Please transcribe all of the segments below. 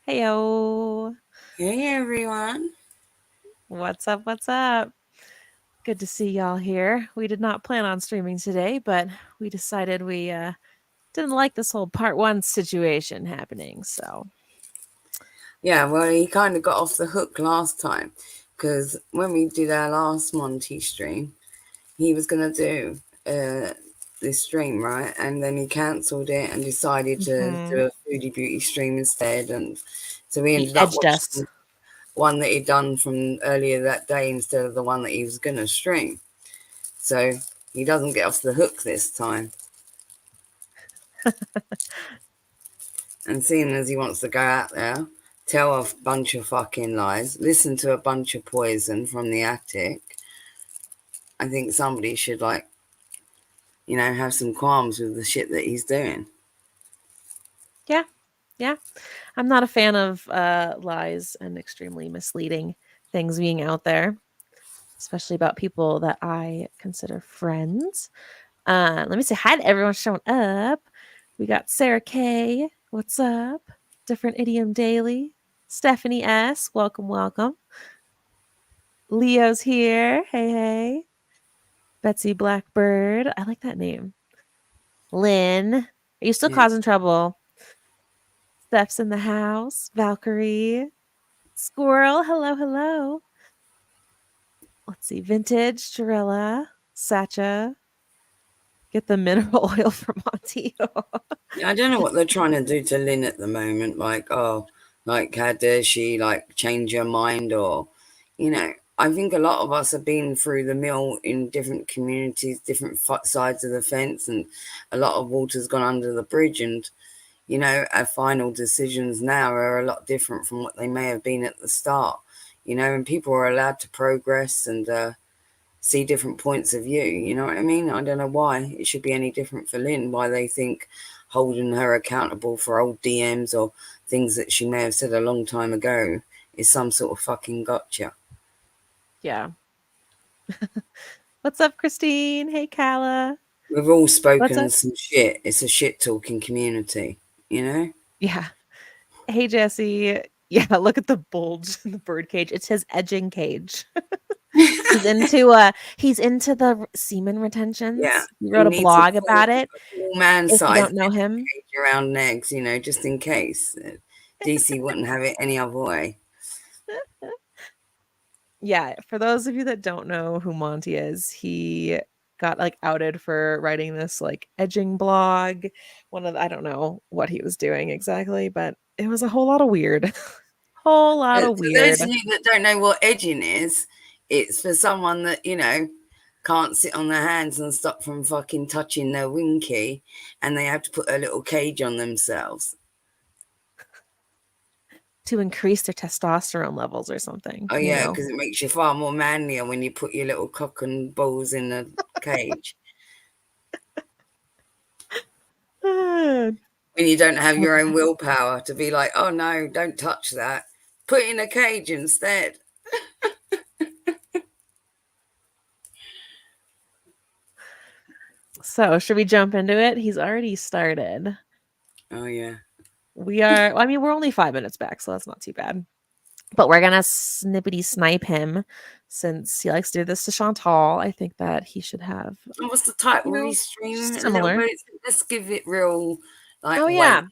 Heyo. Hey everyone. What's up? What's up? Good to see y'all here. We did not plan on streaming today, but we decided we didn't like this whole part one situation happening. So, Yeah, well, he kind of got off the hook last time because when we did our last Monty stream, he was going to do this stream, right? And then he cancelled it and decided to mhm. do a foodie beauty stream instead. And so we He ended up edged us. watching one that he'd done from earlier that day instead of the one that he was going to stream. So he doesn't get off the hook this time. And seeing as he wants to go out there, tell a bunch of fucking lies, listen to a bunch of poison from the attic, I think somebody should, have some qualms with the shit that he's doing. Yeah. Yeah. I'm not a fan of lies and extremely misleading things being out there, especially about people that I consider friends. Let me say hi to everyone showing up. We got Sarah K. What's up? Different Idiom Daily. Stephanie S. Welcome, welcome. Leo's here. Hey, hey. Betsy Blackbird. I like that name. Lynn. Are you still Yeah. causing trouble? Steph's in the house. Valkyrie. Squirrel. Hello, hello. Let's see. Vintage. Jarella. Sacha. Get the mineral oil from Monty. I don't know what they're trying to do to Lynn at the moment. How dare she, change her mind I think a lot of us have been through the mill in different communities, different sides of the fence, and a lot of water's gone under the bridge. And our final decisions now are a lot different from what they may have been at the start, and people are allowed to progress and see different points of view. You know what I mean? I don't know why it should be any different for Lynn, why they think holding her accountable for old DMs or things that she may have said a long time ago is some sort of fucking gotcha. Yeah. What's up, Christine? Hey, Kala. We've all What's spoken up? some shit. It's a shit talking community, you know? Yeah. Hey, Jesse. Yeah, look at the bulge in the bird cage. It's his edging cage. He's into the semen Yeah, retentions. He he wrote a needs blog about it. a full man If you size don't know him. cage around negs, just in case. DC wouldn't have it any other way. Yeah, for those of you that don't know who Monty is, he got like outed for writing this like edging blog. I don't know what he was doing exactly, but it was a whole lot of weird. Whole lot of To those of weird. you that don't know what edging is, it's for someone that, can't sit on their hands and stop from fucking touching their winky, and they have to put a little cage on themselves. To increase their testosterone levels or something, Oh, you yeah, know? because it makes you far more manlier when you put your little cock and balls in a cage. Ah, When you don't have so your own bad. willpower to be like, oh no, don't touch that. Put it in a cage instead. So, should we jump into it? He's already started. Oh, yeah. I mean, we're only 5 minutes back, so that's not too bad. But we're gonna snippety snipe him since he likes to do this to Chantal. I think that he should have, And what's the title of his stream? A little similar. bit. Let's give it real, Oh, weight. yeah.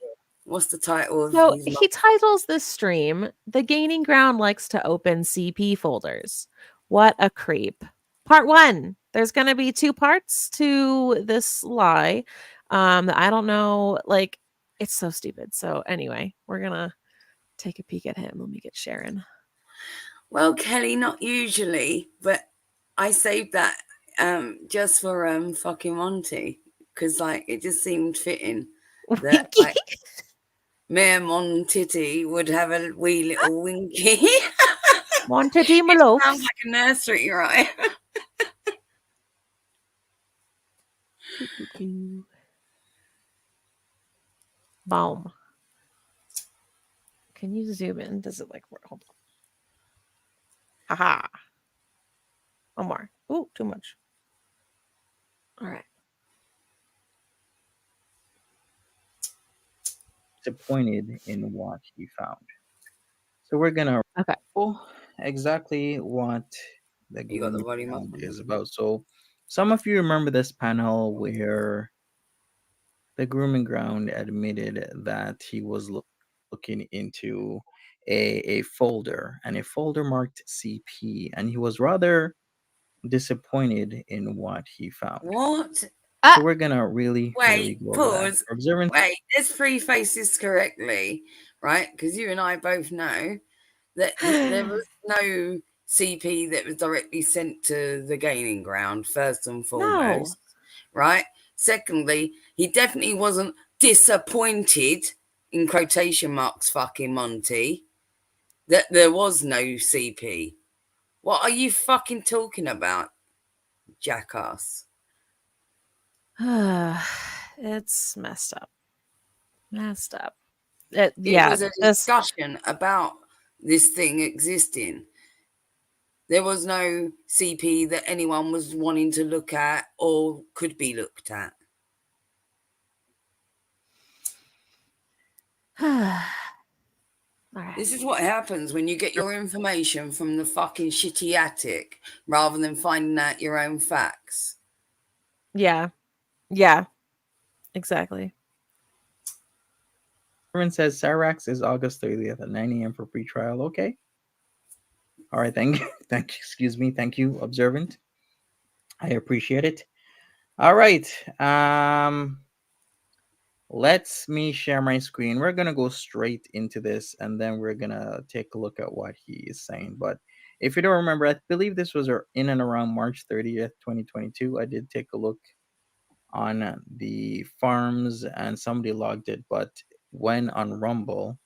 What's the title of So his he titles this stream, The Gaining Ground Likes to Open CP Folders. What a creep. Part one. There's going to be two parts to this lie. I don't know. Like, it's so stupid. So, anyway, we're going to take a peek at him. Let me get Sharon. Well, Kelly, not usually, but I saved that just for fucking Monty because it just seemed fitting that Winky. Mayor Montity would have a wee little winky. Montity It sounds Malofs. like a nursery, right? Doo, doo, doo. Boom. Can you zoom in? Does it like work? Hold on. Haha. One more. Ooh, too much. All right. Disappointed in what he found. So we're gonna Okay. exactly what the You got the grooming volume up ground on is that? about. So some of you remember this panel where the grooming ground admitted that he was looking into a folder, and a folder marked CP, and he was rather disappointed in what he found. What? So Ah, we're gonna really Wait, go over that. pause. Observant. Wait, let's preface this correctly, right? Because you and I both know that there was no CP that was directly sent to the gaining ground, first and no. foremost, right? Secondly, he definitely wasn't disappointed, in quotation marks, fucking Monty, that there was no CP. What are you fucking talking about, jackass? It's messed up. Messed up. It Yeah, was a this discussion about this thing existing. There was no CP that anyone was wanting to look at or could be looked at. all right. This is what happens when you get your information from the fucking shitty attic rather than finding out your own facts. Yeah. Yeah, exactly. Observant says Cyrax is August 30th at 9 a.m. for pretrial. Okay. All right. Thank you. Thank you. Excuse me. Thank you, Observant. I appreciate it. All right. Let's me share my screen. We're gonna go straight into this, and then we're gonna take a look at what he is saying. But if you don't remember, I believe this was in and around March 30th, 2022. I did take a look on the farms, and somebody logged it. But when on Rumble,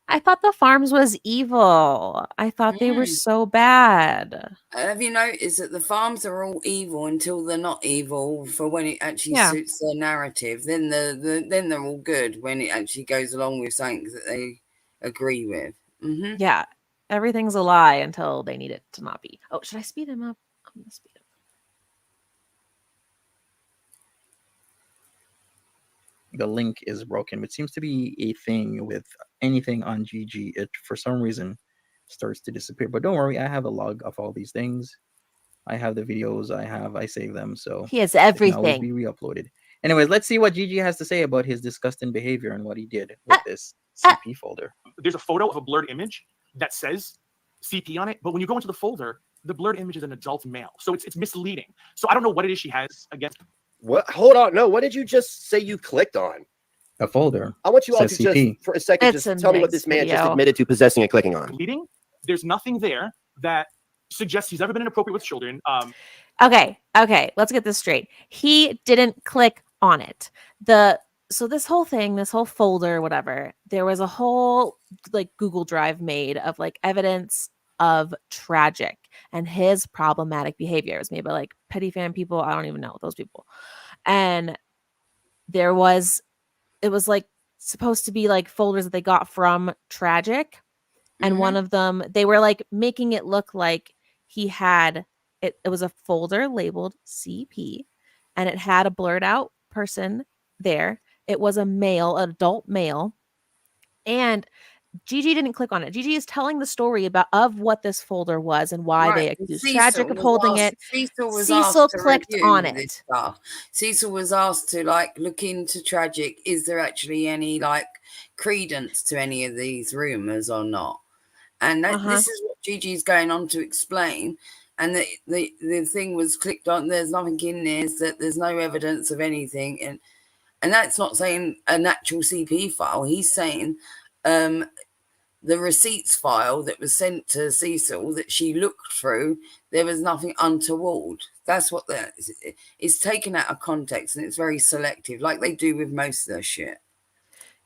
I thought the farms was evil. I thought they were Mm. so bad. Have you noticed that the farms are all evil until they're not evil for when it actually Yeah. suits their narrative? Then then they're all good when it actually goes along with something that they agree with. Hmm. Yeah. Everything's a lie until they need it to not be. Oh, should I speed him up? I'm gonna speed him. the link is broken, which seems to be a thing with anything on GG. It for some reason starts to disappear. But don't worry, I have a log of all these things. I have the videos. I save them, so He has it can always everything. be re-uploaded. Anyways, let's see what Gigi has to say about his disgusting behavior and what he did with Ah, this ah. CP folder. There's a photo of a blurred image that says CP on it, but when you go into the folder, the blurred image is an adult male, so it's misleading. So I don't know what it is she has against. What? Hold on. No, what did you just say you clicked on? A folder. I want you all Says to just, CP. for a second, It's a just tell me what Meg's this man just video. admitted to possessing and clicking on. Bleeding. There's nothing there that suggests he's ever been inappropriate with children. Okay, let's get this straight. He didn't click on it. So this whole thing, this whole folder, whatever, there was a whole like Google Drive made of like evidence of Tragic and his problematic behavior. It was made by like petty fan people. I don't even know those people. And it was like supposed to be like folders that they got from Tragic. And one of them, they were like making it look like he had it was a folder labeled CP, and it had a blurred out person there. It was a male, an adult male, and Gigi didn't click on it. Gigi is telling the story of what this folder was and why Right, they and accused Tragic of holding it. Cecil was Cecil asked to clicked on review this it. stuff. Cecil was asked to like look into Tragic. Is there actually any like credence to any of these rumors or not? And this is what Gigi's going on to explain. And the thing was clicked on. There's nothing in this. That there's no evidence of anything, and that's not saying an actual CP file. He's saying the receipts file that was sent to Cecil that she looked through, there was nothing untoward. That's what that is. It's taken out of context and it's very selective, like they do with most of their shit.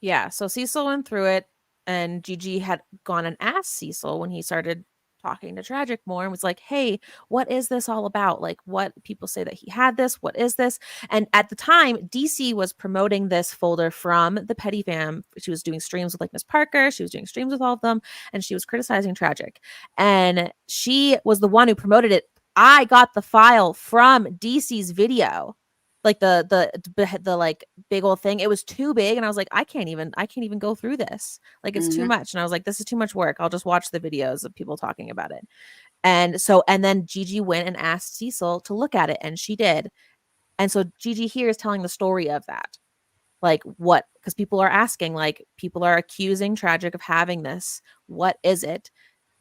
Yeah, so Cecil went through it, and Gigi had gone and asked Cecil when he started talking to Tragic more and was like, "Hey, what is this all about? Like, what people say that he had this? What is this?" And at the time, DC was promoting this folder from the Petty Fam. She was doing streams with like Miss Parker. She was doing streams with all of them, and she was criticizing Tragic. And she was the one who promoted it. I got the file from DC's video. like the like big old thing. It was too big, and I was like, I can't even go through this. Like it's too much. And I was like, this is too much work. I'll just watch the videos of people talking about it. And then Gigi went and asked Cecil to look at it, and she did. And so Gigi here is telling the story of that. Like what? Because people are asking, like people are accusing Tragic of having this. What is it?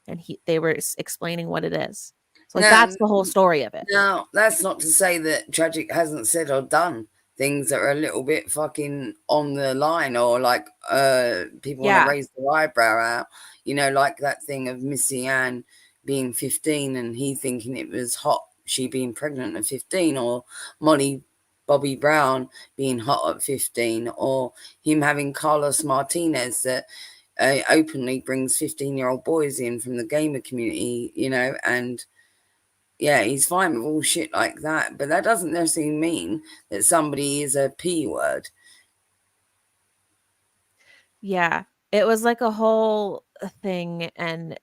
And they were explaining what it is. So like Now, that's the whole story of it. now, that's not to say that Tragic hasn't said or done things that are a little bit fucking on the line, or like people want to Yeah. raise their eyebrow out, you know, like that thing of Missy Ann being 15 and he thinking it was hot, she being pregnant at 15, or Molly Bobby Brown being hot at 15, or him having Carlos Martinez that openly brings 15-year-old boys in from the gamer community, you know, and yeah, he's fine with all shit like that, but that doesn't necessarily mean that somebody is a P word. Yeah. It was like a whole thing, and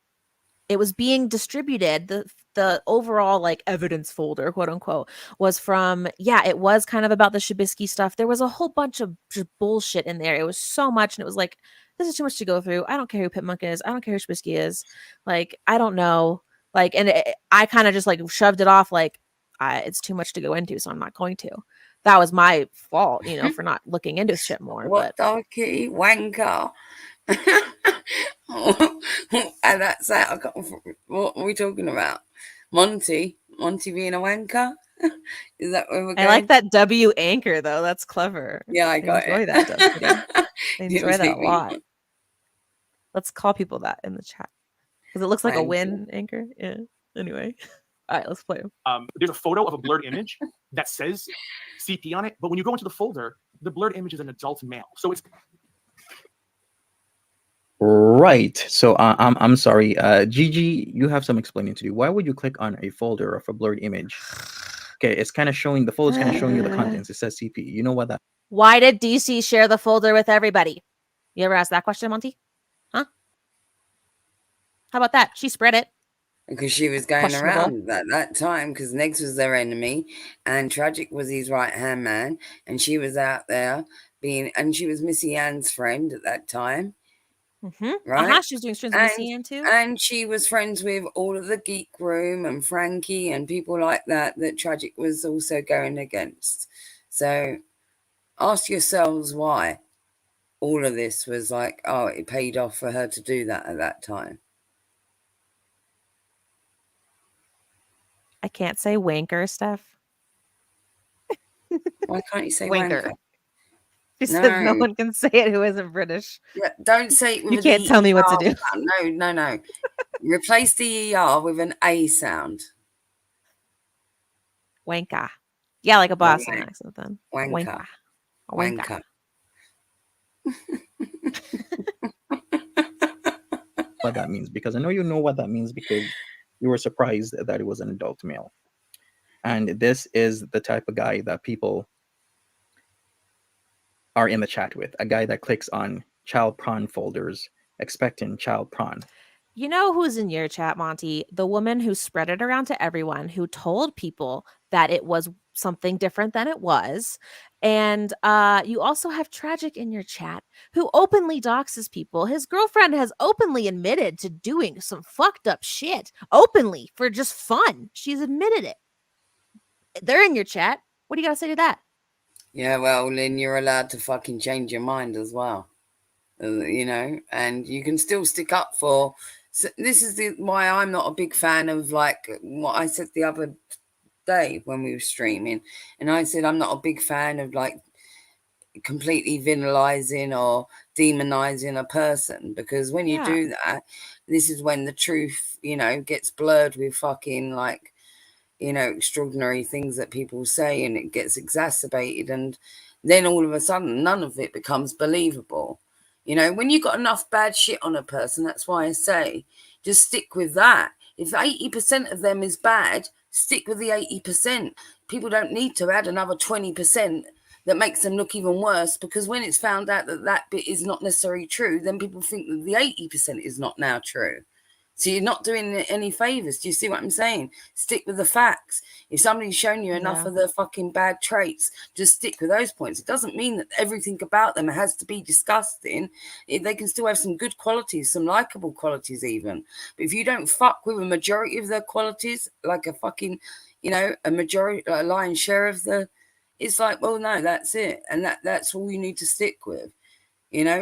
it was being distributed. The overall like evidence folder, quote unquote, was from, yeah, it was kind of about the Shabisky stuff. There was a whole bunch of just bullshit in there. It was so much, and it was like, this is too much to go through. I don't care who Pitmonk is. I don't care who Shabisky is. Like, I don't know. Like, and I kind of just like shoved it off, like, it's too much to go into, so I'm not going to. That was my fault, for not looking into shit more. What But darky wanker? And that's that. What are we talking about? Monty being a wanker? Is that where we're I going? like that W anchor though. That's clever. Yeah, I got enjoy it. that, Deputy. I It enjoy was that a me. lot. Let's call people that in the chat because it looks like a Wanker. win anchor. Yeah. Anyway, all right, let's play them. There's a photo of a blurred image that says CP on it, but when you go into the folder, the blurred image is an adult male. So it's Right. So I'm sorry, Gigi, you have some explaining to do. Why would you click on a folder of a blurred image? Okay, it's kind of showing the folder's kind of showing you the contents. It says CP. You know what that? Why did DC share the folder with everybody? You ever asked that question, Monty? Huh? How about that? She spread it. Because she was going Questionable. around at that time, because Negs was their enemy and Tragic was his right hand man, and she was out there and she was Missy Ann's friend at that time. Right? She was doing streams with Missy Ann too. And she was friends with all of the Geek Room and Frankie and people like that Tragic was also going against. So ask yourselves why all of this was like, oh, it paid off for her to do that at that time. I can't say wanker, Steph. Why can't you say wanker? She said no one can say it who isn't British. Yeah, don't say it with you can't tell me what to do. No. Replace the ER with an A sound. Wanka. Yeah, like a Boston accent then. Wanker. Wanker. What that means, because I know you know what that means, because you were surprised that it was an adult male. And this is the type of guy that people are in the chat with, a guy that clicks on child prawn folders expecting child prawn. You know who's in your chat, Monty? The woman who spread it around to everyone, who told people that it was something different than it was. And you also have Tragic in your chat, who openly doxes people. His girlfriend has openly admitted to doing some fucked up shit, openly, for just fun. She's admitted it. They're in your chat. What do you got to say to that? Yeah, well, then you're allowed to fucking change your mind as well. And you can still stick up for. So this is why I'm not a big fan of like what I said the other day when we were streaming, and I said I'm not a big fan of like completely villainizing or demonizing a person, because when you do that, this is when the truth, gets blurred with fucking like, extraordinary things that people say, and it gets exacerbated, and then all of a sudden none of it becomes believable. When you got enough bad shit on a person, that's why I say just stick with that. If 80% of them is bad, stick with the 80%. People don't need to add another 20% that makes them look even worse, because when it's found out that bit is not necessarily true, then people think that the 80% is not now true. So you're not doing it any favors. Do you see what I'm saying? Stick with the facts. If somebody's shown you enough Yeah. of their fucking bad traits, just stick with those points. It doesn't mean that everything about them has to be disgusting. They can still have some good qualities, some likable qualities even. But if you don't fuck with a majority of their qualities, like a fucking, a majority, a lion's share of it's like, well, no, that's it. And that's all you need to stick with.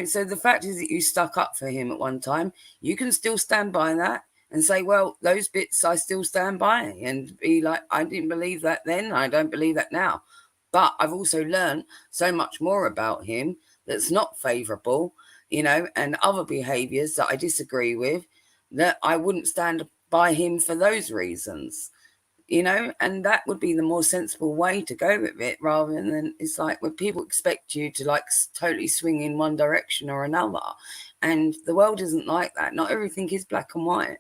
So the fact is that you stuck up for him at one time. You can still stand by that and say, well, those bits I still stand by, and be like, I didn't believe that then, I don't believe that now. But I've also learned so much more about him that's not favorable, and other behaviors that I disagree with, that I wouldn't stand by him for those reasons. And that would be the more sensible way to go with it, rather than it's like when people expect you to like totally swing in one direction or another, and the world isn't like that. Not everything is black and white.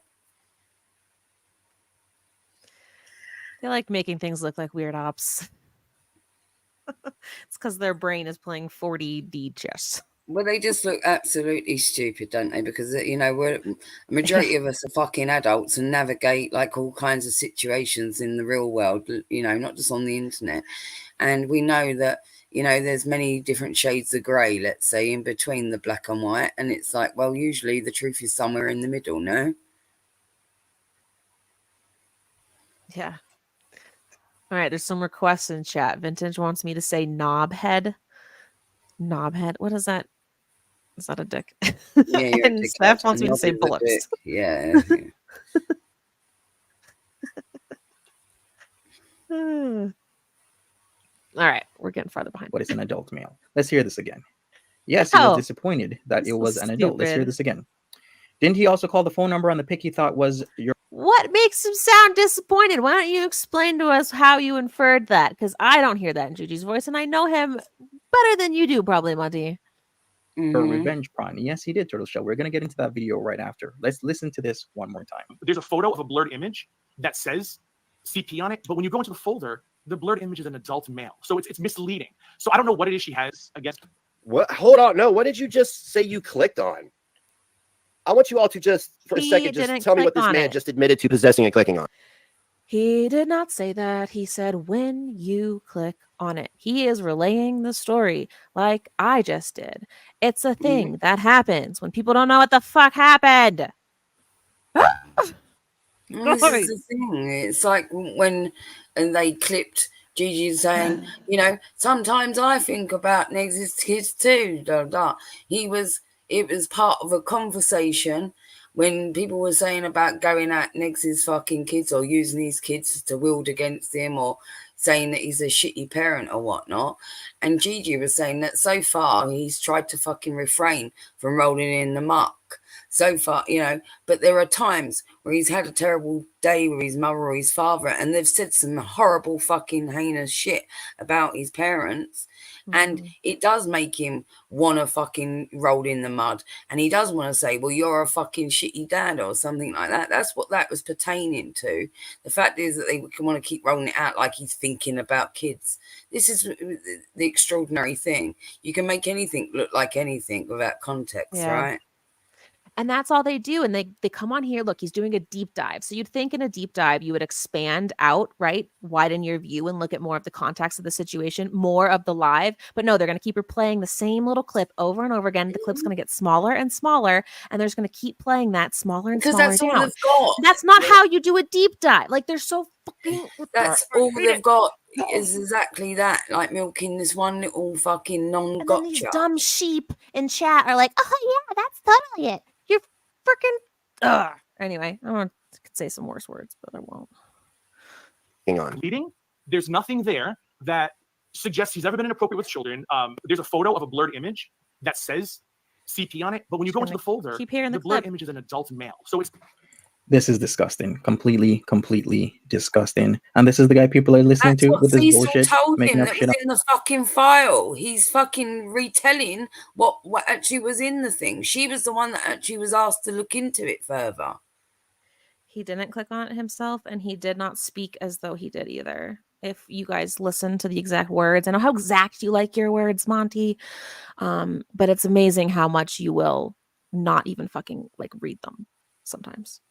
They like making things look like weird ops. It's because their brain is playing 40D chess. Well, they just look absolutely stupid, don't they? Because we're a majority of us are fucking adults and navigate like all kinds of situations in the real world, not just on the internet. And we know that there's many different shades of grey, let's say, in between the black and white. And it's like, well, usually the truth is somewhere in the middle, no? Yeah. All right, there's some requests in chat. Vintage wants me to say knobhead. Knobhead. What is that? Is that a dick? Yeah, you're And a Steph dickhead. wants me to Knob say is a bullocks. dick. Yeah. All right, we're getting farther behind. What is an adult male? Let's hear this again. Yes, he was Oh, disappointed that this it is was an adult. Let's hear stupid. this again. Didn't he also call the phone number on the pic he thought was your What makes him sound disappointed? Why don't you explain to us how you inferred that? Because I don't hear that in Gigi's voice, and I know him better than you do, probably, Monty. revenge prawn? Yes, he did, Turtle Shell. We're going to get into that video right after. Let's listen to this one more time. There's a photo of a blurred image that says CP on it, but when you go into the folder, the blurred image is an adult male, so it's misleading. So I don't know what it is she has against. What? Hold on. No, what did you just say you clicked on? I want you all to just, for a second, just tell me what this man just admitted to possessing and clicking on. He did not say that. He said, when you click on it. He is relaying the story like I just did. It's a thing that happens when people don't know what the fuck happened. Well, this is the thing. It's like when they clipped Gigi saying, sometimes I think about Negs' kids too. It was part of a conversation when people were saying about going at Negs' fucking kids or using his kids to wield against him or saying that he's a shitty parent or whatnot. And Gigi was saying that so far he's tried to fucking refrain from rolling in the muck. So far, but there are times where he's had a terrible day with his mother or his father, and they've said some horrible fucking heinous shit about his parents. And it does make him want to fucking roll in the mud. And he does want to say, well, you're a fucking shitty dad or something like that. That's what that was pertaining to. The fact is that they want to keep rolling it out like he's thinking about kids. This is the extraordinary thing. You can make anything look like anything without context, right? And that's all they do. And they come on here. Look, he's doing a deep dive. So you'd think in a deep dive, you would expand out, right? Widen your view and look at more of the context of the situation, more of the live. But no, they're going to keep replaying the same little clip over and over again. The clip's going to get smaller and smaller. And they're just going to keep playing that smaller and smaller that's down. all they've got. That's not how you do a deep dive. Like, they're so fucking... That's all they've got is exactly that. Like milking this one little fucking non-gotcha. And then these dumb sheep in chat are like, oh, yeah, that's totally it. You're freaking anyway, I could say some worse words, but I won't. Hang on. Leading, there's nothing there that suggests he's ever been inappropriate with children. There's a photo of a blurred image that says CP on it, but when you go into the folder, the blurred image is an adult male. So it's... This is disgusting. Completely disgusting. And this is the guy people are listening to with this bullshit. Told him that was in the fucking file. He's fucking retelling what actually was in the thing. She was the one that actually was asked to look into it further. He didn't click on it himself, and he did not speak as though he did either. If you guys listen to the exact words, I know how exact you like your words, Monty, but it's amazing how much you will not even fucking like read them sometimes.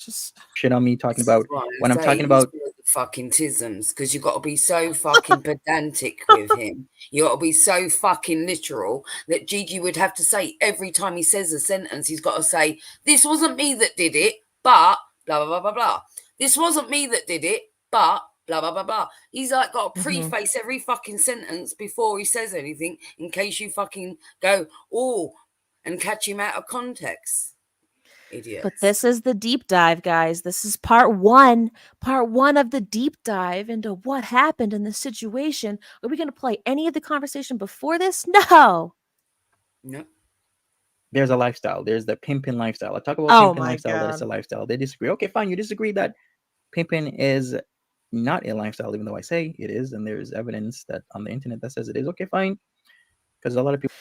just shit on me talking about when I'm talking about fucking tisms, because you've got to be so fucking pedantic with him. You got to be so fucking literal that Gigi would have to say every time he says a sentence, he's got to say, "This wasn't me that did it, but blah blah blah blah blah. This wasn't me that did it, but blah blah blah blah." He's like got to preface every fucking sentence before he says anything, in case you fucking go, "Oh," and catch him out of context. Idiots. But this is the deep dive, guys. This is part one of the deep dive into what happened in this situation. Are we going to play any of the conversation before this? No. There's a lifestyle. There's the pimping lifestyle. I talk about pimping lifestyle. That it's a lifestyle. They disagree. Okay, fine. You disagree that pimping is not a lifestyle, even though I say it is, and there's evidence that on the internet that says it is. Okay, fine. Because a lot of people,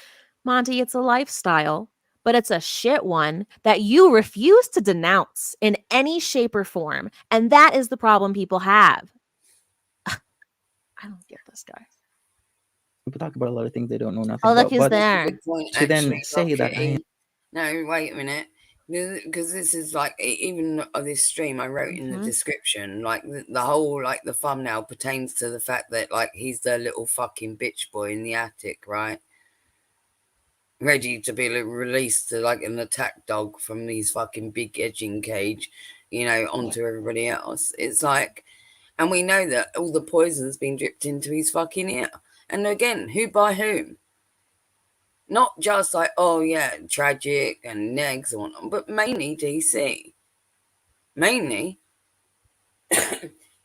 Monty, it's a lifestyle, but it's a shit one that you refuse to denounce in any shape or form. And that is the problem people have. I don't get this guy. people talk about a lot of things they don't know nothing Oh, look, about. he's But there. To then say that I am... No, wait a minute. Because this is like, even on this stream, I wrote in the description, like the whole, like the thumbnail pertains to the fact that like he's the little fucking bitch boy in the attic, right? Ready to be released to like an attack dog from his fucking big edging cage, you know, onto everybody else. It's like, and we know that all the poison's been dripped into his fucking ear. And again, who by whom? Not just like, oh yeah, tragic and negs and whatnot, but mainly DC. Mainly,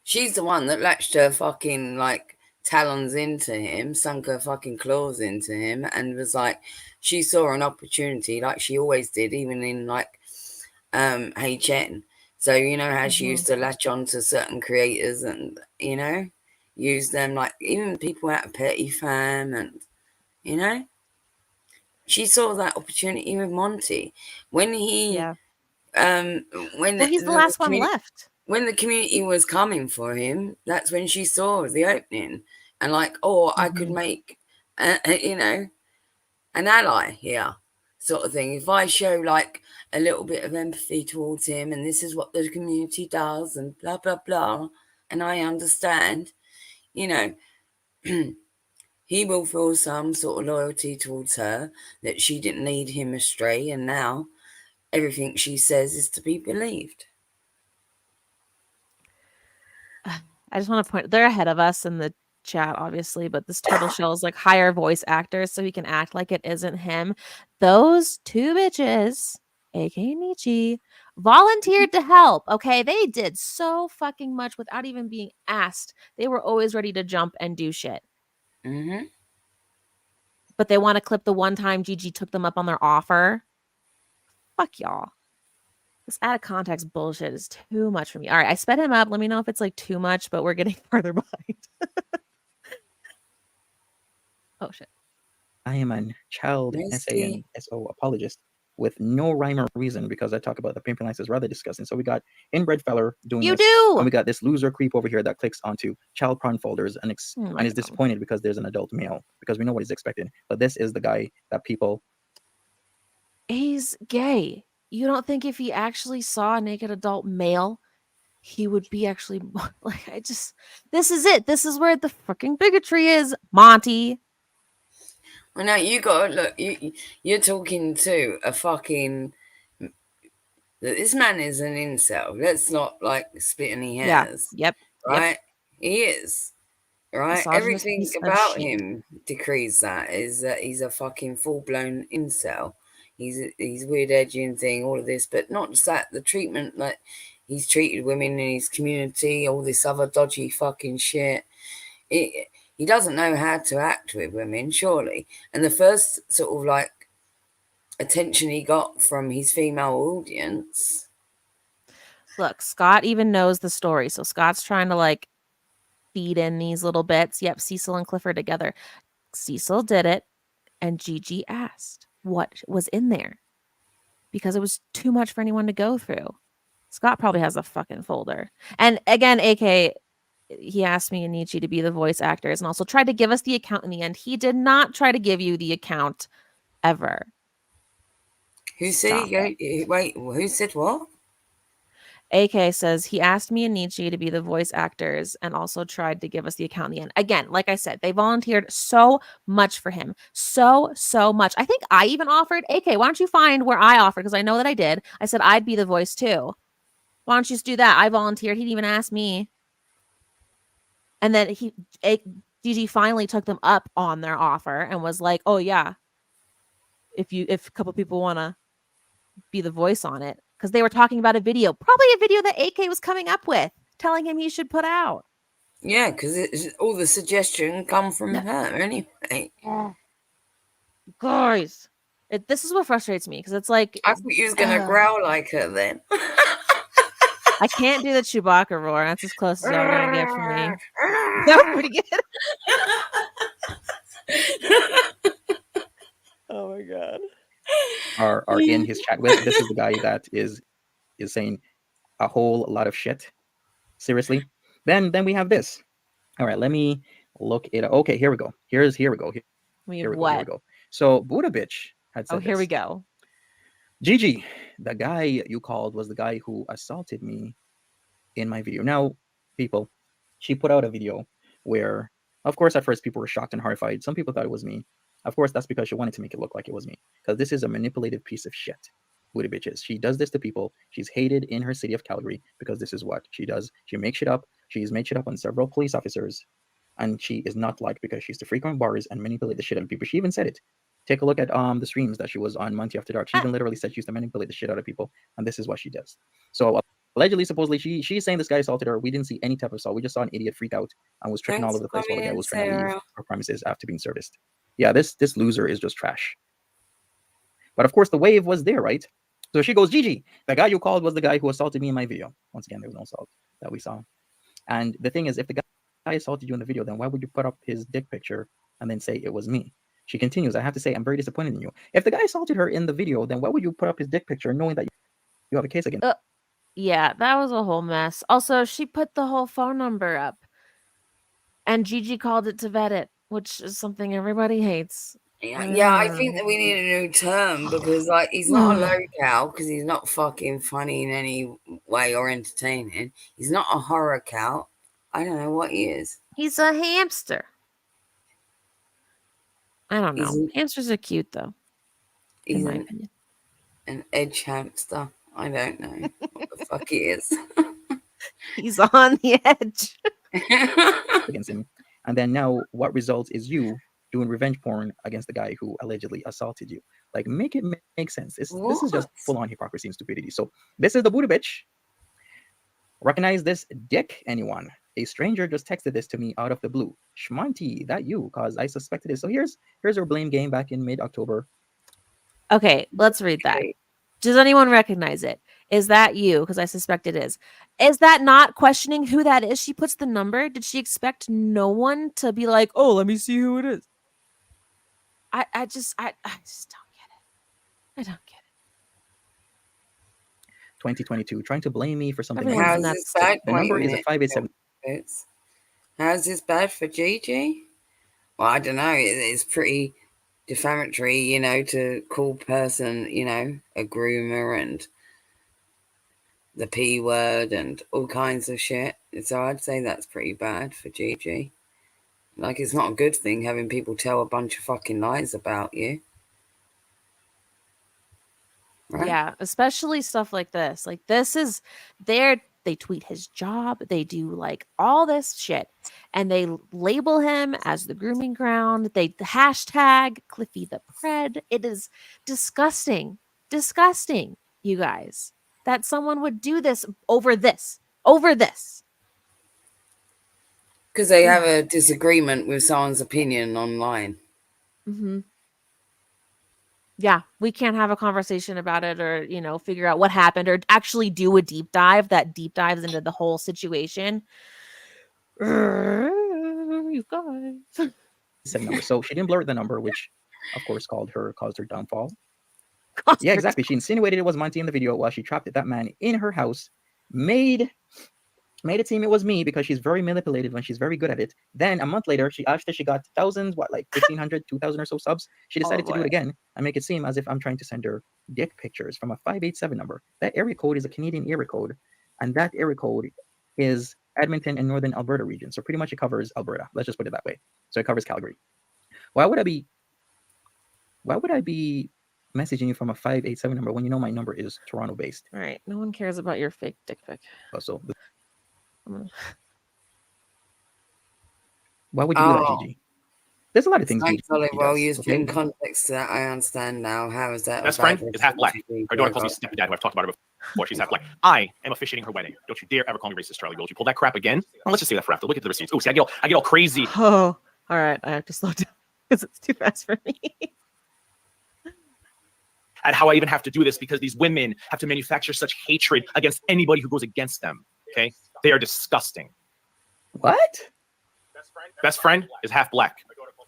she's the one that latched her fucking like talons into him, sunk her fucking claws into him, and was like, she saw an opportunity like she always did, even in like HN. So you know how she used to latch on to certain creators and, you know, use them, like even people out of Petty Fam, and you know, she saw that opportunity with Monty when he when he's the last one left. When the community was coming for him, that's when she saw the opening and like, oh, I could make you know, an ally here, sort of thing. If I show like a little bit of empathy towards him, and this is what the community does, and blah blah blah, and I understand, you know, he will feel some sort of loyalty towards her, that she didn't lead him astray, and now everything she says is to be believed. I just want to point, they're ahead of us in the chat, obviously, but this turtle shell is like hire voice actors so he can act like it isn't him. Those two bitches, aka Nietzsche, volunteered to help. Okay, they did so fucking much without even being asked. They were always ready to jump and do shit. But they want to clip the one time Gigi took them up on their offer. Fuck y'all. This out of context bullshit is too much for me. All right, I sped him up. Let me know if it's like too much, but we're getting further behind. Oh shit. I am a child SANSO apologist with no rhyme or reason, because I talk about the pimping license rather disgusting. So we got inbred feller doing this. And we got this loser creep over here that clicks onto child porn folders and is disappointed because there's an adult male, because we know what he's expecting. But this is the guy that people... He's gay. You don't think if he actually saw a naked adult male, he would be actually like, this is it. This is where the fucking bigotry is, Monty. Well, no, you got to look. You're talking to a fucking. This man is an incel. Let's not like split any hairs. Yeah. Yep. Right. He is. Right. Everything about him decrees that is that he's a fucking full blown incel. He's weird, edgy and thing, all of this, but not just that. The treatment that he's treated women in his community, all this other dodgy fucking shit. He doesn't know how to act with women, surely. And the first sort of like attention he got from his female audience. Look, Scott even knows the story. So Scott's trying to like feed in these little bits. Yep, Cecil and Clifford together. Cecil did it. And Gigi asked what was in there, because it was too much for anyone to go through. Scott probably has a fucking folder. And again, AK, he asked me and Nietzsche to be the voice actors and also tried to give us the account in the end. He did not try to give you the account ever. Who said wait, who said what? AK says he asked me and Nietzsche to be the voice actors and also tried to give us the account in the end. Again, like I said, they volunteered so much for him. So much. I think I even offered, AK, why don't you find where I offered? Because I know that I did. I said I'd be the voice too. Why don't you just do that? I volunteered. He didn't even ask me. And then DG finally took them up on their offer and was like, oh yeah, if a couple people want to be the voice on it, because they were talking about a video, probably a video that AK was coming up with, telling him he should put out. Yeah, because all the suggestion come from her anyway. Guys, this is what frustrates me, because it's like, I thought you was gonna growl like her then. I can't do the Chewbacca roar. That's as close as y'all gonna get from me. That was pretty good. Oh my god. Are in his chat with. This is the guy that is saying a whole lot of shit. Seriously. Then we have this. All right, let me look it up. Okay, here we go. Here we go. Here we go. So Buddha bitch had said here we go. Gigi, the guy you called was the guy who assaulted me in my video. Now, people, she put out a video where, of course, at first people were shocked and horrified. Some people thought it was me. Of course, that's because she wanted to make it look like it was me. Because this is a manipulative piece of shit. Buddha bitches. She does this to people. She's hated in her city of Calgary because this is what she does. She makes shit up. She's made shit up on several police officers. And she is not liked because she used to frequent bars and manipulate the shit out of people. She even said it. Take a look at the streams that she was on Monty After Dark. She even literally said she used to manipulate the shit out of people. And this is what she does. So allegedly, supposedly, she's saying this guy assaulted her. We didn't see any type of assault. We just saw an idiot freak out and was tripping all over the place while the guy was trying to leave her premises after being serviced. Yeah, this loser is just trash. But of course, the wave was there, right? So she goes, Gigi, the guy you called was the guy who assaulted me in my video. Once again, there was no assault that we saw. And the thing is, if the guy assaulted you in the video, then why would you put up his dick picture and then say it was me? She continues, I have to say, I'm very disappointed in you. If the guy assaulted her in the video, then why would you put up his dick picture knowing that you have a case against him? Yeah, that was a whole mess. Also, she put the whole phone number up. And Gigi called it to vet it, which is something everybody hates. Yeah, I think that we need a new term because, like, he's not a low cow because he's not fucking funny in any way or entertaining. He's not a horror cow. I don't know what he is. He's a hamster. I don't know. Hamsters are cute, though. In my opinion. An edge hamster. I don't know what the fuck he is. He's on the edge. Against him. And then now what results is you doing revenge porn against the guy who allegedly assaulted you. Like, make it make sense. This is just full-on hypocrisy and stupidity. So this is the Buddha bitch. Recognize this dick, anyone? A stranger just texted this to me out of the blue. Shmonty, that you, cause I suspected it. So here's her blame game back in mid-October. Okay, let's read that. Does anyone recognize it? Is that you? Because I suspect it is. Is that not questioning who that is? She puts the number. Did she expect no one to be like, oh, let me see who it is? I just don't get it. I don't get it. 2022, trying to blame me for something. How's this bad? The number is a 587. How's this bad for Gigi? Well, I don't know. It's pretty defamatory, you know, to call person, you know, a groomer and the P word and all kinds of shit. So I'd say that's pretty bad for Gigi. Like, it's not a good thing having people tell a bunch of fucking lies about you. Right? Yeah, especially stuff like this. Like, this is they tweet his job. They do like all this shit. And they label him as the grooming ground. They hashtag Cliffy the Pred. It is disgusting. Disgusting, you guys. That someone would do this over this. Over this. Because they have a disagreement with someone's opinion online. Mm-hmm. Yeah, we can't have a conversation about it or, you know, figure out what happened or actually do a deep dive that deep dives into the whole situation. You guys. So she didn't blur the number, which, of course, caused her downfall. Yeah, exactly. She insinuated it was Monty in the video while she trapped that man in her house, made it seem it was me because she's very manipulative when she's very good at it. Then a month later, after she got thousands, 1,500, 2,000 or so subs, she decided to do it again and make it seem as if I'm trying to send her dick pictures from a 587 number. That area code is a Canadian area code. and that area code is Edmonton and Northern Alberta region. So pretty much it covers Alberta. Let's just put it that way. So it covers Calgary. Why would I be messaging you from a 587 number when you know my number is Toronto based? All right. No one cares about your fake dick pic. So why would you do that, Gigi? There's a lot of things. Thanks, Oliver. You in context to that, I understand now. How is that? Best friend is half black. Her daughter calls me stepdad, who I've talked about her before. She's half black. I am officiating her wedding. Don't you dare ever call me racist, Charlie Gold. You pull that crap again? Well, let's just say that for after. Look at the receipts. Oh, see, I get all crazy. Oh, all right. I have to slow down because it's too fast for me. And how I even have to do this because these women have to manufacture such hatred against anybody who goes against them. Okay? They are disgusting. What? Best friend is half black.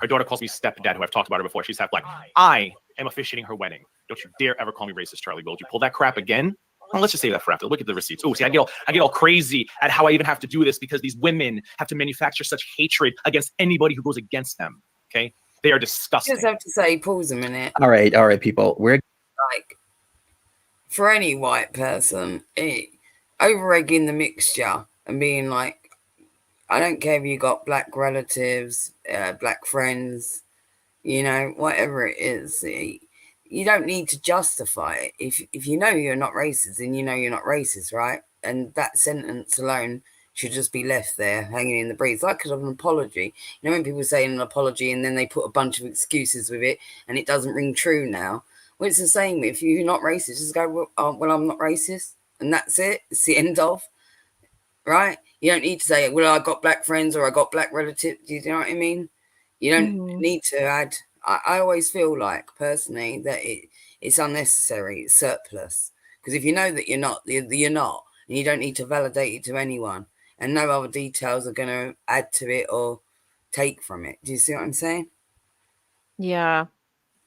Her daughter calls me stepdad, who I've talked about her before. She's half black. I am officiating her wedding. Don't you dare ever call me racist, Charlie Gold. You pull that crap again? Well, let's just say that for after. Look at the receipts. Oh, see, I get all crazy at how I even have to do this because these women have to manufacture such hatred against anybody who goes against them. Okay? They are disgusting. Just have to say, pause a minute. All right, people. We're like, for any white person, over-egging the mixture and being like, I don't care if you got black relatives, black friends, you know, whatever it is. You don't need to justify it. If you know you're not racist, then you know you're not racist, right? And that sentence alone should just be left there hanging in the breeze, like an apology. You know, when people say an apology and then they put a bunch of excuses with it and it doesn't ring true now. Well, it's the same. If you're not racist, just go, well, I'm not racist. And that's it. It's the end of. Right? You don't need to say, well, I got black friends or I got black relatives. Do you know what I mean? You don't need to add. I always feel like, personally, that it's unnecessary. It's surplus. Because if you know that you're not, and you don't need to validate it to anyone. And no other details are going to add to it or take from it. Do you see what I'm saying? Yeah.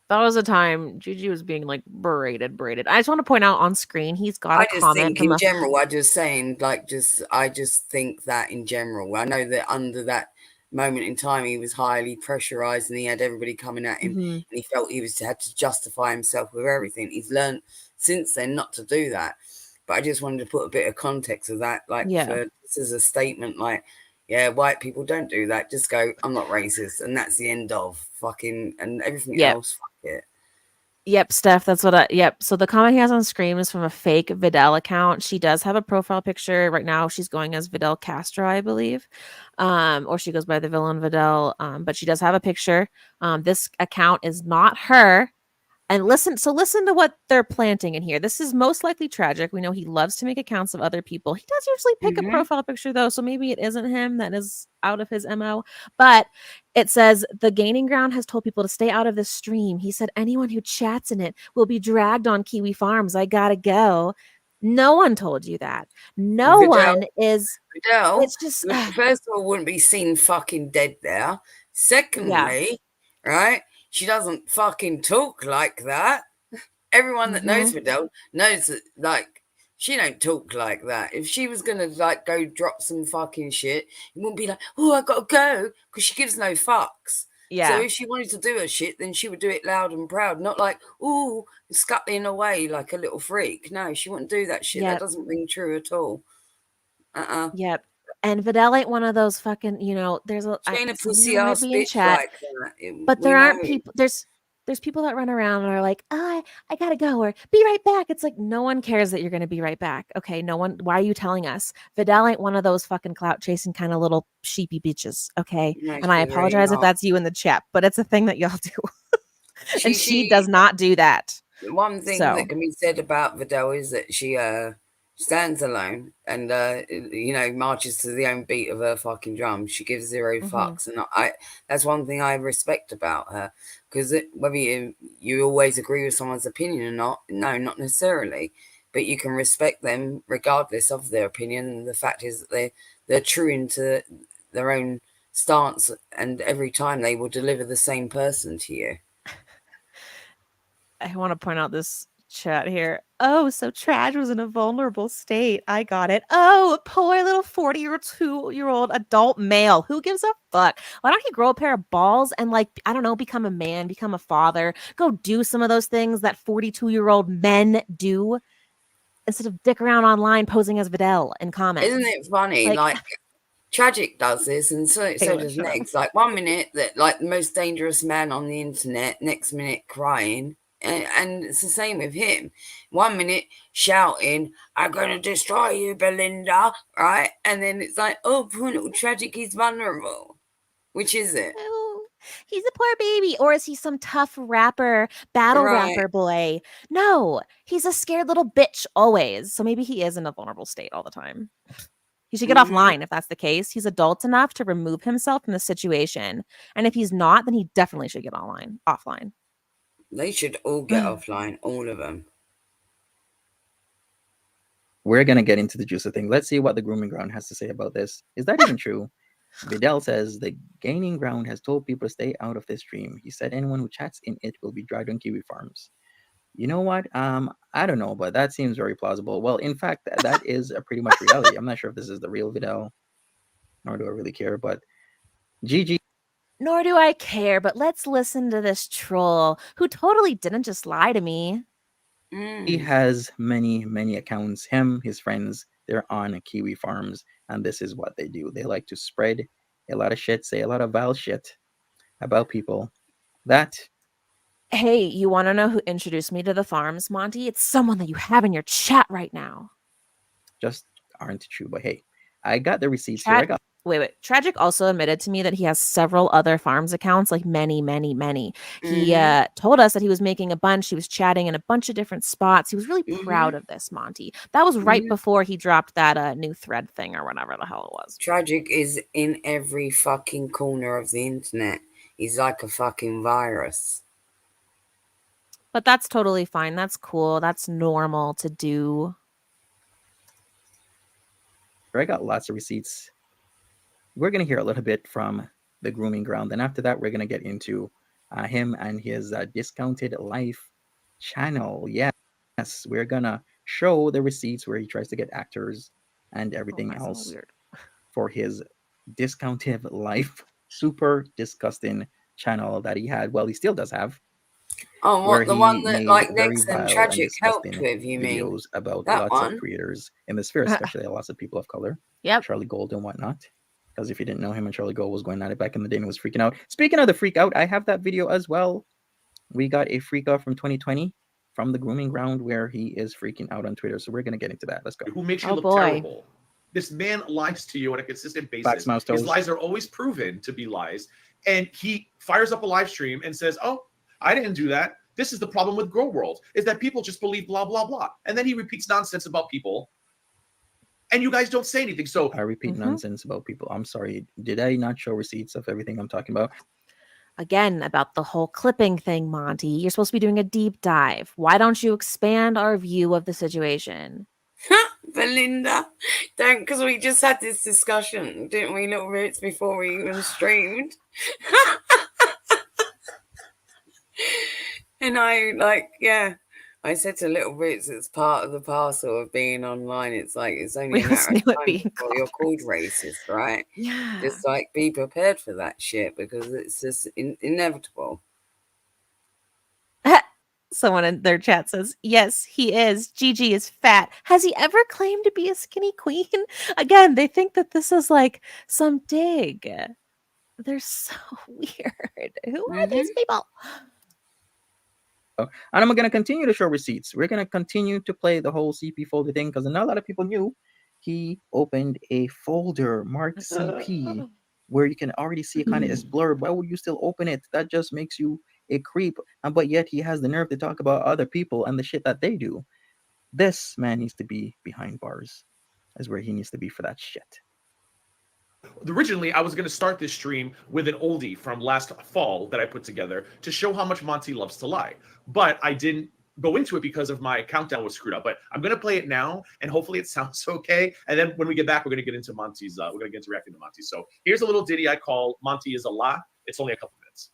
That was a time Gigi was being like braided. I just want to point out on screen he's got a comment. Think in general, I just think that in general, I know that under that moment in time he was highly pressurized and he had everybody coming at him and he felt he had to justify himself with everything. He's learned since then not to do that. But I just wanted to put a bit of context of that, this is a statement like, yeah, white people don't do that. Just go, I'm not racist, and that's the end of fucking and everything else. Fuck it. Yep, Steph, that's what so the comment he has on screen is from a fake Vidal account. She does have a profile picture. Right now she's going as Vidal Castro, I believe. Or she goes by the villain Vidal. But she does have a picture. This account is not her. And listen to what they're planting in here. This is most likely tragic. We know he loves to make accounts of other people. He does usually pick a profile picture, though, so maybe it isn't him that is out of his MO. But it says, the Gaining Ground has told people to stay out of this stream. He said, anyone who chats in it will be dragged on Kiwi Farms. I gotta go. No one told you that. No one is. Vidal, it's just. First of all, wouldn't be seen fucking dead there. Secondly, right? She doesn't fucking talk like that. Everyone that knows Vidal knows that, like, she don't talk like that. If she was gonna like go drop some fucking shit, it wouldn't be like, oh, I gotta go, because she gives no fucks. Yeah. So if she wanted to do her shit, then she would do it loud and proud, not like, oh, scuttling away like a little freak. No, she wouldn't do that shit. That doesn't ring true at all. Yep. And Vidal ain't one of those fucking, there's a pussy ass bitch like that. But there aren't people. There's people that run around and are like, oh, I gotta go, or be right back. It's like, no one cares that you're gonna be right back. Okay, no one. Why are you telling us? Vidal ain't one of those fucking clout chasing kind of little sheepy bitches. Okay, and I apologize if that's you in the chat, but it's a thing that y'all do, and she does not do that. One thing that can be said about Vidal is that she stands alone and marches to the own beat of her fucking drum. She gives zero fucks, and that's one thing I respect about her, because whether you always agree with someone's opinion or not, no, not necessarily, but you can respect them regardless of their opinion. And the fact is that they're true into their own stance, and every time they will deliver the same person to you. I want to point out this chat here. Oh, so Traj was in a vulnerable state. I got it. Oh, poor little 42-year-old adult male. Who gives a fuck? Why don't he grow a pair of balls and, like, I don't know, become a man, become a father, go do some of those things that 42-year-old men do? instead of dick around online posing as Vidal in comments. Isn't it funny? Like Tragic does this, and so does Next. Like 1 minute that like the most dangerous man on the internet, next minute crying, and it's the same with him. 1 minute shouting, "I'm gonna destroy you, Belinda," right? And then it's like, oh, poor little Tragic, he's vulnerable. Which is it? Oh, he's a poor baby, or is he some tough rapper, battle rapper boy? No, he's a scared little bitch always. So maybe he is in a vulnerable state all the time. He should get offline if that's the case. He's adult enough to remove himself from the situation. And if he's not, then he definitely should get offline. They should all get offline, all of them. We're going to get into the juicy thing. Let's see what the grooming ground has to say about this. Is that even true? Vidal says the gaining ground has told people to stay out of this stream. He said anyone who chats in it will be dragged on Kiwi Farms. You know what? I don't know, but that seems very plausible. Well, in fact, that is a pretty much reality. I'm not sure if this is the real Vidal, nor do I really care, but GG. Nor do I care, but let's listen to this troll who totally didn't just lie to me. He has many, many accounts. Him, his friends, they're on Kiwi Farms, and this is what they do. They like to spread a lot of shit, say a lot of vile shit about people. Hey, you want to know who introduced me to the farms, Monty? It's someone that you have in your chat right now. Just aren't true, but hey, I got the receipts here. Wait. Tragic also admitted to me that he has several other farms accounts, like many. He told us that he was making a bunch. He was chatting in a bunch of different spots. He was really proud of this, Monty. That was right before he dropped that new thread thing or whatever the hell it was. Tragic is in every fucking corner of the internet. He's like a fucking virus. But that's totally fine. That's cool. That's normal to do. I got lots of receipts. We're going to hear a little bit from the grooming ground. And after that, we're going to get into him and his Discounted Life channel. Yes, we're going to show the receipts where he tries to get actors and everything else for his Discounted Life super disgusting channel that he had. Well, he still does have. Oh, what, the one that like Next and Tragic helped with, you mean? Videos about that lots one? Of creators in the sphere, especially lots of people of color. Yep. Charlie Gold and whatnot. Because if you didn't know him, and Charlie Gold was going at it back in the day and was freaking out. Speaking of the freak out, I have that video as well. We got a freak out from 2020 from the grooming ground where he is freaking out on Twitter. So we're going to get into that. Let's go. Who makes you look terrible. This man lies to you on a consistent basis. His lies are always proven to be lies. And he fires up a live stream and says, oh, I didn't do that. This is the problem with Grow World, is that people just believe blah, blah, blah. And then he repeats nonsense about people. And you guys don't say anything. So I repeat nonsense about people. I'm sorry. Did I not show receipts of everything I'm talking about? Again, about the whole clipping thing, Monty. You're supposed to be doing a deep dive. Why don't you expand our view of the situation? Belinda, don't, because we just had this discussion, didn't we, little Roots, before we even streamed? And I said to Little Roots, it's part of the parcel of being online. It's like, it's only a matter of time before you're called racist, right? Yeah. Just like be prepared for that shit, because it's just inevitable. Someone in their chat says, yes, he is. Gigi is fat. Has he ever claimed to be a skinny queen? Again, they think that this is like some dig. They're so weird. Who are these people? And I'm going to continue to show receipts. We're going to continue to play the whole CP folder thing because not a lot of people knew he opened a folder marked CP where you can already see it kind of is blurred. Why would you still open it? That just makes you a creep. But yet he has the nerve to talk about other people and the shit that they do. This man needs to be behind bars. That's where he needs to be for that shit. Originally, I was going to start this stream with an oldie from last fall that I put together to show how much Monty loves to lie. But I didn't go into it because of my countdown was screwed up. But I'm going to play it now, and hopefully it sounds okay. And then when we get back, we're going to get into Monty's, we're going to get into reacting to Monty. So here's a little ditty I call Monty is a Lie. It's only a couple minutes.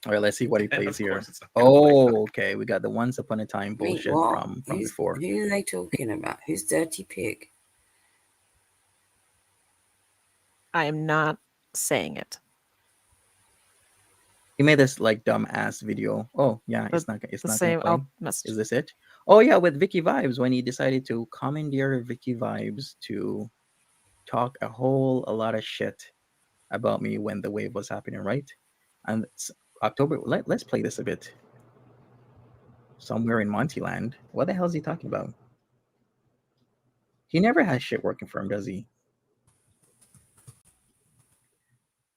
All right, let's see what he plays here. Oh, okay. We got the Once Upon a Time bullshit from before. Who are they talking about? Who's Dirty Pig? I am not saying it. He made this like dumb ass video. Oh yeah, it's not the same. Is this it? Oh yeah, with Vicky Vibes, when he decided to commandeer Vicky Vibes to talk a lot of shit about me when the wave was happening, right? And it's October. Let's play this a bit. Somewhere in Montyland. What the hell is he talking about? He never has shit working for him, does he?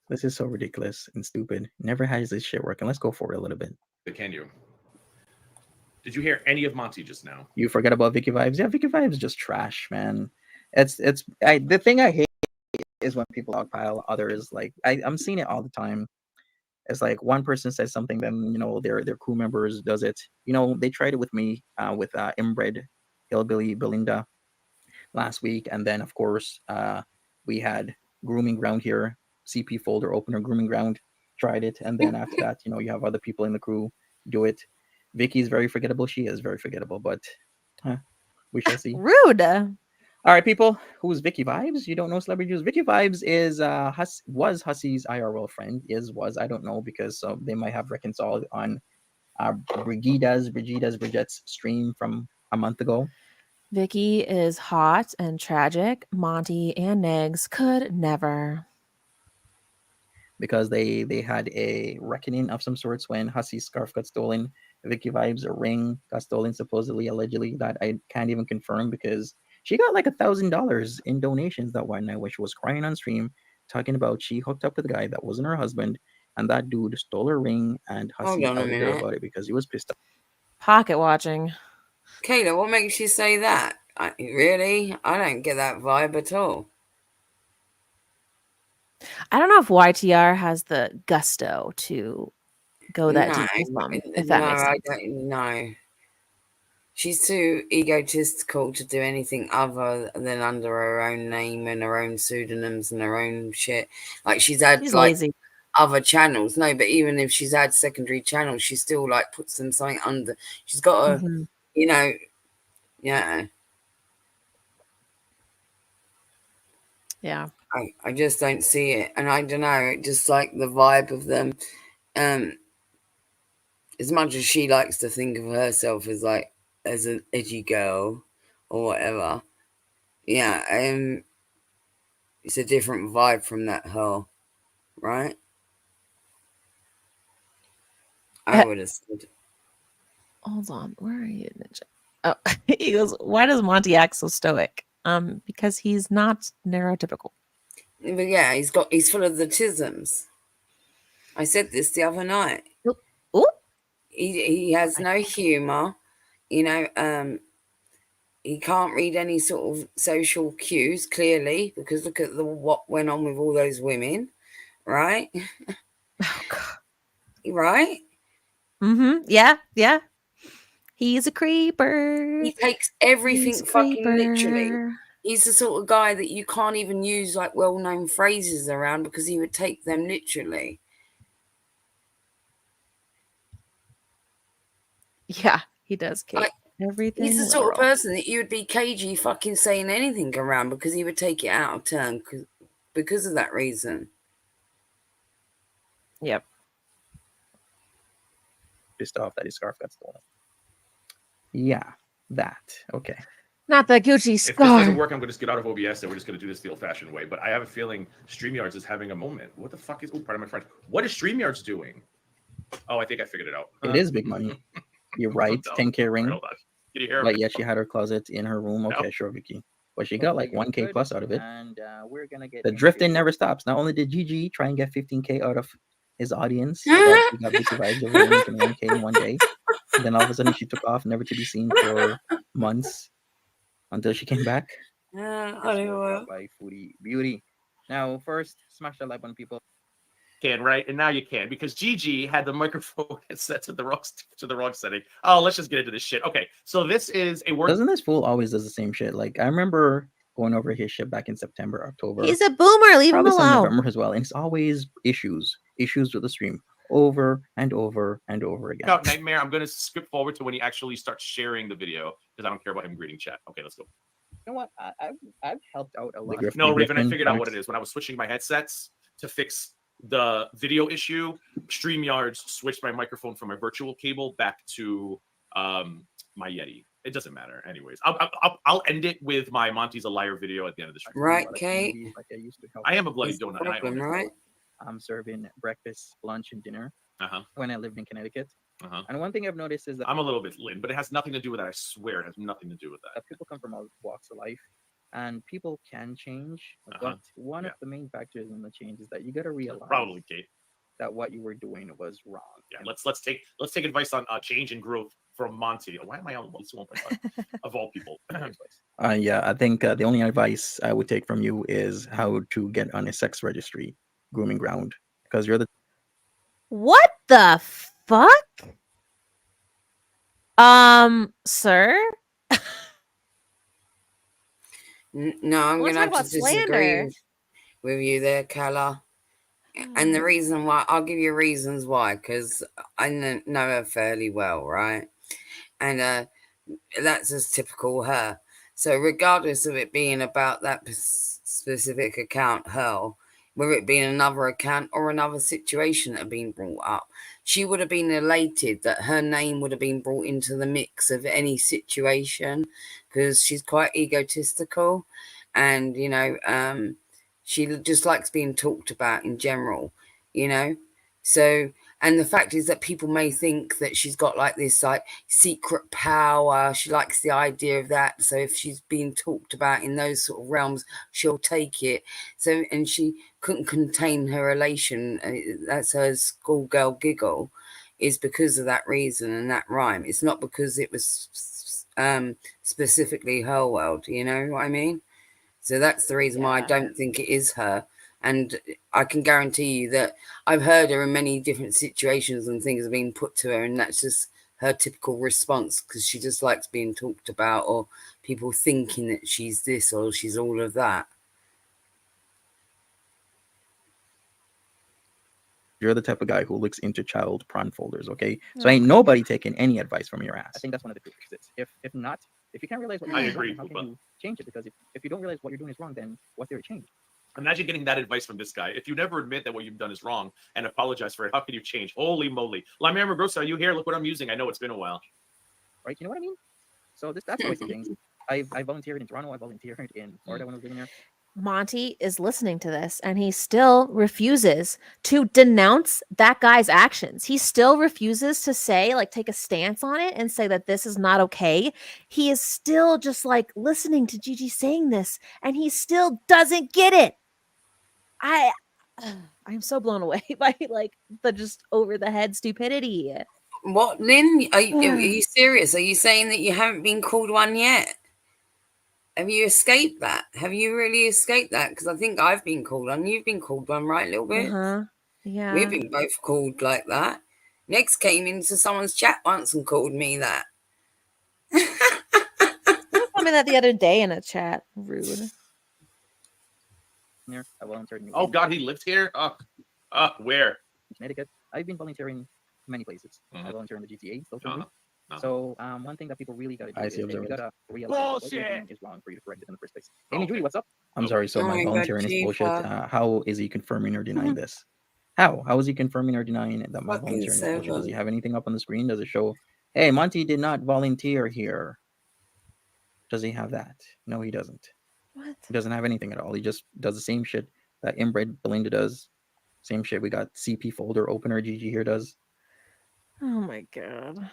This is so ridiculous and stupid. Never has this shit working. Let's go for it a little bit. Can you? Did you hear any of Monty just now? You forget about Vicky Vibes? Yeah, Vicky Vibes is just trash, man. The thing I hate is when people dogpile others. Like I'm seeing it all the time. It's like one person says something, then their crew members does it. They tried it with me, with inbred hillbilly Belinda last week, and then of course we had grooming ground here, CP folder opener grooming ground tried it, and then after that you have other people in the crew do it. Vicky's very forgettable. She is very forgettable, but we shall see. Rude. All right, people. Who's Vicky Vibes? You don't know celebrity news. Vicky Vibes is was Hussey's IRL friend. Was, I don't know, because they might have reconciled on Brigida's stream from a month ago. Vicky is hot and tragic. Monty and Negs could never. Because they had a reckoning of some sorts when Hussey's scarf got stolen. Vicky Vibes, a ring got stolen, supposedly, allegedly. That I can't even confirm because she got like $1,000 in donations that one night when she was crying on stream, talking about she hooked up with a guy that wasn't her husband, and that dude stole her ring, and Hussey outed her about it because he was pissed off. Pocket watching. Kayla, what makes you say that? Really? I don't get that vibe at all. I don't know if YTR has the gusto to go that deep with them, if that makes sense. No. She's too egotistical to do anything other than under her own name and her own pseudonyms and her own shit. Like she's like lazy. Other channels. No, but even if she's had secondary channels, she still like puts them something under. She's got a, yeah. Yeah. I just don't see it. And I don't know, just like the vibe of them. As much as she likes to think of herself as like as an edgy girl or whatever, yeah, it's a different vibe from that whole, right? I would have said. Hold on, where are you, Ninja? Oh, he goes, why does Monty act so stoic? Because he's not neurotypical. But yeah, he's full of the tisms. I said this the other night. Ooh. He has no humor, he can't read any sort of social cues clearly because look at what went on with all those women, right? Oh God. Right? Yeah. He's a creeper. He takes everything fucking literally. He's the sort of guy that you can't even use like well-known phrases around because he would take them literally. Yeah, he does, Kate. Like, everything. He's the sort of person that you would be cagey fucking saying anything around because he would take it out of turn because of that reason. Yep. Pissed off that his scarf got stolen. Yeah, that. Okay. Not the Gucci scarf. If this doesn't work, I'm going to just get out of OBS and we're just going to do this the old-fashioned way. But I have a feeling StreamYards is having a moment. What the fuck is... Oh, pardon my French. What is StreamYards doing? Oh, I think I figured it out. It is big money. You're right. 10K ring. Hold on. Can you hear me? Yeah, she had her closet in her room. Okay, sure, Vicky. But she got like 1K plus out of it. And we're gonna get the drifting never stops. Not only did GG try and get 15K out of his audience, but he got Vicky Vibes over there making 1K in one day. And then all of a sudden she took off, never to be seen for months until she came back. By Foodie Beauty. Now, first, smash that like button, people. Can right, and now you can because Gigi had the microphone set to the wrong setting. Oh, let's just get into this shit. Okay, so this is a work. Doesn't this fool always does the same shit? Like I remember going over his shit back in September, October. He's a boomer. Leave him alone. November as well, and it's always issues with the stream over and over and over again. No, Nightmare. I'm gonna skip forward to when he actually starts sharing the video because I don't care about him greeting chat. Okay, let's go. You know what? I've helped out a lot. No, Raven, I figured out what it is when I was switching my headsets to fix the video issue. StreamYards switched my microphone from my virtual cable back to my Yeti. It doesn't matter. Anyways, I'll end it with my Monty's a liar video at the end of the stream. Right, Kate? Like I used to help. I am a bloody What's the donut, and I own problem, it. right? I'm serving breakfast, lunch, and dinner Uh-huh. when I lived in Connecticut. Uh-huh. And one thing I've noticed is that I'm a little bit Lynn, but it has nothing to do with that. I swear, it has nothing to do with that. people come from all walks of life, and people can change. Uh-huh. But one Yeah. of the main factors in the change is that you got to realize Probably, Kate. that what you were doing was wrong. Yeah, let's take advice on change and growth from Monty. Why am I on 1.5 of all people? Yeah, I think the only advice I would take from you is how to get on a sex registry, grooming ground, because you're the What the fuck? Sir? No, I'm Let's going to talk have to about disagree slander. with you there, Kala. And the reason why, I'll give you reasons why, because I know her fairly well, right? And that's just typical her. So regardless of it being about that specific account, hell, whether it being another account or another situation that had been brought up, she would have been elated that her name would have been brought into the mix of any situation, because she's quite egotistical, and she just likes being talked about in general, so. And the fact is that people may think that she's got like this like secret power. She likes the idea of that. So if she's being talked about in those sort of realms, she'll take it. So, and she couldn't contain her elation. That's her schoolgirl giggle, is because of that reason and that rhyme. It's not because it was specifically her world. You know what I mean? So that's the reason why I don't think it is her. And I can guarantee you that I've heard her in many different situations and things have been put to her, and that's just her typical response, because she just likes being talked about or people thinking that she's this or she's all of that. You're the type of guy who looks into child porn folders, okay? So ain't nobody taking any advice from your ass. I think that's one of the prerequisites. If you can't realize what you're doing, how can you change it? Because if you don't realize what you're doing is wrong, then what's there to change? Imagine getting that advice from this guy. If you never admit that what you've done is wrong and apologize for it, how can you change? Holy moly. Lamia Grossa, are you here? Look what I'm using. I know it's been a while. Right? You know what I mean? So that's how I see things. I volunteered in Toronto. I volunteered in Florida when I was living there. Monty is listening to this and he still refuses to denounce that guy's actions. He still refuses to say, like, take a stance on it and say that this is not okay. He is still just like listening to Gigi saying this and he still doesn't get it. I'm so blown away by like the just over the head stupidity. What, Lynn? Are you serious? Are you saying that you haven't been called one yet? Have you escaped that? Have you really escaped that? Because I think I've been called one. You've been called one, right, a little bit? Yeah. We've been both called like that. Next came into someone's chat once and called me that. You told me that the other day in a chat. Rude. Oh God, he lived here? Where? Connecticut. I've been volunteering many places. I volunteer in the GTA, So one thing that people really gotta do is you gotta realize what you're doing is wrong for you to correct it in the first place. Amy Judy, what's up? I'm sorry, so my volunteering is bullshit. How is he confirming or denying this? How is he confirming or denying that my volunteering is bullshit? Does he have anything up on the screen? Does it show, hey, Monty did not volunteer here? Does he have that? No, he doesn't. What? He doesn't have anything at all. He just does the same shit that Inbred Belinda does. Same shit we got CP folder opener Gigi here does. Oh my God.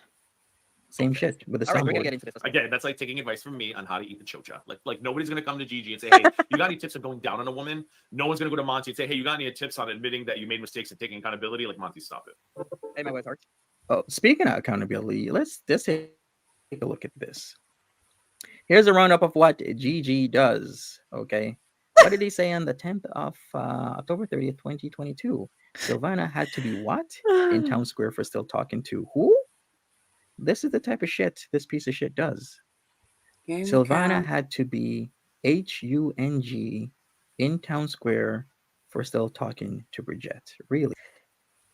Same shit with the same board. Again, that's like taking advice from me on how to eat the chocha. Like nobody's gonna come to Gigi and say, "Hey, you got any tips on going down on a woman?" No one's gonna go to Monty and say, "Hey, you got any tips on admitting that you made mistakes and taking accountability?" Like, Monty, stop it. Hey, my wife's heart. Oh, speaking of accountability, let's take a look at this. Here's a roundup of what Gigi does. Okay, what did he say on the 10th of October 30th, 2022? Silvana had to be what in Town Square for still talking to who? This is the type of shit this piece of shit does. Silvana had to be HUNG in Town Square for still talking to Bridget. Really?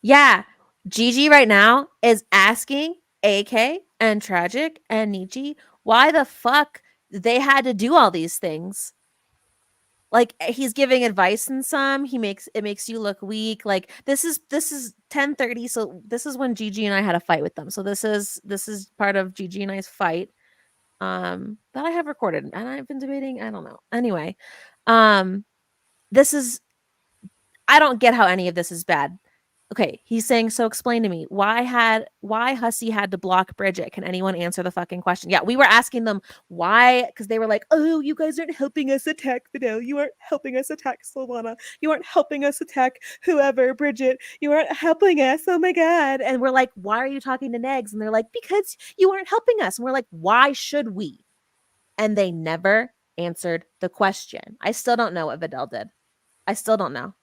Yeah. Gigi right now is asking AK and Tragic and Nietzsche why the fuck they had to do all these things. Like, he's giving advice in some, it makes you look weak. Like, this is 10:30, so this is when Gigi and I had a fight with them. So this is part of Gigi and I's fight. that I have recorded and I've been debating. I don't know. Anyway, this is, I don't get how any of this is bad. Okay, he's saying, so explain to me why Hussey had to block Bridget. Can anyone answer the fucking question? Yeah, we were asking them why, because they were like, oh, you guys aren't helping us attack Fidel. You aren't helping us attack Silvana. You aren't helping us attack whoever, Bridget. You aren't helping us. Oh my God. And we're like, why are you talking to Negs? And they're like, because you aren't helping us. And we're like, why should we? And they never answered the question. I still don't know what Vidal did. I still don't know.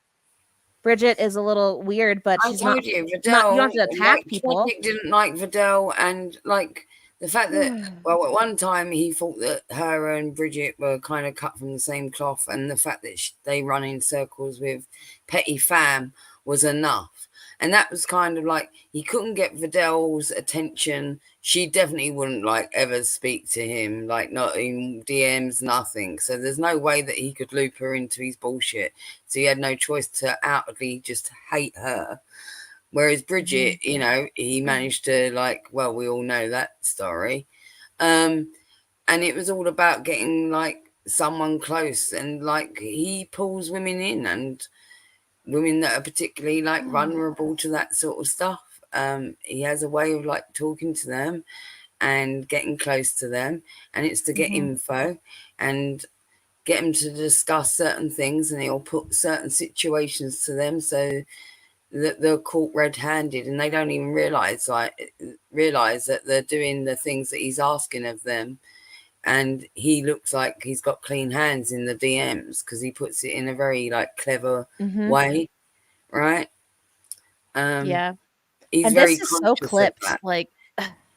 Bridget is a little weird, but she's not. You, Vidal, you don't have to attack like, people. Tragic didn't like Vidal, and like the fact that, well, at one time he thought that her and Bridget were kind of cut from the same cloth, and the fact that they run in circles with Petty Fam was enough. And that was kind of like, he couldn't get Vidal's attention. She definitely wouldn't like ever speak to him, like not in DMs, nothing. So there's no way that he could loop her into his bullshit. So he had no choice to outwardly just hate her. Whereas Bridget, you know, he managed to like, well, we all know that story. And it was all about getting like someone close, and like he pulls women in, and women that are particularly like vulnerable to that sort of stuff. He has a way of like talking to them and getting close to them, and it's to get info and get them to discuss certain things, and he'll put certain situations to them so that they're caught red-handed, and they don't even realize that they're doing the things that he's asking of them. And he looks like he's got clean hands in the DMs because he puts it in a very like clever way, right? Yeah, he's and very this is so clipped. Like,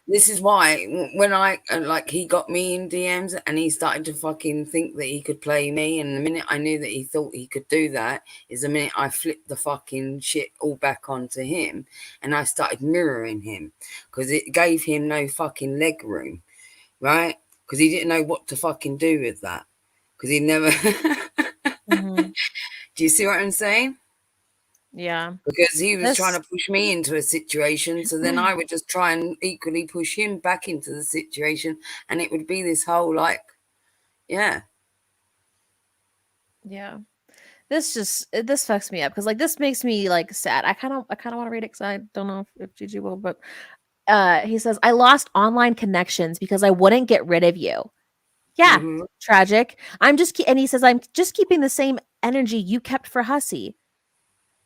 this is why when I like, he got me in DMs and he started to fucking think that he could play me, and the minute I knew that he thought he could do that is the minute I flipped the fucking shit all back onto him, and I started mirroring him because it gave him no fucking leg room, right? Because he didn't know what to fucking do with that, because he never do you see what I'm saying? Yeah, because he was trying to push me into a situation, so then I would just try and equally push him back into the situation, and it would be this whole like, yeah. This fucks me up because like this makes me like sad. I kind of want to read it because I don't know if Gigi will, but he says, I lost online connections because I wouldn't get rid of you. Yeah, tragic. And he says, I'm just keeping the same energy you kept for Hussey.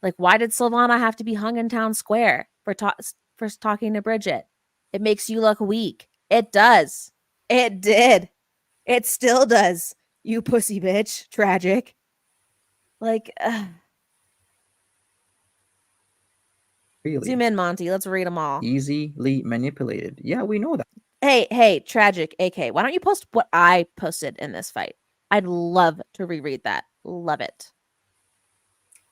Like, why did Silvana have to be hung in town square for talking to Bridget? It makes you look weak. It does. It did. It still does. You pussy bitch. Tragic. Like, really? Zoom in, Monty. Let's read them all. Easily manipulated. Yeah, we know that. Hey, tragic. AK, why don't you post what I posted in this fight? I'd love to reread that. Love it.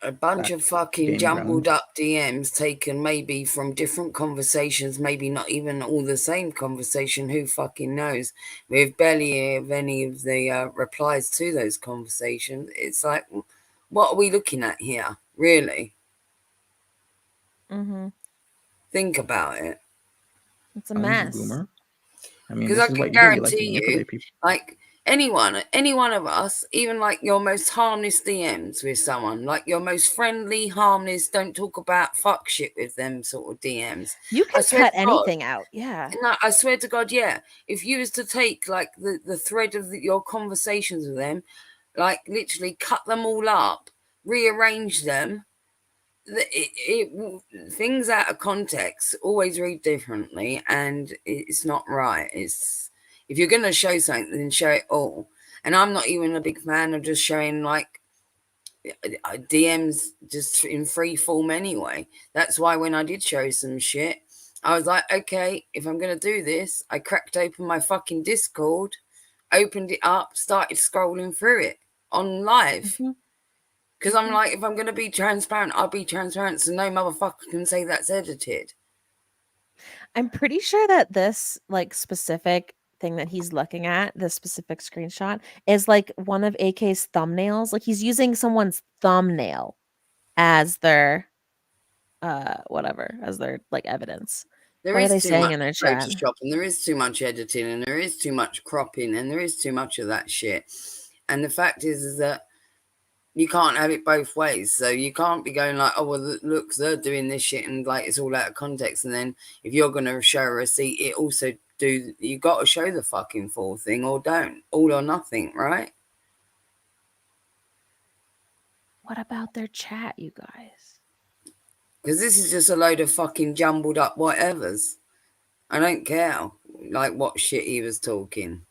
A bunch of fucking jumbled up DMs taken maybe from different conversations, maybe not even all the same conversation, who fucking knows, with barely of any of the replies to those conversations. It's like, what are we looking at here, really? Think about it. It's a mess. Boomer. I mean, because I can guarantee you, like any one of us, even like your most harmless DMs with someone, like your most friendly, harmless, don't talk about fuck shit with them sort of DMs. You can cut anything out. Yeah. No, I swear to God, yeah. If you was to take like the thread of your conversations with them, like literally cut them all up, rearrange them, things out of context always read differently, and it's not right. It's, if you're going to show something, then show it all. And I'm not even a big fan of just showing like DMs just in free form anyway. That's why when I did show some shit, I was like, okay, if I'm going to do this, I cracked open my fucking Discord, opened it up, started scrolling through it on live. Because I'm like, if I'm going to be transparent, I'll be transparent, so no motherfucker can say that's edited. I'm pretty sure that this like specific thing that he's looking at, this specific screenshot, is like one of AK's thumbnails. Like he's using someone's thumbnail as their whatever, as their like evidence. There What are is they too saying much in their chat? Photoshop, and there is too much editing, and there is too much cropping, and there is too much of that shit. And the fact is that you can't have it both ways. So you can't be going like, oh well, look, they're doing this shit, and like it's all out of context. And then if you're gonna show a receipt, it also you got to show the fucking full thing, or don't, all or nothing, right? What about their chat, you guys? Because this is just a load of fucking jumbled up whatevers. I don't care like what shit he was talking.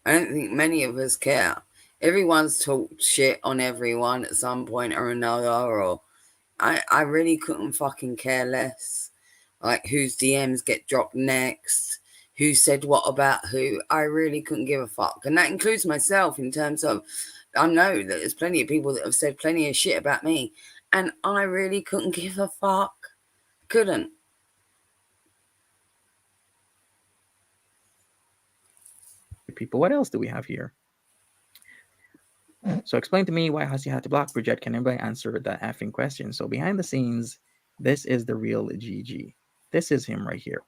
I don't think many of us care. Everyone's talked shit on everyone at some point or another, or I really couldn't fucking care less. Like whose DMs get dropped next, who said what about who. I really couldn't give a fuck. And that includes myself in terms of, I know that there's plenty of people that have said plenty of shit about me, and I really couldn't give a fuck. Couldn't. People, what else do we have here? So explain to me, why has he had to block Bridget? Can anybody answer that effing question? So behind the scenes, this is the real GG. This is him right here.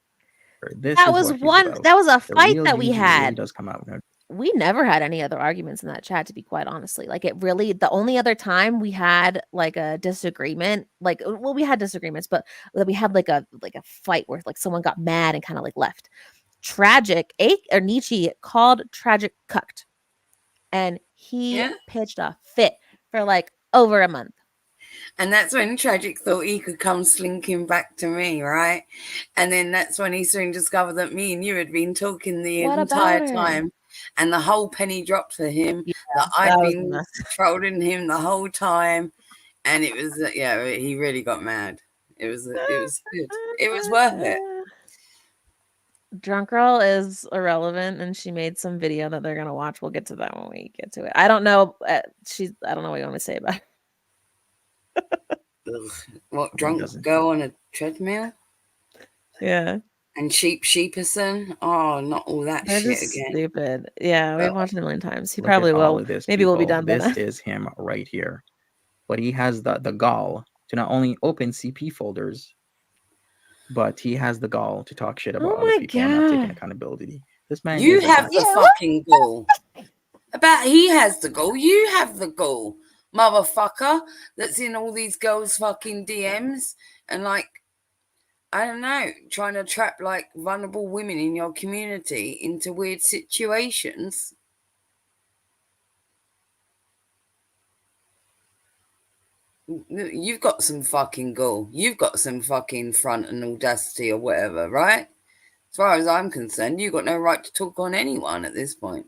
This that is was what he's one. about. That was a The fight real that we GG had. really does come out. We never had any other arguments in that chat, to be quite honestly. Like it really, the only other time we had like a disagreement, like well, we had disagreements, but we had like a fight where like someone got mad and kind of like left. Tragic, or Nietzsche called Tragic cucked, and he pitched a fit for like over a month. And that's when Tragic thought he could come slinking back to me, right? And then that's when he soon discovered that me and you had been talking the entire time. And the whole penny dropped for him. Yeah, that I'd been trolling him the whole time. And it was, yeah, he really got mad. It was good. It was worth it. Drunk Girl is irrelevant, and she made some video that they're gonna watch. We'll get to that when we get to it. I don't know. I don't know what you want me to say about it. What, drunk girl on a treadmill? Yeah. And Sheeperson? Oh, not all that They're shit just again. stupid. Yeah, we've watched it a million times. He Look probably at will. all of this, Maybe we'll be done by This then. is him right here. But he has the gall to not only open CP folders, but he has the gall to talk shit about other people and not taking accountability. This man, you have the fucking gall. He has the gall. You have the gall, motherfucker. That's in all these girls' fucking DMs and like, I don't know, trying to trap like vulnerable women in your community into weird situations. You've got some fucking gall. You've got some fucking front and audacity or whatever, right? As far as I'm concerned, you've got no right to talk on anyone at this point.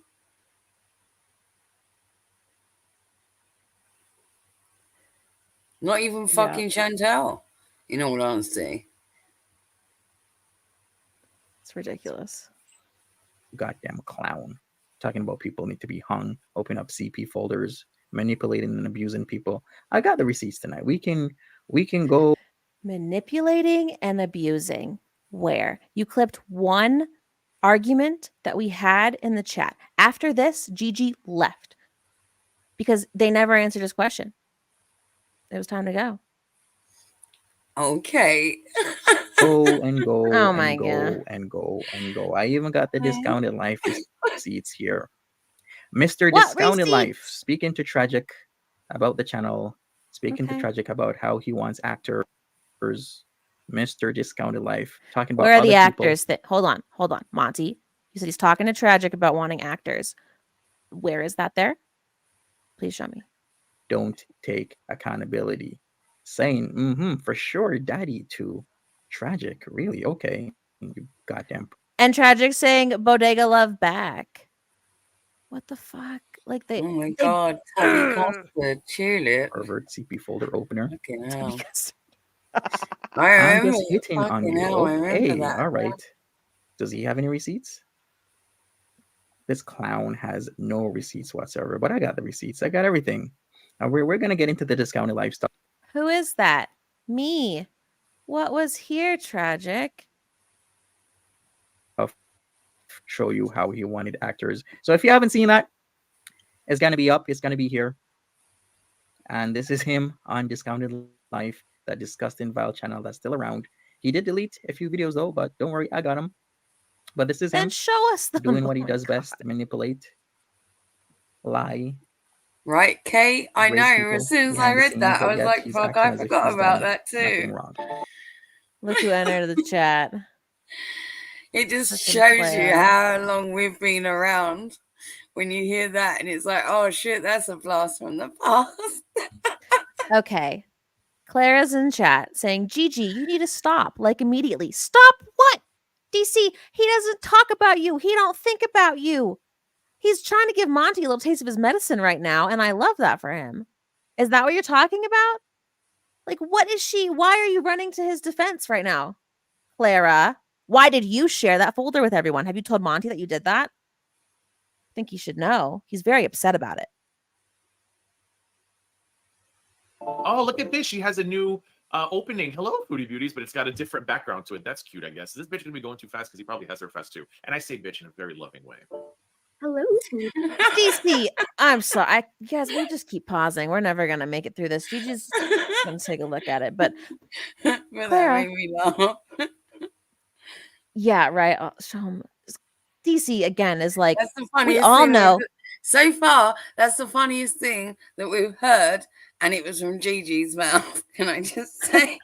Not even fucking Chantel, in all honesty. It's ridiculous. Goddamn clown. Talking about people need to be hung, open up CP folders, manipulating and abusing people. I got the receipts tonight. We can go. Manipulating and abusing. Where? You clipped one argument that we had in the chat. After this, Gigi left because they never answered his question. It was time to go. Okay. Go and go Oh and my go God. and go and go. I even got the discounted life receipts here. Mr. Discounted Life speaking to Tragic about the channel, speaking to Tragic about how he wants actors. Mr. Discounted Life talking about where are other the actors people. that hold on, Monty. You said he's talking to Tragic about wanting actors. Where is that there? Please show me. Don't take accountability. Saying, for sure, daddy to Tragic. Really? Okay. You goddamn. And Tragic saying Bodega Love back. What the fuck? Like they. Oh my God. Tabby Custard, Tulip. Pervert CP folder opener. Fucking hell. I'm just hitting on you. Okay, all right. Does he have any receipts? This clown has no receipts whatsoever, but I got the receipts. I got everything. We're going to get into the discounted lifestyle. Who is that? Me. What was here, Tragic? I'll show you how he wanted actors. So if you haven't seen that, it's going to be up. It's going to be here. And this is him on Discounted Life, that disgusting vile channel that's still around. He did delete a few videos though, but don't worry, I got him. But this is Then him show us them. doing what he Oh my does God. best: manipulate, lie. Right, Kate? I know. Raise people As soon as I behind the read scenes, that, I but was yet like, he's fuck, acting I as if forgot he's about done that nothing too. wrong. Look who entered the chat. It just Frickin' shows you Clara. how long we've been around when you hear that, and it's like, oh shit, that's a blast from the past. Okay. Clara's in chat saying, Gigi, you need to stop, like immediately. Stop what? DC, he doesn't talk about you. He don't think about you. He's trying to give Monty a little taste of his medicine right now, and I love that for him. Is that what you're talking about? Like, what is she? Why are you running to his defense right now? Clara, why did you share that folder with everyone? Have you told Monty that you did that? I think he should know. He's very upset about it. Oh, look at this. She has a new opening. Hello, Foodie Beauties, but it's got a different background to it. That's cute, I guess. This bitch is gonna be going too fast because he probably has her fast too. And I say bitch in a very loving way. Hello, DC. I'm sorry. Guys, we just keep pausing. We're never gonna make it through this. Gigi's gonna take a look at it, but But Clara, that made me laugh. yeah, right. DC again is like, that's the we funniest all thing know. So far, that's the funniest thing that we've heard, and it was from Gigi's mouth. Can I just say?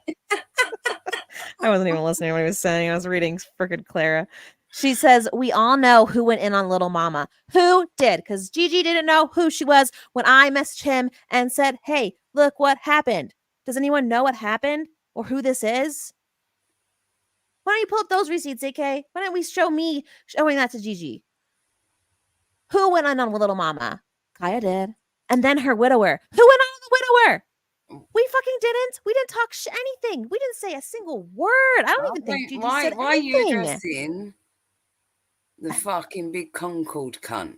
I wasn't even listening to what he was saying. I was reading frickin' Clara. She says, we all know who went in on Little Mama. Who did? Because Gigi didn't know who she was when I messaged him and said, hey, look what happened. Does anyone know what happened or who this is? Why don't you pull up those receipts, AK? Why don't we show me showing that to Gigi? Who went in on Little Mama? Kaya did. And then her widower. Who went on the widower? We fucking didn't. We didn't talk anything. We didn't say a single word. I don't even think Gigi said why are you anything. addressing the fucking big Concord cunt?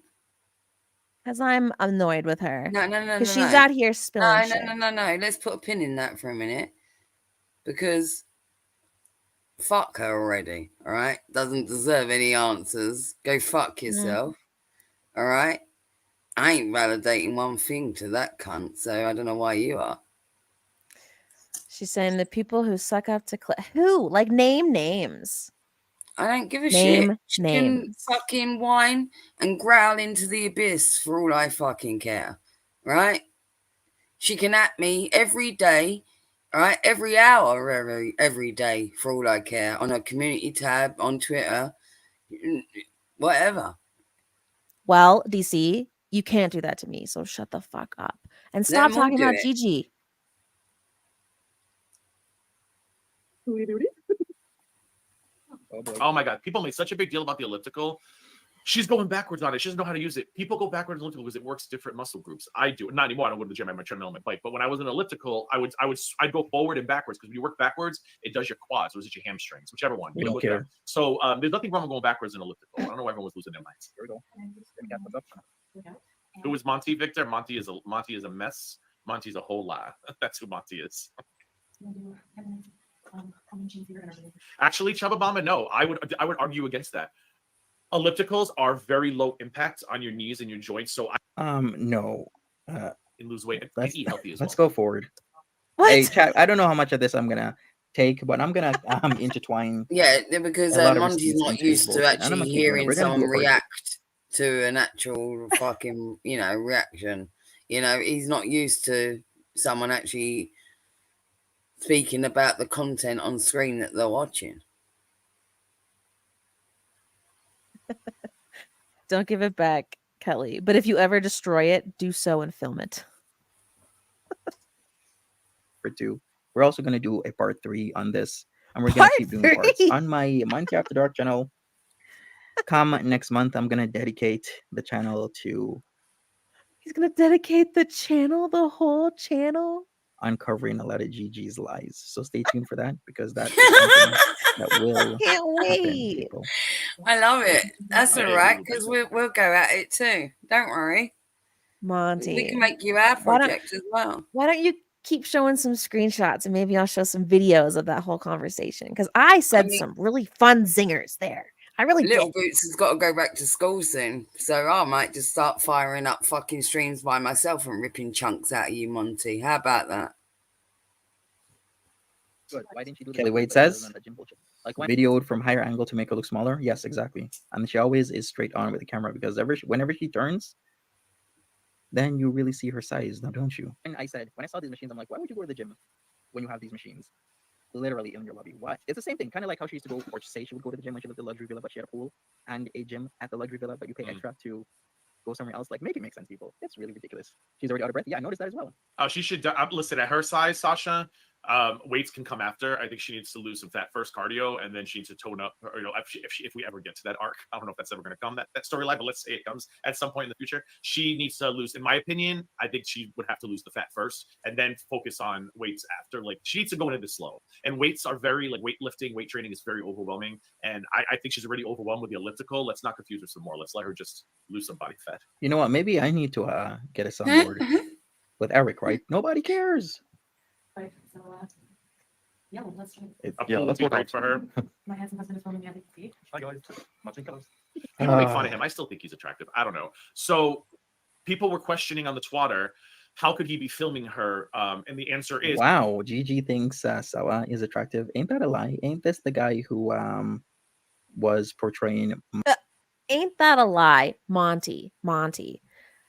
Because I'm annoyed with her. No. Because she's out here spilling shit. No. Let's put a pin in that for a minute. Because fuck her already, all right? Doesn't deserve any answers. Go fuck yourself, all right? I ain't validating one thing to that cunt, so I don't know why you are. She's saying the people who suck up to who? Like, name names. I don't give a name shit. She names. can fucking whine and growl into the abyss for all I fucking care, right? She can at me every day, right? Every hour, every day for all I care, on a community tab, on Twitter, whatever. Well, DC, you can't do that to me, so shut the fuck up. And stop talking about Gigi. Oh my God. People make such a big deal about the elliptical. She's going backwards on it. She doesn't know how to use it. People go backwards on elliptical because it works different muscle groups. I do. Not anymore. I don't go to the gym. I have my treadmill and my bike. But when I was in elliptical, I'd go forward and backwards because when you work backwards, it does your quads or is it your hamstrings, whichever one. You know, look at that. So there's nothing wrong with going backwards in elliptical. I don't know why everyone was losing their minds. Here we go. Who is Monty, Victor? Monty is a mess. Monty's a whole lot. That's who Monty is. Actually, Chubbabama, no. I would argue against that. Ellipticals are very low impact on your knees and your joints. So no. And lose weight and eat healthy as well. Let's go forward. What? Hey, chat, I don't know how much of this I'm gonna take, but I'm gonna intertwine. Yeah, because Monty's not used to actually hearing someone react to an actual fucking, reaction. He's not used to someone actually speaking about the content on screen that they're watching. Don't give it back, Kelly. But if you ever destroy it, do so and film it. For 2. We're also going to do a part 3 on this. And we're going to keep doing parts on my Minecraft After Dark channel. Come next month, I'm going to dedicate the channel to... He's going to dedicate the channel, the whole channel? Uncovering a lot of Gigi's lies. So stay tuned for that, because that is something that will happen, people. I love it. That's all right, because we'll go at it too. Don't worry. Monty. We can make you our project as well. Why don't you keep showing some screenshots and maybe I'll show some videos of that whole conversation? Because I said some really fun zingers there. I really Little did. Boots has got to go back to school soon, so I might just start firing up fucking streams by myself and ripping chunks out of you, Monty. How about that? Kelly Wade says, videoed from higher angle to make her look smaller. Yes, exactly. And she always is straight on with the camera because whenever she turns, then you really see her size, now don't you? And I said, when I saw these machines, I'm like, why would you go to the gym when you have these machines literally in your lobby? What? It's the same thing, kind of like how she used to go, or say she would go to the gym when she lived at the luxury villa, but she had a pool and a gym at the luxury villa, but you pay extra to go somewhere else. Like, make it make sense, people. It's really ridiculous. She's already out of breath. Yeah, I noticed that as well. She should listen at her size, Sasha. Weights can come after. I think she needs to lose some fat first, cardio, and then she needs to tone up. Or, if we ever get to that arc, I don't know if that's ever going to come, that storyline, but let's say it comes at some point in the future. She needs to lose. In my opinion, I think she would have to lose the fat first, and then focus on weights after. Like, she needs to go into this slow. And weights are very, like, weightlifting, weight training is very overwhelming. And I think she's already overwhelmed with the elliptical. Let's not confuse her some more. Let's let her just lose some body fat. You know what? Maybe I need to get us on board with Eric. Right? Nobody cares. Right. So, yeah, well, let's try. Let's work out for her. My handsome husband is filming me. Hi guys. People make fun of him. I still think he's attractive. I don't know. So people were questioning on the Twitter, how could he be filming her? And the answer is, wow, Gigi thinks Sawa is attractive. Ain't that a lie? Ain't this the guy who was portraying? Ain't that a lie, Monty?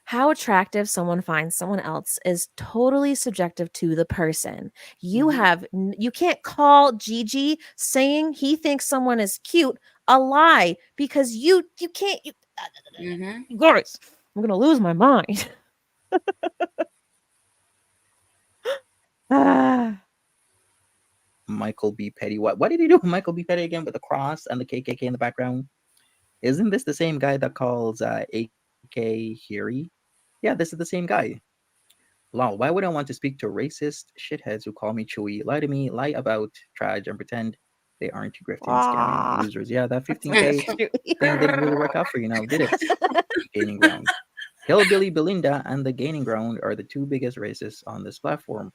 How attractive someone finds someone else is totally subjective to the person. You can't call Gigi saying he thinks someone is cute a lie because you can't. Guys, I'm gonna lose my mind. Michael B. Petty. What did he do, Michael B. Petty, again, with the cross and the KKK in the background? Isn't this the same guy that calls AK Hiri? Yeah, this is the same guy. Lol, why would I want to speak to racist shitheads who call me Chewy, lie to me, lie about trash, and pretend they aren't grifting, scamming losers? Yeah, that 15K thing didn't really work out for you now, did it? Gaining ground. Hillbilly Belinda and the Gaining Ground are the two biggest racists on this platform.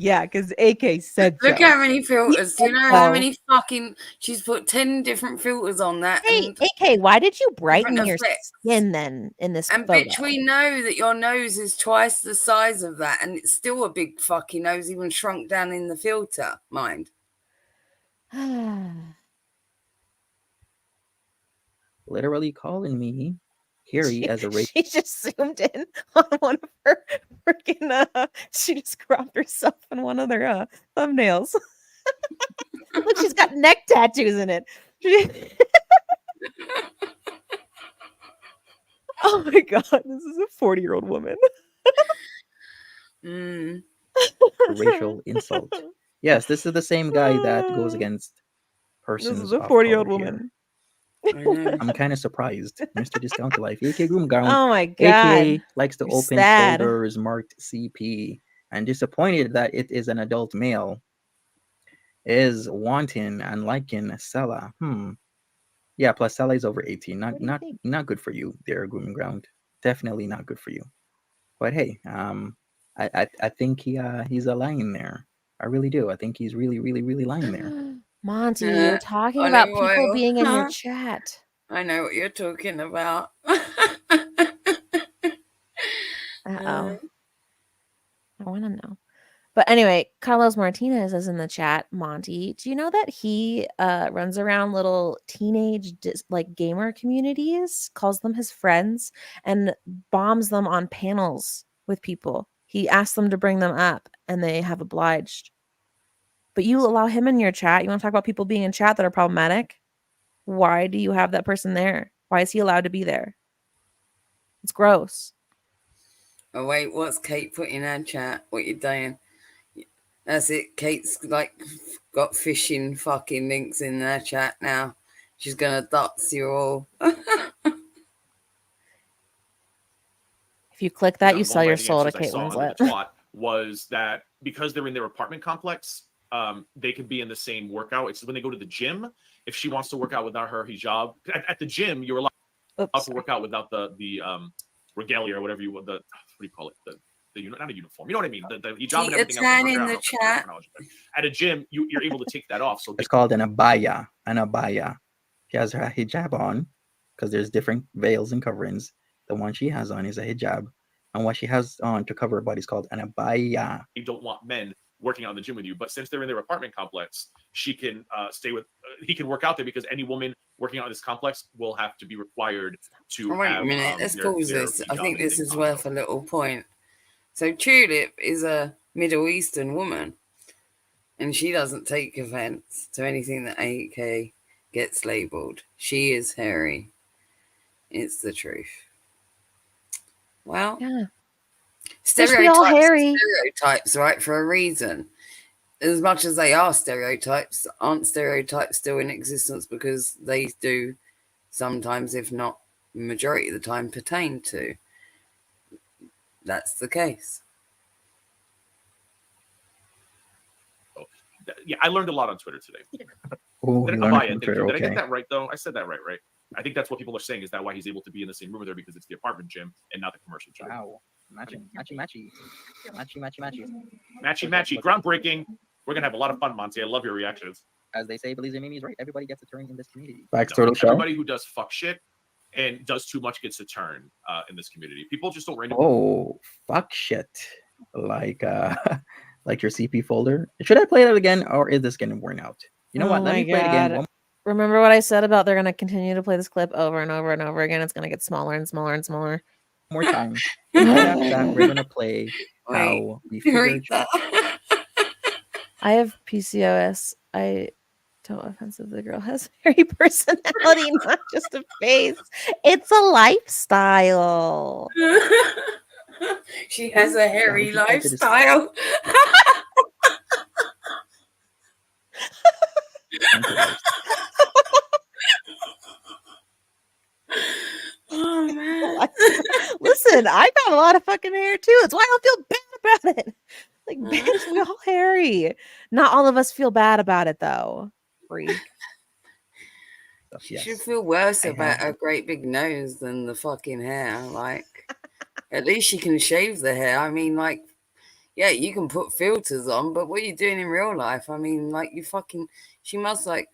Yeah, because AK said Look so. how many filters. Do you know how many fucking... She's put 10 different filters on that. Hey, AK, why did you brighten your skin then in this and photo? bitch, we know that your nose is twice the size of that, and it's still a big fucking nose, even shrunk down in the filter, mind. Literally calling me Hiri as a She just zoomed in on one of her freaking she just cropped herself in one of their thumbnails. Look, she's got neck tattoos in it. Oh my god, this is a 40-year-old woman. Racial insult. Yes, this is the same guy that goes against persons. This is a 40-year-old woman. I'm kind of surprised. Mr. Discount to Life, AK Groom Ground. Oh my god. AKA likes to open folders marked CP and disappointed that it is an adult male. Is wanting and liking Sella. Yeah, plus Sella is over 18. Not good for you there, Grooming Ground. Definitely not good for you. But hey, I think he's a lying there. I really do. I think he's really, really, really lying there. Monty, you're talking about people being in your chat. I know what you're talking about. I want to know. But anyway, Carlos Martinez is in the chat. Monty, do you know that he runs around little teenage gamer communities, calls them his friends, and bombs them on panels with people? He asks them to bring them up, and they have obliged. But you allow him in your chat. You want to talk about people being in chat that are problematic? Why do you have that person there? Why is he allowed to be there? It's gross. Oh wait, what's Kate put in her chat? What you doing? That's it. Kate's got phishing fucking links in their chat now. She's gonna dox you all. If you click that, you sell your soul to Kate Winslet. Was that because they're in their apartment complex, they could be in the same workout. It's when they go to the gym. If she wants to work out without her hijab, at the gym, you're allowed to work out without the regalia or whatever what do you call it? Not a uniform. You know what I mean? The hijab and everything else. In the chat. At a gym, you're able to take that off. So it's called an abaya. An abaya. She has her hijab on because there's different veils and coverings. The one she has on is a hijab, and what she has on to cover her body is called an abaya. You don't want men working out in the gym with you. But since they're in their apartment complex, she can stay with. He can work out there because any woman working out in this complex will have to be required to Wait have. a minute, let's pause their this. I hijab think and this things is on. worth a little point. So Tulip is a Middle Eastern woman, and she doesn't take offense to anything that AK gets labeled. She is hairy. It's the truth. Well, Yeah. stereotypes, right, for a reason. As much as they are stereotypes, aren't stereotypes still in existence because they do sometimes, if not majority of the time, pertain to. That's the case. Yeah, I learned a lot on Twitter today. Oh, Did you I, learned oh, it yeah, from thank Twitter. you. Did I Okay. get that right though? I said that right? I think that's what people are saying. Is that why he's able to be in the same room with her because it's the apartment gym and not the commercial gym? Wow. Matchy. Matchy. Groundbreaking. We're gonna have a lot of fun, Monty. I love your reactions. As they say, Belize Mimi's right. Everybody gets a turn in this community. No, Total show. everybody who does fuck shit and does too much gets a turn in this community. People just don't randomly. Oh, fuck shit. Like like your CP folder. Should I play that again, or is this getting worn out? You know what? Let me play it again. Remember what I said about they're going to continue to play this clip over and over and over again? It's going to get smaller and smaller and smaller. More time. Right after that, we're gonna play how we figured. I have PCOS. I don't offensive. The girl has hairy personality, not just a face. It's a lifestyle. She has a hairy lifestyle. Oh man. Listen, I got a lot of fucking hair too. It's why I don't feel bad about it. Like, bitch, we all hairy. Not all of us feel bad about it though. Freak. She should feel worse about a great big nose than the fucking hair. Like, at least she can shave the hair. I mean, like, yeah, you can put filters on, but what are you doing in real life? I mean, like, she must like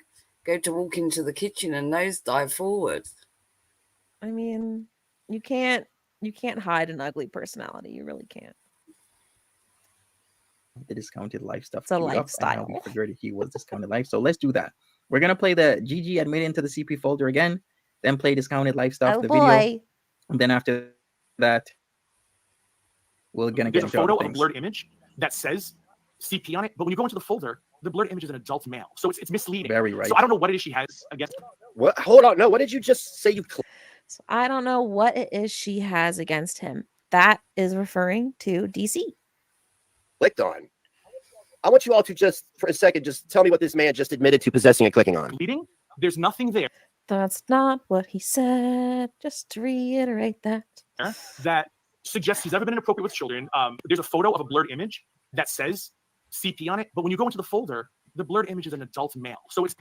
go to walk into the kitchen and nosedive forward. I mean, you can't hide an ugly personality. You really can't. The discounted life stuff. It's a lifestyle. We figured he was discounted life, so let's do that. We're gonna play the GG admitted into the CP folder again, then play discounted life stuff, the video, and then after that, we're gonna get a photo of a blurred image that says CP on it, but when you go into the folder, the blurred image is an adult male, so it's misleading. Very right. So I don't know what it is she has against. What? Hold on. No. What did you just say? So I don't know what it is she has against him. That is referring to DC. Clicked on. I want you all to just, for a second, just tell me what this man just admitted to possessing and clicking on. Bleeding? There's nothing there. That's not what he said. Just to reiterate that. That suggests he's ever been inappropriate with children. There's a photo of a blurred image that says CP on it, but when you go into the folder, the blurred image is an adult male. So it's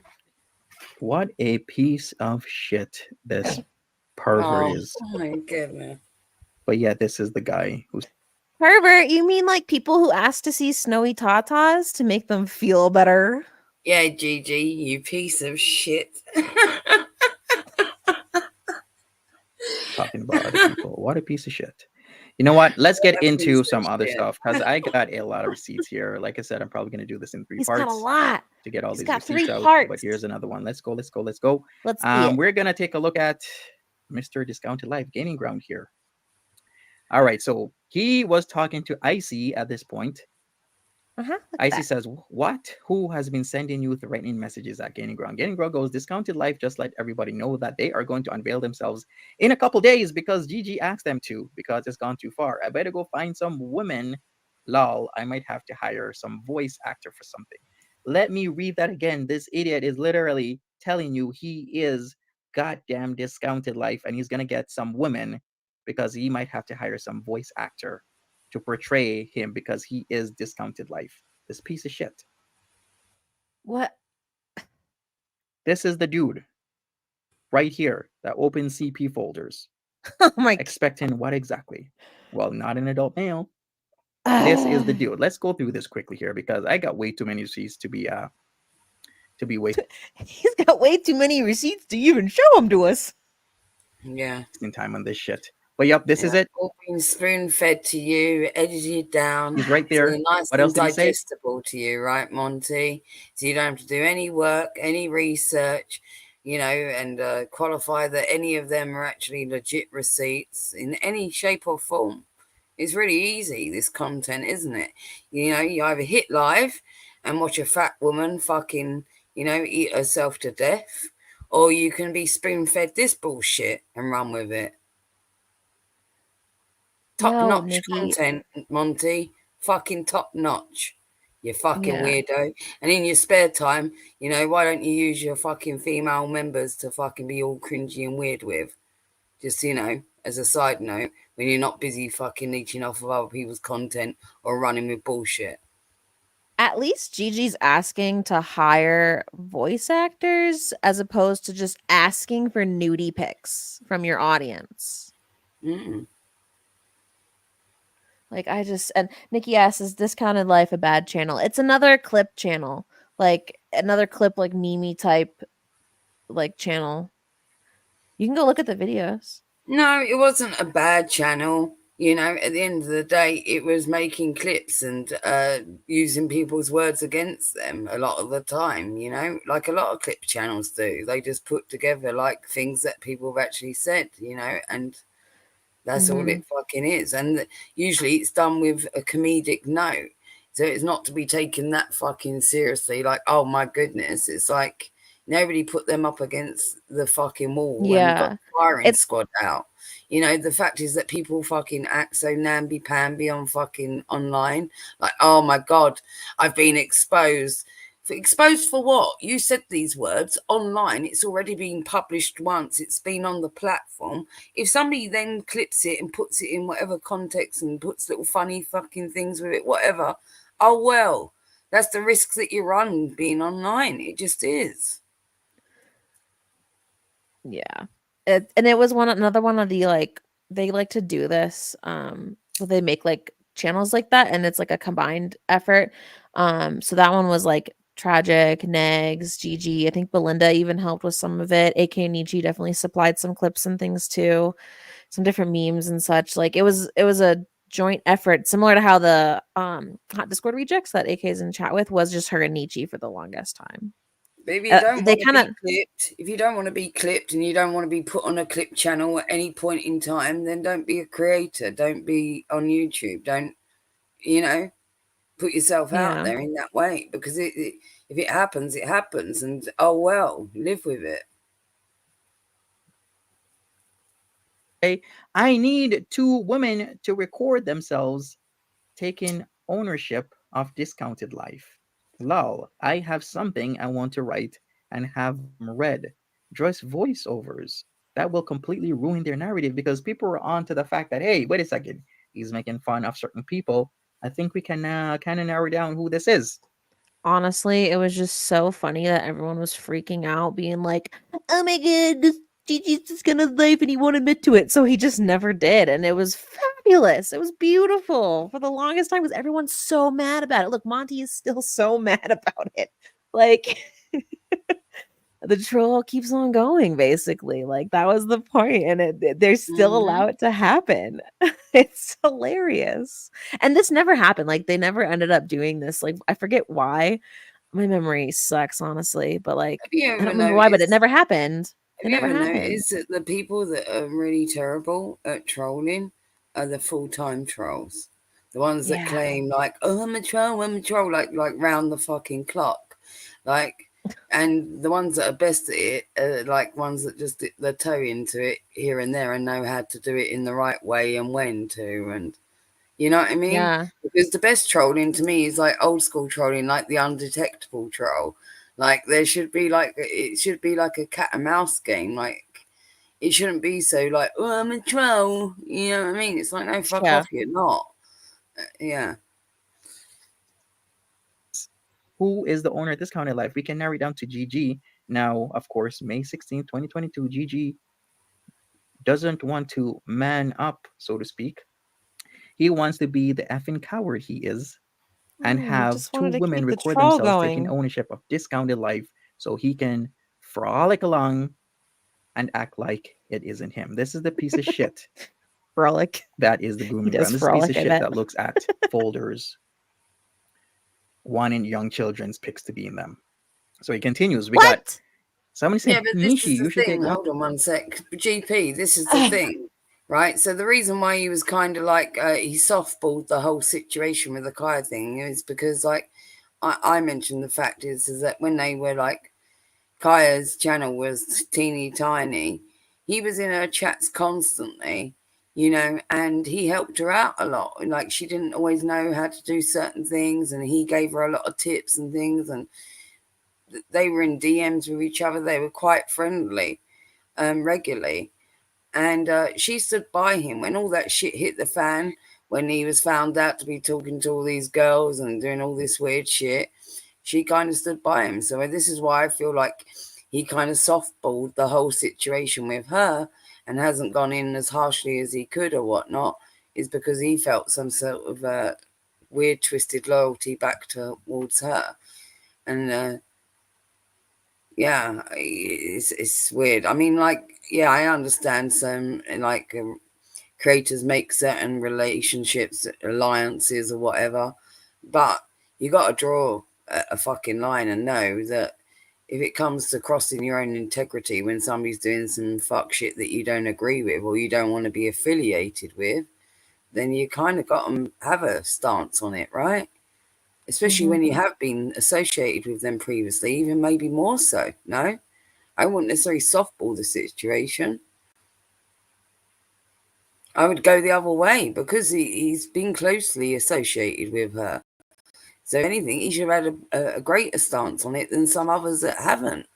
what a piece of shit this pervert is. Oh my goodness. But yeah, this is the guy who's pervert. You mean like people who ask to see snowy tatas to make them feel better? Yeah, Gigi, you piece of shit. Talking about other people. What a piece of shit. You know what? Let's get into some other stuff because I got a lot of receipts here. Like I said, I'm probably going to do this in 3 parts. Got a lot to get all He's these got receipts 3 out. parts. But here's another one. Let's go. Let's We're going to take a look at Mr. Discounted Life Gaining Ground here. All right. So he was talking to Icy at this point. Icy says, what? Who has been sending you threatening messages at Gaining Ground? Gaining Ground goes, Discounted Life just let everybody know that they are going to unveil themselves in a couple days because Gigi asked them to, because it's gone too far. I better go find some women. Lol, I might have to hire some voice actor for something. Let me read that again. This idiot is literally telling you he is goddamn Discounted Life and he's going to get some women because he might have to hire some voice actor to portray him because he is Discounted Life. This piece of shit. What? This is the dude right here that opens CP folders. Oh my! Expecting what exactly? Well, not an adult male. This is the dude. Let's go through this quickly here because I got way too many receipts to be wasting. He's got way too many receipts to even show them to us. Yeah. Time on this shit. But yep, this is it. All been spoon fed to you, edited down. He's right So there. they're nice What and else did he say? digestible to you, right, Monty? So you don't have to do any work, any research, and qualify that any of them are actually legit receipts in any shape or form. It's really easy, this content, isn't it? You either hit live and watch a fat woman fucking, eat herself to death, or you can be spoon fed this bullshit and run with it. Top Yo, notch Nikki. content, Monty. Fucking top notch. You fucking Yeah. weirdo. And in your spare time, why don't you use your fucking female members to fucking be all cringy and weird with? Just, as a side note, when you're not busy fucking leeching off of other people's content or running with bullshit. At least Gigi's asking to hire voice actors as opposed to just asking for nudie pics from your audience. Mm. Like, and Nikki asks, is Discounted Life a bad channel? It's another clip channel, like another clip, like Mimi type, like channel. You can go look at the videos. No, it wasn't a bad channel. At the end of the day, it was making clips and using people's words against them a lot of the time, like a lot of clip channels do. They just put together like things that people have actually said, and that's all it fucking is. And usually it's done with a comedic note. So it's not to be taken that fucking seriously. Like, oh my goodness. It's like nobody put them up against the fucking wall and got Yeah. the firing squad out. The fact is that people fucking act so namby-pamby on fucking online. Like, oh my God, I've been exposed. Exposed for what? You said these words online. It's already been published once. It's been on the platform. If somebody then clips it and puts it in whatever context and puts little funny fucking things with it, whatever, oh well, that's the risks that you run being online. It just is. Yeah. And it was another one of the, like, they like to do this, they make like channels like that, and it's like a combined effort. So that one was like Tragic, Negs, Gigi. I think Belinda even helped with some of it. AK Nietzsche definitely supplied some clips and things too, some different memes and such. Like, it was a joint effort, similar to how the Hot Discord Rejects that AK is in chat with was just her and Nietzsche for the longest time. But if you don't They want to kind of be clipped, if you don't want to be clipped and you don't want to be put on a clip channel at any point in time, then don't be a creator. Don't be on YouTube. Don't, put yourself out there in that way, because if it happens, it happens, and oh well, live with it. I need 2 women to record themselves taking ownership of Discounted Life. Lol, I have something I want to write and have them read. Just voiceovers. That will completely ruin their narrative because people are on to the fact that, hey, wait a second, he's making fun of certain people. I think we can kind of narrow down who this is. Honestly, it was just so funny that everyone was freaking out, being like, "Oh my god, this Gigi's just gonna life and he won't admit to it." So he just never did. And it was fabulous. It was beautiful. For the longest time, was everyone so mad about it. Look, Monty is still so mad about it. Like, the troll keeps on going, basically. Like, that was the point, and they still allow it to happen. It's hilarious. And this never happened. Like, they never ended up doing this. Like, I forget why. My memory sucks, honestly, but like, I don't remember why, but it never happened. It never happened. Noticed that the people that are really terrible at trolling are the full-time trolls? The ones that claim like, "Oh, I'm a troll, like round the fucking clock." Like, and the ones that are best at it are like ones that just dip their toe into it here and there and know how to do it in the right way and when to, and you know what I mean? Yeah. Because the best trolling to me is like old school trolling, like the undetectable troll. Like, it should be like a cat and mouse game. Like, it shouldn't be so like, "Oh, I'm a troll." You know what I mean? It's like, no, fuck off, you're not. Yeah. Who is the owner of Discounted Life? We can narrow it down to GG. Now, of course, May 16th, 2022, GG doesn't want to man up, so to speak. He wants to be the effing coward he is and have 2 women record themselves taking ownership of Discounted Life so he can frolic along and act like it isn't him. This is the piece of shit Frolic. That is the grooming does ground. This is a piece frolic, of I shit bet. that looks at folders wanting young children's pics to be in them. So he continues. We got What? somebody Yeah, said, but this Nishi, is the you should thing. take one. Hold on one sec. GP, this is the thing, right? So the reason why he was kind of like, he softballed the whole situation with the Kaya thing is because, like, I mentioned the fact is that when they were like, Kaya's channel was teeny tiny, he was in her chats constantly, you know, and he helped her out a lot. Like, she didn't always know how to do certain things, and he gave her a lot of tips and things, and they were in DMs with each other. They were quite friendly, regularly. And she stood by him when all that shit hit the fan, when he was found out to be talking to all these girls and doing all this weird shit. She kind of stood by him. So this is why I feel like he kind of softballed the whole situation with her and hasn't gone in as harshly as he could or whatnot, is because he felt some sort of weird, twisted loyalty back towards her. And yeah, it's weird. I mean, like, yeah, I understand some like creators make certain relationships, alliances, or whatever, but you got to draw a fucking line and know that if it comes to crossing your own integrity when somebody's doing some fuck shit that you don't agree with or you don't want to be affiliated with, then you kind of got to have a stance on it, right? Especially when you have been associated with them previously, even maybe more so. No, I wouldn't necessarily softball the situation. I would go the other way because he's been closely associated with her. So if anything, he should have had a greater stance on it than some others that haven't.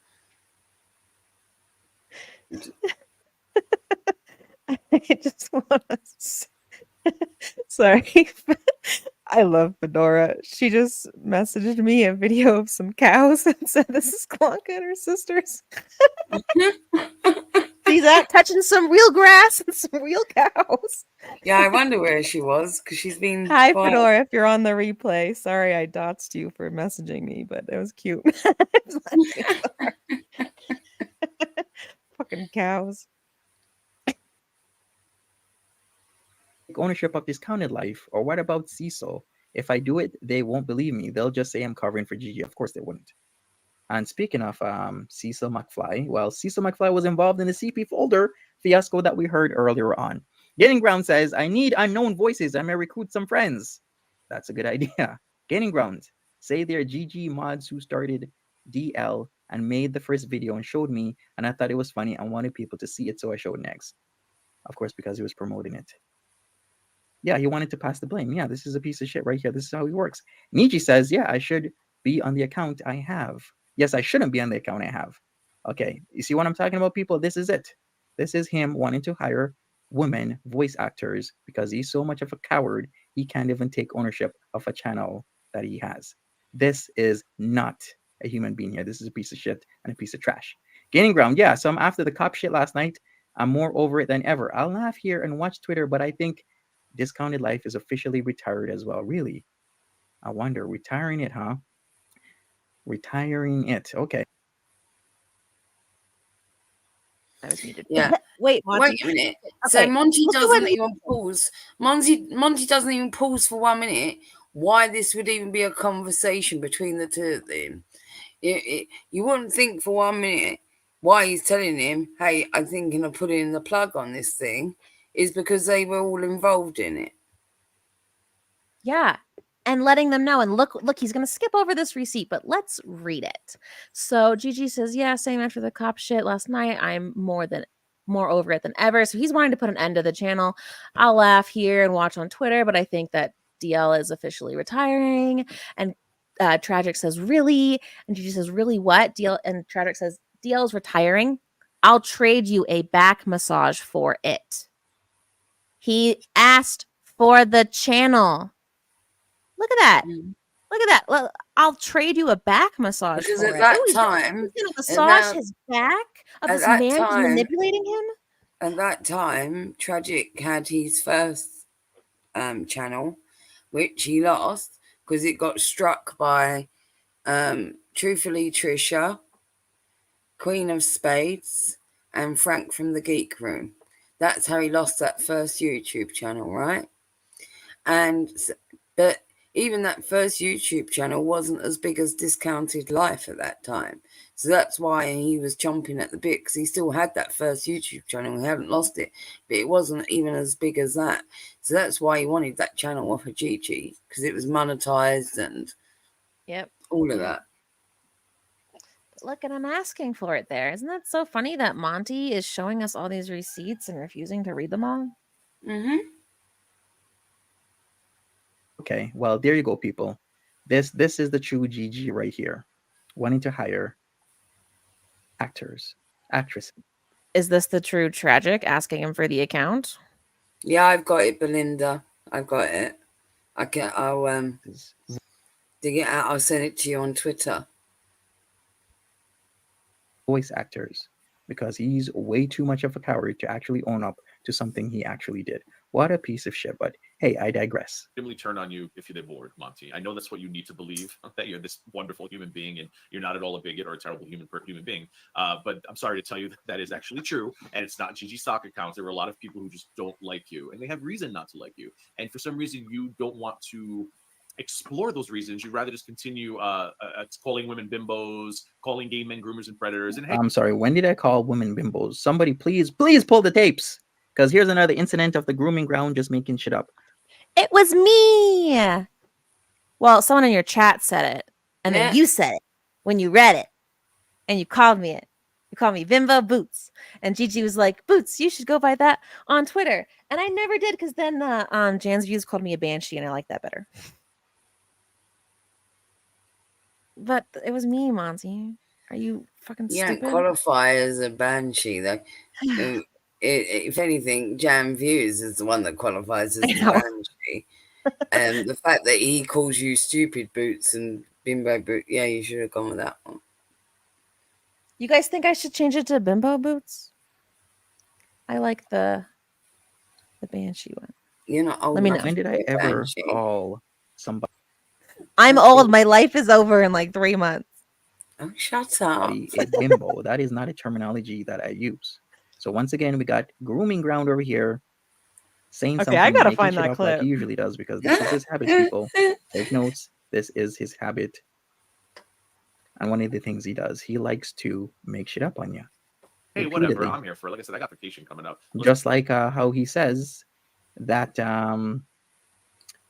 I just want to. Sorry. I love Fedora. She just messaged me a video of some cows and said this is Klonka and her sisters. She's out touching some real grass and some real cows. Yeah, I wonder where she was because she's been Hi, quiet. Fedora, if you're on the replay. Sorry I doxed you for messaging me, but it was cute. Fucking cows. Ownership of discounted life, or what about Cecil? If I do it, they won't believe me. They'll just say I'm covering for Gigi. Of course they wouldn't. And speaking of Cecil McFly, well, Cecil McFly was involved in the CP folder fiasco that we heard earlier on. Gaining Ground says, I need unknown voices. I may recruit some friends. That's a good idea. Gaining Ground, say they're GG mods who started DL and made the first video and showed me, and I thought it was funny and wanted people to see it, so I showed next. Of course, because he was promoting it. Yeah, he wanted to pass the blame. Yeah, this is a piece of shit right here. This is how he works. Nietzsche says, yeah, I should be on the account I have. Yes, I shouldn't be on the account I have. Okay, you see what I'm talking about, people? This is it. This is him wanting to hire women voice actors because he's so much of a coward, he can't even take ownership of a channel that he has. This is not a human being here. This is a piece of shit and a piece of trash. Gaining Ground, yeah, so I'm after the cop shit last night. I'm more over it than ever. I'll laugh here and watch Twitter, but I think Discounted Life is officially retired as well. Really? I wonder. Retiring it, huh? Retiring it. Okay. I was muted. Yeah. Wait, Monty. Wait a minute. Okay. So Monty Look at doesn't what- even pause. Monty doesn't even pause for 1 minute. Why this would even be a conversation between the two of them? You wouldn't think for 1 minute why he's telling him, hey, I'm thinking of putting the plug on this thing, is because they were all involved in it. Yeah. And letting them know. And look, he's going to skip over this receipt, but let's read it. So Gigi says, yeah, same after the cop shit last night. I'm more over it than ever. So he's wanting to put an end to the channel. I'll laugh here and watch on Twitter, but I think that DL is officially retiring. And Tragic says, really? And Gigi says, really what? DL and Tragic says, DL is retiring. I'll trade you a back massage for it. He asked for the channel. Look at that. Look at that. I'll trade you a back massage Because for at it. that He's time, going to massage his back of this man who's manipulating him? At that time, Tragic had his first channel, which he lost because it got struck by Truthfully Trisha, Queen of Spades, and Frank from the Geek Room. That's how he lost that first YouTube channel, right? But even that first YouTube channel wasn't as big as Discounted Life at that time. So that's why he was chomping at the bit, because he still had that first YouTube channel. He hadn't lost it, but it wasn't even as big as that. So that's why he wanted that channel off of Gigi, because it was monetized and all of that. Look, and I'm asking for it there. Isn't that so funny that Monty is showing us all these receipts and refusing to read them all? Mm-hmm. Okay, well, there you go, people. This is the true Gigi right here, wanting to hire actresses. Is this the true tragic asking him for the account? Yeah, I've got it, Belinda. I've got it. I'll dig it out. I'll send it to you on Twitter. Voice actors, because he's way too much of a coward to actually own up to something he actually did. What a piece of shit, but hey, I digress. Really turn on you if you're bored, Monty. I know that's what you need to believe, that you're this wonderful human being and you're not at all a bigot or a terrible human being. But I'm sorry to tell you that is actually true. And it's not Gigi sock accounts. There were a lot of people who just don't like you, and they have reason not to like you. And for some reason, you don't want to explore those reasons. You'd rather just continue calling women bimbos, calling gay men groomers and predators. And hey, I'm sorry, when did I call women bimbos? Somebody please pull the tapes, because here's another incident of the grooming ground just making shit up. It was me. Well, someone in your chat said it, and then you said it when you read it, and you called me it. You called me Bimbo Boots, and Gigi was like, "Boots, you should go by that on Twitter." And I never did, because then Jan's Views called me a banshee, and I like that better. But it was me, Monty. Are you fucking stupid? You don't qualify as a banshee, though. If anything, Jam Views is the one that qualifies as the banshee. The fact that he calls you stupid Boots and Bimbo Boots, yeah, you should have gone with that one. You guys think I should change it to Bimbo Boots? I like the banshee one. You're not old. Let me know. When did I ever call somebody? I'm old. My life is over in like 3 months. Oh, shut up. A bimbo. That is not a terminology that I use. So once again, we got grooming ground over here saying something. I gotta making find shit that up clip. like he usually does, because this is his habit, people. Take notes. This is his habit. And one of the things he does, he likes to make shit up on you. Hey, whatever. I'm here for it. Like I said, I got vacation coming up. Just like how he says that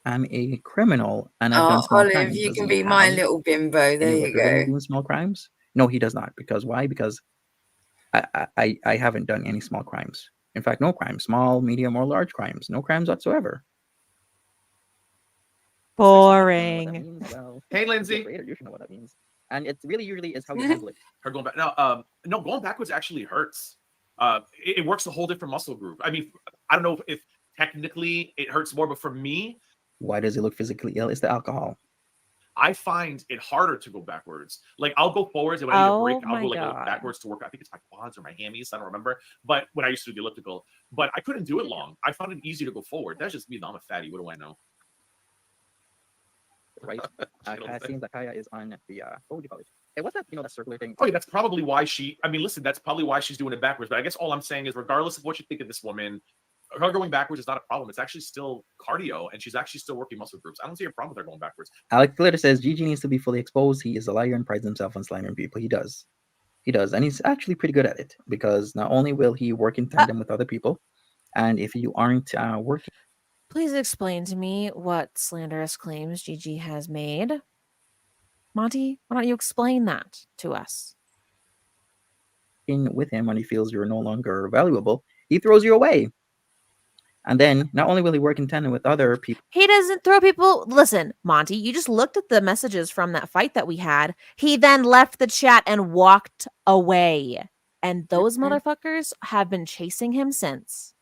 I'm a criminal and I've done small Olive, crimes. you can be my little bimbo. There you go. Doing small crimes? No, he does not. Because why? Because I haven't done any small crimes. In fact, no crimes. Small, medium, or large crimes. No crimes whatsoever. Boring. Well, hey, Lindsay. You should know what that means. And it really usually is how you handle it. Her going back. No, going backwards actually hurts. It works a whole different muscle group. I mean, I don't know if technically it hurts more, but for me, why does it look physically ill? It's the alcohol. I find it harder to go backwards. Like I'll go forwards, and when I need a break, I'll go like backwards to work. I think it's my quads or my hammies. I don't remember. But when I used to do the elliptical, but I couldn't do it long. I found it easy to go forward. That's just me. I'm a fatty. What do I know? Right. It seems like Kaya is on the what would you call it? Hey, what's that? That circular thing? Oh yeah, that's probably why listen, that's probably why she's doing it backwards. But I guess all I'm saying is, regardless of what you think of this woman, her going backwards is not a problem. It's actually still cardio, and she's actually still working muscle groups. I don't see a problem with her going backwards. Alex Glitter says Gigi needs to be fully exposed. He is a liar and prides himself on slandering people. He does, and he's actually pretty good at it, because not only will he work in tandem with other people, and if you aren't working. Please explain to me what slanderous claims Gigi has made. Monty, why don't you explain that to us? With him, when he feels you're no longer valuable, he throws you away. And then not only will he work in tandem with other people. He doesn't throw people. Listen, Monty, you just looked at the messages from that fight that we had. He then left the chat and walked away. And those motherfuckers have been chasing him since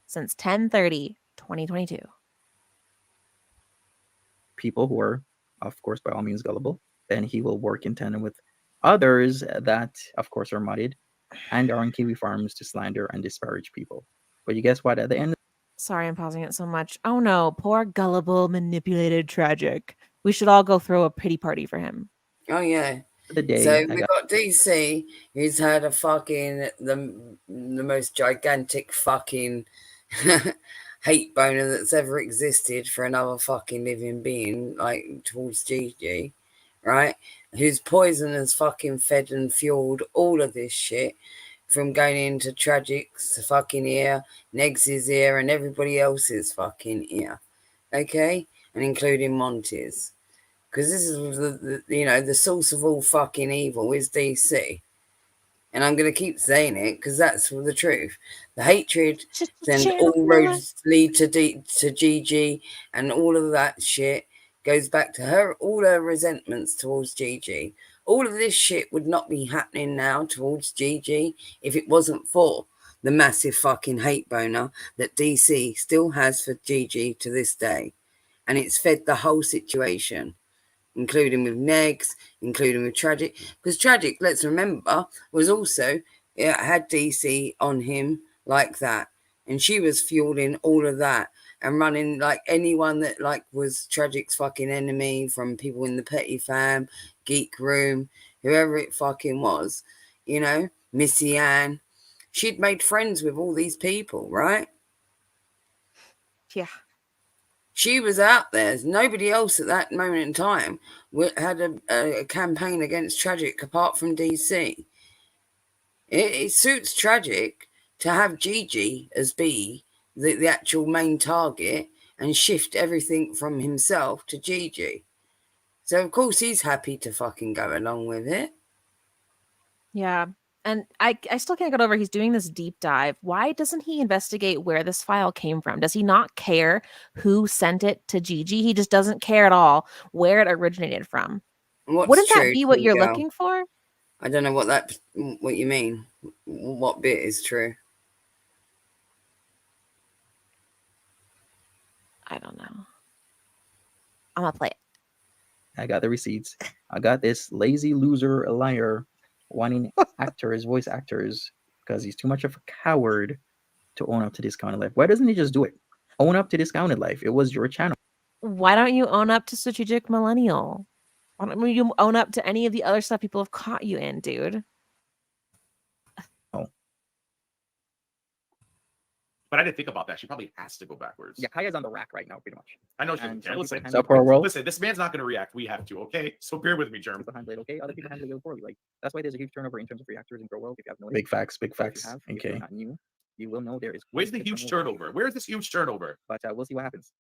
10/30, 2022. People who are, of course, by all means gullible. Then he will work in tandem with others that, of course, are mudded and are on Kiwi farms to slander and disparage people. But you guess what? At the end. Sorry, I'm pausing it so much. Oh no, poor gullible, manipulated, tragic. We should all go throw a pity party for him. Oh yeah. The day so we've got got DC, who's had a fucking the most gigantic fucking hate boner that's ever existed for another fucking living being, like towards Gigi, right? Whose poison has fucking fed and fueled all of this shit, from going into Tragic's fucking ear, Negs's ear, and everybody else's fucking ear, okay, and including Monty's. Because this is the source of all fucking evil is DC. And I'm going to keep saying it because that's the truth. The hatred, then all roads lead to Gigi, and all of that shit goes back to her, all her resentments towards Gigi. All of this shit would not be happening now towards Gigi if it wasn't for the massive fucking hate boner that DC still has for Gigi to this day. And it's fed the whole situation, including with Negs, including with Tragic. Because Tragic, let's remember, was also, had DC on him like that. And she was fueling all of that and running like anyone that like was Tragic's fucking enemy, from people in the Petty Fam, Geek Room, whoever it fucking was, Missy Ann. She'd made friends with all these people, right? Yeah. She was out there. Nobody else at that moment in time had a campaign against Tragic apart from DC. It suits Tragic to have Gigi as be the actual main target and shift everything from himself to Gigi. So, of course, he's happy to fucking go along with it. Yeah. And I still can't get over he's doing this deep dive. Why doesn't he investigate where this file came from? Does he not care who sent it to Gigi? He just doesn't care at all where it originated from. Wouldn't that be what you're looking for? I don't know what you mean. What bit is true? I don't know. I'm gonna play it. I got the receipts. I got this lazy loser liar wanting voice actors, because he's too much of a coward to own up to discounted life. Why doesn't he just do it? Own up to discounted life. It was your channel. Why don't you own up to Strategic Millennial? Why don't you own up to any of the other stuff people have caught you in, dude? Oh. But I didn't think about that. She probably has to go backwards. Yeah, Kaya's on the rack right now, pretty much. I know she And can. Listen, world. Listen, this man's not going to react. We have to, okay? So bear with me, Germ. People handle it okay. Other people handle it poorly. Like, that's why there's a huge turnover in terms of reactors in Grow World. If you have no big facts. If you're not new, you will know there is. Where's the huge turnover? Where's this huge turnover? But we'll see what happens.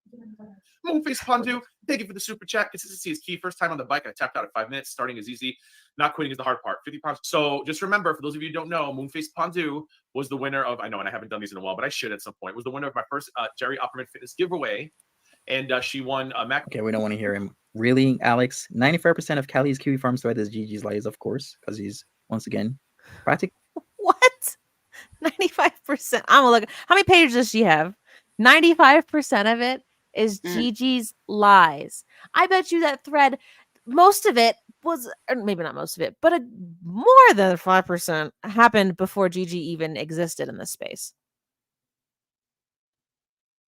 Moonface Pondu, thank you for the super chat. Consistency is key. First time on the bike, I tapped out at 5 minutes. Starting is easy. Not quitting is the hard part. 50 pounds. So just remember, for those of you who don't know, Moonface Pondu was the winner of, I know, and I haven't done these in a while, but I should at some point, was the winner of my first Jerry Opperman Fitness giveaway. And she won a Mac. Okay, we don't want to hear him. Really, Alex? 95% of Cali's Kiwi Farm thread is Gigi's lies, of course, because he's, once again, practically. What? 95%. I'm gonna look. How many pages does she have? 95% of it is Gigi's lies. I bet you that thread, most of it was, or maybe not most of it, but more than 5% happened before Gigi even existed in this space.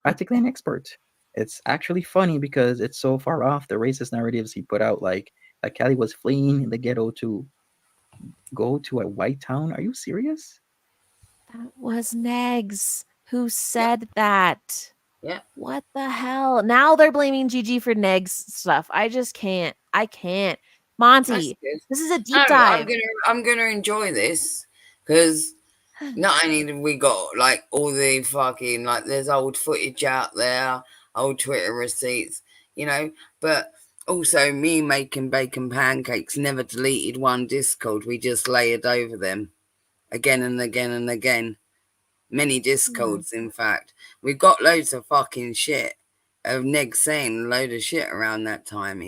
Practically an expert. It's actually funny because it's so far off the racist narratives he put out, like Cali was fleeing the ghetto to go to a white town. Are you serious? That was Negs who said that. Yeah. What the hell? Now they're blaming Gigi for Negs stuff. I just can't. I can't. Monty, this is a deep dive. I'm gonna enjoy this because not only have we got like all the fucking, like, there's old footage out there, old Twitter receipts, but also me making bacon pancakes, never deleted one Discord. We just layered over them again and again and again. Many Discords, in fact. We've got loads of fucking shit of Neg saying a load of shit around that time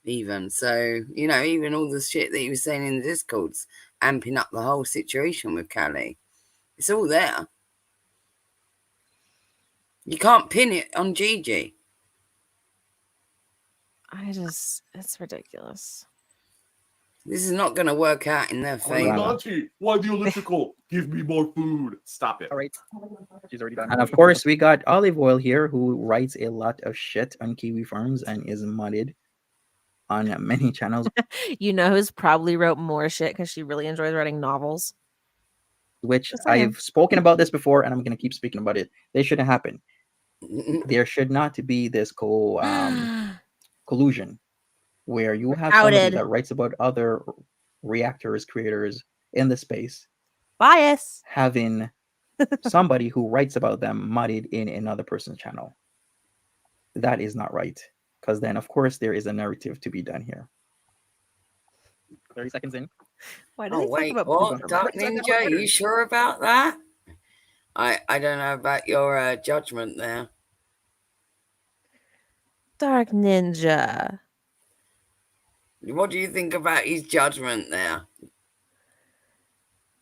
even. So, even all the shit that he was saying in the Discords, amping up the whole situation with Callie. It's all there. You can't pin it on Gigi. It's ridiculous. This is not going to work out in their favor. Monty, why the elliptical? Give me more food. Stop it. All right. She's already done. And of course, we got Olive Oil here, who writes a lot of shit on Kiwi Farms and is modded. on many channels. You know who's probably wrote more shit because she really enjoys writing novels? Which Just saying. I've spoken about this before, and I'm going to keep speaking about it. They shouldn't happen. There should not be this collusion where you have somebody Outed. that writes about other reactors, creators in the space, Bias. having somebody who writes about them muddied in another person's channel. That is not right. Because then, of course, there is a narrative to be done here. 30 seconds in. Why do Oh they talk wait, about what? poop? Dark Ninja, are you sure about that? I don't know about your judgment there. Dark Ninja. What do you think about his judgment there?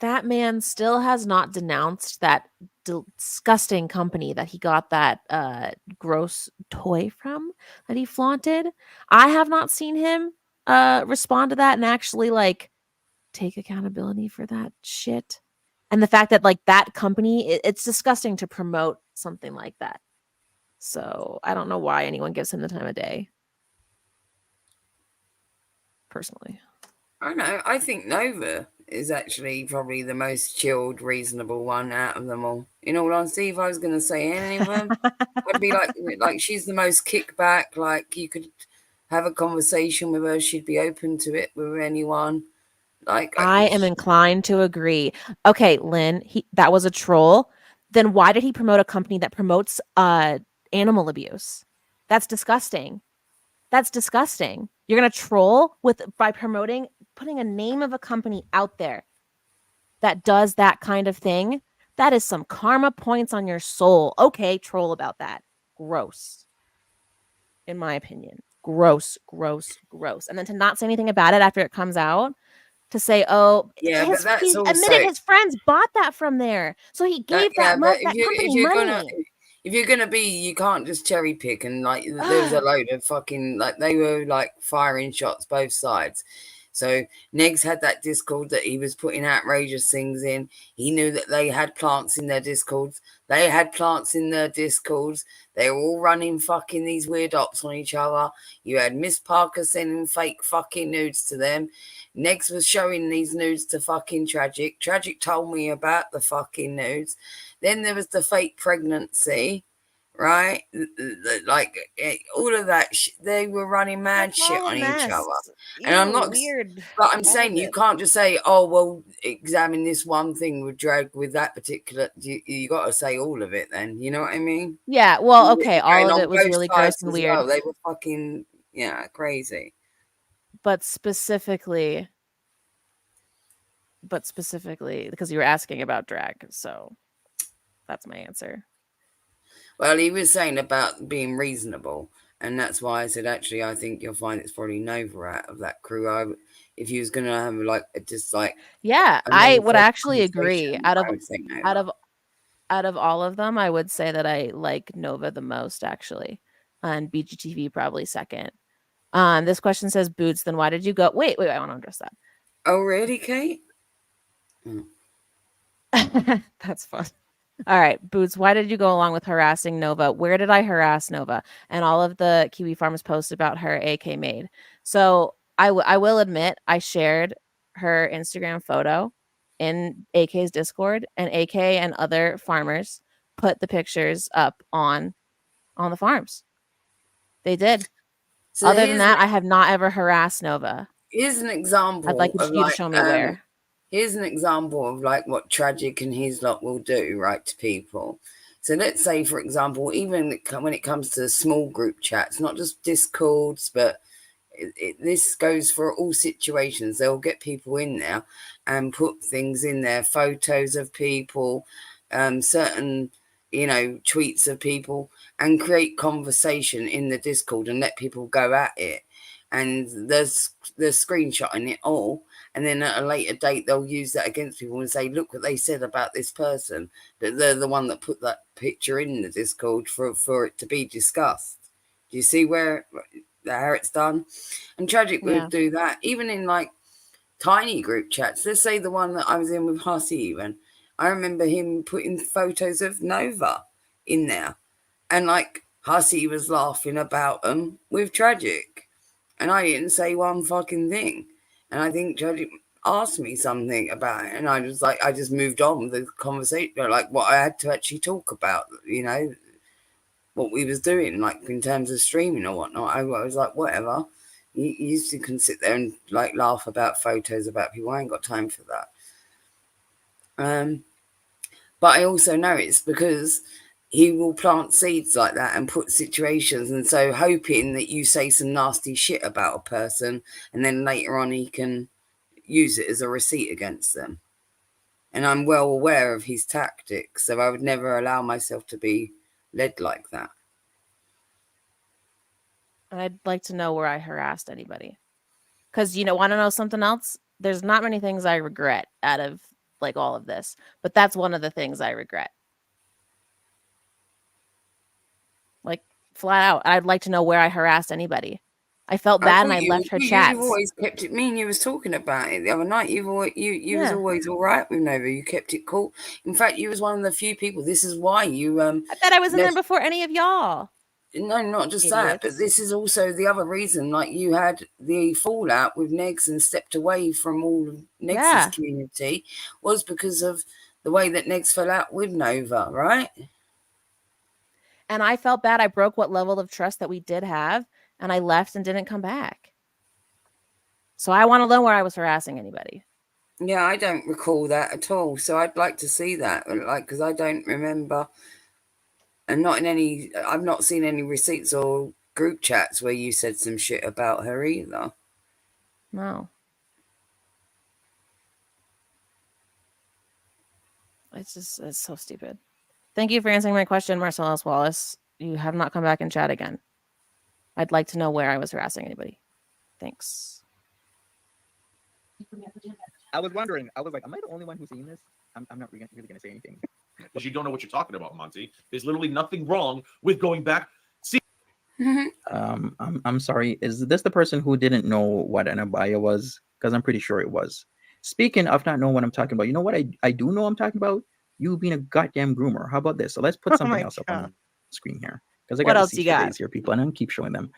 That man still has not denounced that disgusting company that he got that gross toy from, that he flaunted. I have not seen him respond to that and actually like take accountability for that shit. And the fact that like that company, it's disgusting to promote something like that. So I don't know why anyone gives him the time of day. Personally. I know. I think Nova is actually probably the most chilled, reasonable one out of them all. In all honesty, if I was going to say any of them, I'd be like she's the most kickback. Like you could have a conversation with her, she'd be open to it with anyone. Like I am inclined to agree. Okay, Lynn, that was a troll. Then why did he promote a company that promotes animal abuse? That's disgusting. That's disgusting. You're gonna troll by putting a name of a company out there that does that kind of thing. That is some karma points on your soul. Okay, troll about that. Gross. In my opinion. Gross, gross, gross. And then to not say anything about it after it comes out, to say, oh, yeah, but that's he also admitted his friends bought that from there. So he gave that company money. If you're gonna be, you can't just cherry pick and like there was a load of fucking like they were like firing shots both sides. So Negs had that Discord that he was putting outrageous things in. He knew that they had plants in their Discords. They had plants in their Discords. They were all running fucking these weird ops on each other. You had Miss Parker sending fake fucking nudes to them. Negs was showing these nudes to fucking Tragic. Tragic told me about the fucking nudes. Then there was the fake pregnancy, right? Like all of that. They were running mad shit on each other. And I'm not weird. But I'm saying you can't just say, "Oh, well, examine this one thing with drag with that particular." You got to say all of it. Then you know what I mean? Yeah. Well, okay. All of it was really gross and weird. Well. They were fucking crazy. But specifically, because you were asking about drag, so that's my answer. Well, he was saying about being reasonable, and that's why I said actually I think you'll find it's probably Nova out of that crew. If he was gonna have like just like I would actually agree. Out of all of them, I would say that I like Nova the most actually, and BGTV probably second. This question says Boots. Then why did you go? Wait. I want to address that. Oh, really, Kate? That's fun. All right, Boots, why did you go along with harassing Nova? Where did I harass Nova? And all of the Kiwi Farms posts about her AK made. So I will admit I shared her Instagram photo in AK's Discord, and AK and other farmers put the pictures up on the farms. They did. So other than that, I have not ever harassed Nova. Here's an example. I'd like you to show me where. Here's an example of like what Tragic and his lot will do, right, to people. So let's say, for example, even when it comes to small group chats, not just Discords, but this goes for all situations. They'll get people in there and put things in there, photos of people, certain, tweets of people, and create conversation in the Discord and let people go at it. And there's screenshotting it all. And then at a later date, they'll use that against people and say, look what they said about this person. That they're the one that put that picture in the Discord for it to be discussed. Do you see how it's done? And Tragic would do that. Even in like tiny group chats. Let's say the one that I was in with Hussey even. I remember him putting photos of Nova in there. And like Hussey was laughing about them with Tragic. and I didn't say one fucking thing. And I think Jodie asked me something about it, and I was like, I just moved on with the conversation, like what I had to actually talk about, you know, what we was doing, like in terms of streaming or whatnot. I was like, whatever. You used to can sit there and like laugh about photos about people. I ain't got time for that. But I also know it's because he will plant seeds like that and put situations, and so hoping that you say some nasty shit about a person, and then later on he can use it as a receipt against them. And I'm well aware of his tactics, so I would never allow myself to be led like that. I'd like to know where I harassed anybody. Because, want to know something else? There's not many things I regret out of like all of this, but that's one of the things I regret. Like flat out, I'd like to know where I harassed anybody. I felt bad and I left her chats. You've always kept it. Me and you was talking about it the other night. You was always all right with Nova. You kept it cool. In fact, you was one of the few people. This is why you I bet I was in there before any of y'all. No, not just that, but this is also the other reason. Like you had the fallout with Negs and stepped away from all of Negs' community was because of the way that Negs fell out with Nova, right? And I felt bad. I broke what level of trust that we did have, and I left and didn't come back. So I want to know where I was harassing anybody. Yeah, I don't recall that at all. So I'd like to see that, like, because I don't remember. And I've not seen any receipts or group chats where you said some shit about her either. No. It's so stupid. Thank you for answering my question, Marcellus Wallace. You have not come back and chat again. I'd like to know where I was harassing anybody. Thanks. I was wondering. I was like, am I the only one who's seen this? I'm not really going to say anything. Because you don't know what you're talking about, Monty. There's literally nothing wrong with going back. See. I'm sorry. Is this the person who didn't know what an abaya was? Because I'm pretty sure it was. Speaking of not knowing what I'm talking about, you know what I do know I'm talking about? You being a goddamn groomer. How about this? So let's put something else up on the screen here. Because I got receipts for days here, people, and I'm keep showing them.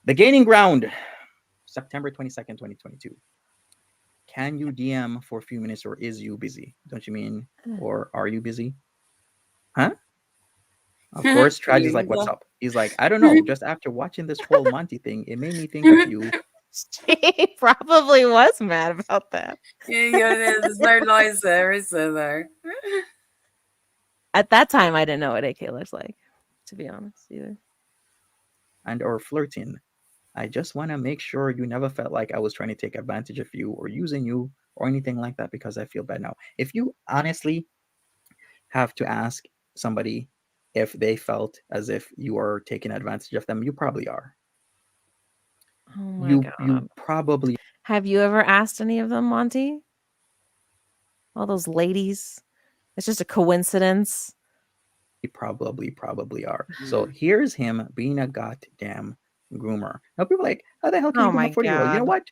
The Gaining Ground, September 22nd, 2022. Can you DM for a few minutes, or is you busy? Don't you mean, or are you busy? Huh? Of course, Traj is like, what's up? He's like, I don't know. Just after watching this whole Monty thing, it made me think of you. She probably was mad about that. Yeah, there's no lies there, is there, though? At that time, I didn't know what AK looks like, to be honest, either. And or flirting. I just want to make sure you never felt like I was trying to take advantage of you or using you or anything like that, because I feel bad now. If you honestly have to ask somebody if they felt as if you are taking advantage of them, you probably are. Oh my God. You probably. Have you ever asked any of them, Monty? All those ladies? It's just a coincidence. Probably are. So here's him being a goddamn groomer. Now people are like, how the hell can you groom a 40-year-old? You know what?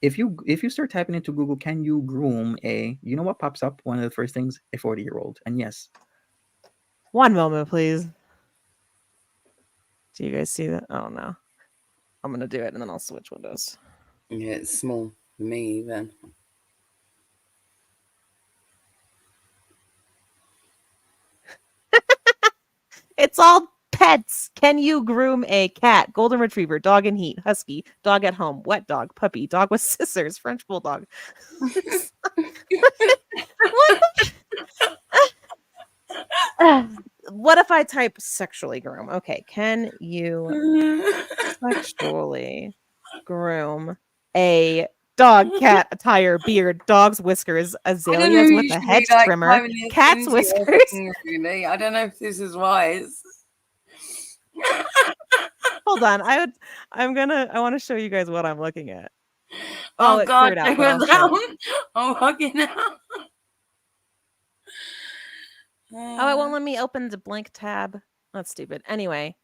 If you start typing into Google, can you groom a, you know what pops up? One of the first things, a 40-year-old. And yes. One moment, please. Do you guys see that? Oh no. I'm gonna do it and then I'll switch windows. Yeah, it's small for me even. It's all pets. Can you groom a cat, golden retriever, dog in heat, husky, dog at home, wet dog, puppy, dog with scissors, French bulldog? What if I type sexually groom? Okay, can you sexually groom a dog, cat, attire, beard, dog's whiskers, azaleas with a hedge trimmer, cat's whiskers? Really, I don't know if this is wise. Hold on, I want to show you guys what I'm looking at. Oh God, I'm fucking out. Oh, it won't let me open the blank tab. That's stupid. Anyway,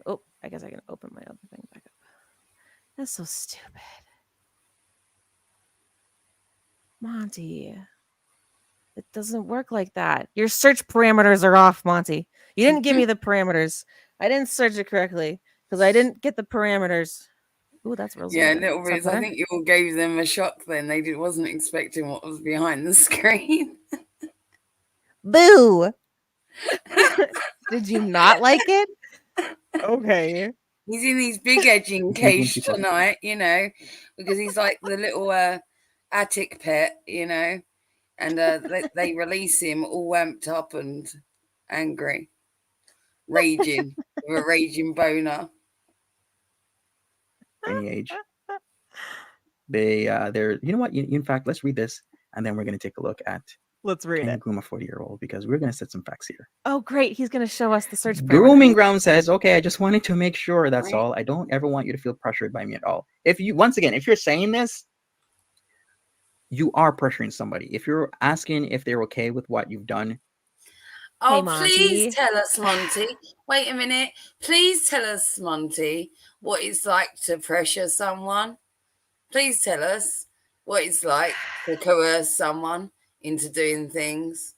oh, I guess I can open my other thing back up. That's so stupid. Monty, it doesn't work like that. Your search parameters are off, Monty. You didn't give me the parameters. I didn't search it correctly. because I didn't get the parameters. Ooh, that's real. Yeah, little bits. I think you all gave them a shock then. They wasn't expecting what was behind the screen. Boo! Did you not like it? Okay. He's in his big edging cage tonight, you know, because he's like the little attic pet, you know, and they release him all amped up and angry, raging with a raging boner. Any age. They're you know what? In fact, let's read this, and then we're gonna take a look at. Let's read Can you it. groom a 40-year-old? Because we're gonna set some facts here. Oh, great! He's gonna show us the search. Grooming parameters. Ground says, "Okay, I just wanted to make sure. That's Right. all. I don't ever want you to feel pressured by me at all. If you, once again, if you're saying this, you are pressuring somebody. If you're asking if they're okay with what you've done." Oh, Hey, please tell us, Monty. Wait a minute. Please tell us, Monty, what it's like to pressure someone. Please tell us what it's like to coerce someone into doing things.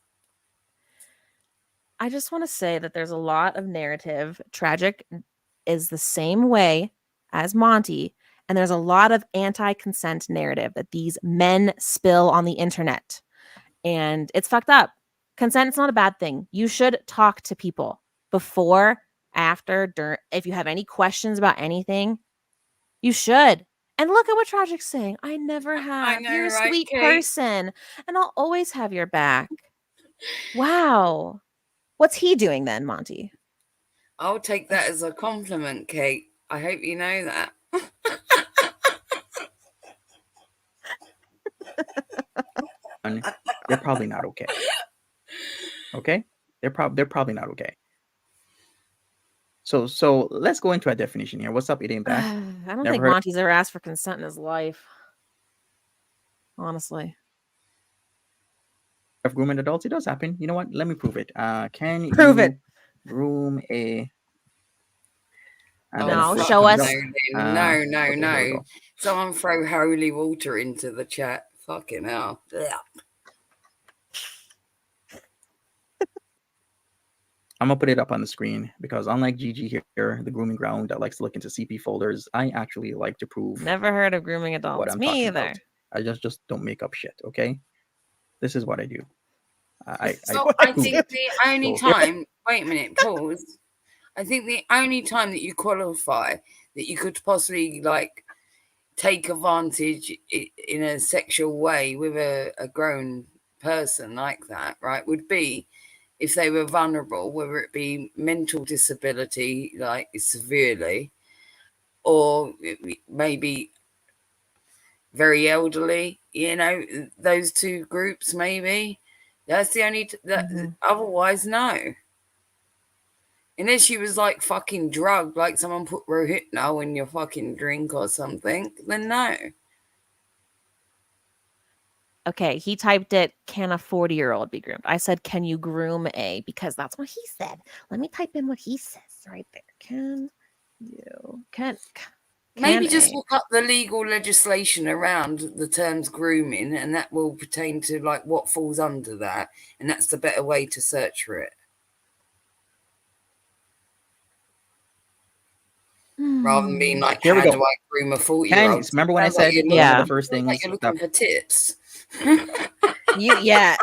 I just want to say that there's a lot of narrative. Tragic is the same way as Monty, and there's a lot of anti-consent narrative that these men spill on the internet, and it's fucked up. Consent is not a bad thing. You should talk to people before, after, during. If you have any questions about anything, you should. And look at what Tragic's saying. I never have. I know, You're a right, sweet Kate? person, and I'll always have your back. Wow. What's he doing then, Monty? I'll take that as a compliment, Kate. I hope you know that. They're probably not okay. Okay, they're probably not okay. So let's go into a definition here. What's up? It ain't that. I don't think Monty's ever asked for consent in his life. Honestly. Of grooming adults, it does happen. You know what? Let me prove it. Can Prove you it. groom a? No, show us. No. Okay, Someone throw holy water into the chat. Fucking hell. I'm gonna put it up on the screen because unlike Gigi here, the grooming ground that likes to look into CP folders, I actually like to prove. Never heard of grooming adults. What I'm Me talking either. about. I just don't make up shit. Okay, this is what I do. I think the only time. Wait a minute. Pause. I think the only time that you qualify that you could possibly like take advantage in a sexual way with a grown person like that, right, would be if they were vulnerable, whether it be mental disability, like severely, or maybe very elderly, you know, those two groups, maybe. That's the only, otherwise, no. Unless you was like fucking drugged, like someone put Rohypnol in your fucking drink or something, then no. Okay, he typed it, can a 40-year-old be groomed? I said, can you groom a? Because that's what he said. Let me type in what he says right there. Can you, maybe just look up the legal legislation around the terms grooming, and that will pertain to like what falls under that, and that's the better way to search for it. Rather than being like, here we how go. do I groom a 40-year-old? Remember when I said one of the first things? Like you're looking for tits. You can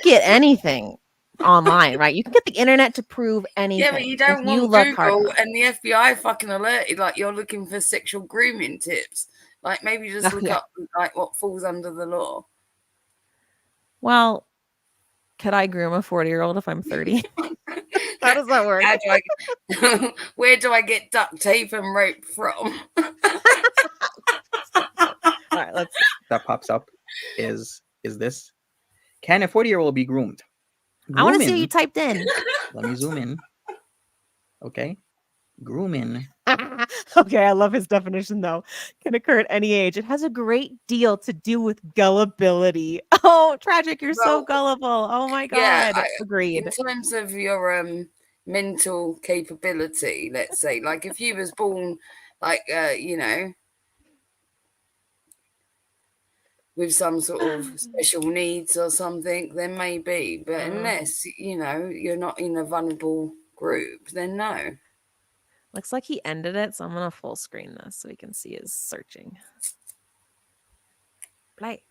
get anything online, right? You can get the internet to prove anything. Yeah, but you don't want Google and the FBI fucking alerted like you're looking for sexual grooming tips. Like maybe just look up like what falls under the law. Well, could I groom a 40-year-old if I'm 30? How does that work? Where do I get duct tape and rope from? All right, let's see. That pops up is this. Can a 40-year-old be groomed? I want to see what you typed in. Let me zoom in. Okay. Grooming. Okay, I love his definition though. Can occur at any age. It has a great deal to do with gullibility. Oh, Tragic, you're so gullible. Oh my god. Yeah, agreed. In terms of your mental capability, let's say, like if you was born like you know, with some sort of special needs or something, then maybe. But unless, you know, you're not in a vulnerable group, then no. Looks like he ended it, so I'm gonna full screen this so we can see his searching. Play.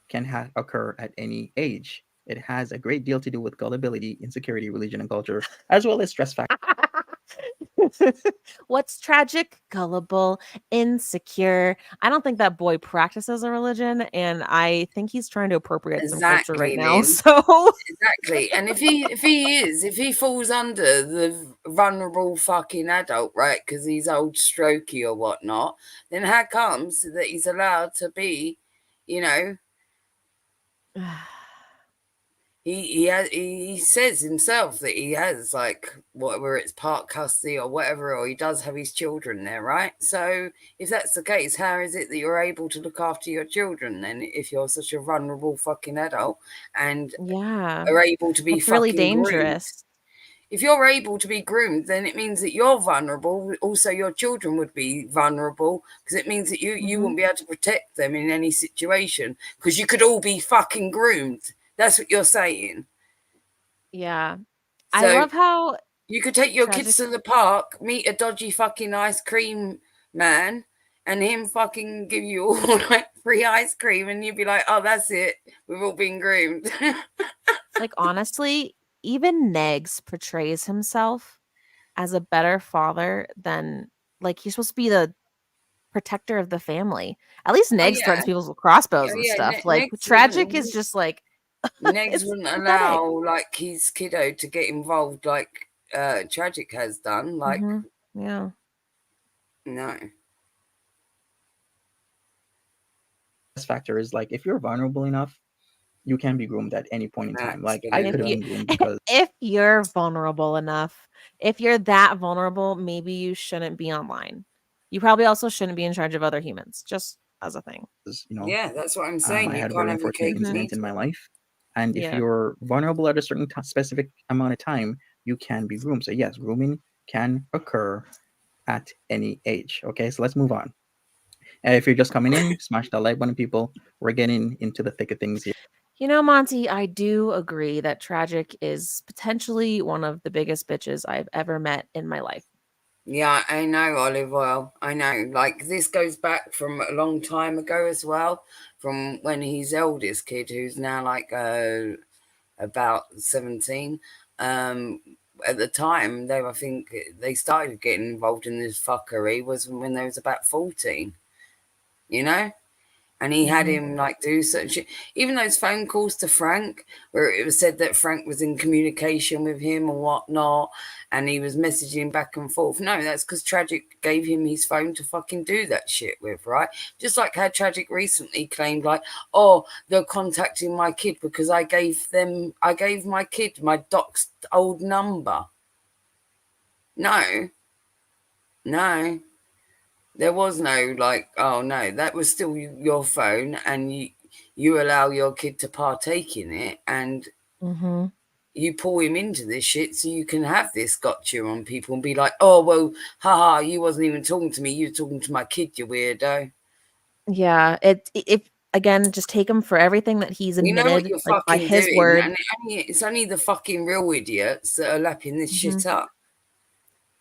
Can occur at any age. It has a great deal to do with gullibility, insecurity, religion, and culture, as well as stress factors. What's tragic? Gullible, insecure. I don't think that boy practices a religion, and I think he's trying to appropriate some culture right Exactly, now. Lynn. So Exactly. And if he falls under the vulnerable fucking adult, right, because he's old strokey or whatnot, then how comes that he's allowed to be, you know, he says himself that he has like whatever, it's part custody or whatever, or he does have his children there, right? So if that's the case, how is it that you're able to look after your children then if you're such a vulnerable fucking adult and yeah, are able to be it's really fucking groomed? dangerous. If you're able to be groomed, then it means that you're vulnerable. Also, your children would be vulnerable because it means that you wouldn't be able to protect them in any situation because you could all be fucking groomed. That's what you're saying. Yeah. I So love how you could take your tragic. kids to the park, meet a dodgy fucking ice cream man, and him fucking give you all like free ice cream, and you'd be like, "Oh, that's it. We've all been groomed." Like, honestly, even Negs portrays himself as a better father than, like, he's supposed to be the protector of the family. At least Oh Negs yeah, threatens people with crossbows oh and yeah. stuff. Like, Next tragic is just like Negs it's wouldn't pathetic. allow like his kiddo to get involved like Tragic has done. Like, Yeah. no. Factor is like if you're vulnerable enough, you can be groomed at any point in time. Like I could have been groomed because If you're vulnerable enough, if you're that vulnerable, maybe you shouldn't be online. You probably also shouldn't be in charge of other humans, just as a thing. Yeah, that's what I'm saying. I You had a can't very have your unfortunate cake and incident eat in my it. life, and if Yeah. you're vulnerable at a certain specific amount of time, you can be groomed. So yes, grooming can occur at any age. Okay, so let's move on. If you're just coming in, smash that like button, people. We're getting into the thick of things here. You know, Monty, I do agree that Tragic is potentially one of the biggest bitches I've ever met in my life. Yeah, I know, Olive Oil. I know. Like, this goes back from a long time ago as well, from when his eldest kid, who's now like about 17, at the time, I think they started getting involved in this fuckery was when they was about 14, you know? And he had him like do certain shit. Even those phone calls to Frank, where it was said that Frank was in communication with him and whatnot, and he was messaging back and forth. No, that's because Tragic gave him his phone to fucking do that shit with, right? Just like how Tragic recently claimed, like, oh, they're contacting my kid because I gave my kid my doc's old number. No, no. There was no like, oh no, that was still your phone, and you allow your kid to partake in it, and you pull him into this shit so you can have this gotcha on people and be like, oh well, haha, you wasn't even talking to me, you were talking to my kid, you weirdo. Yeah, if again, just take him for everything that he's You know what admitted, you're like by fucking his doing, word. and it's only the fucking real idiots that are lapping this shit up.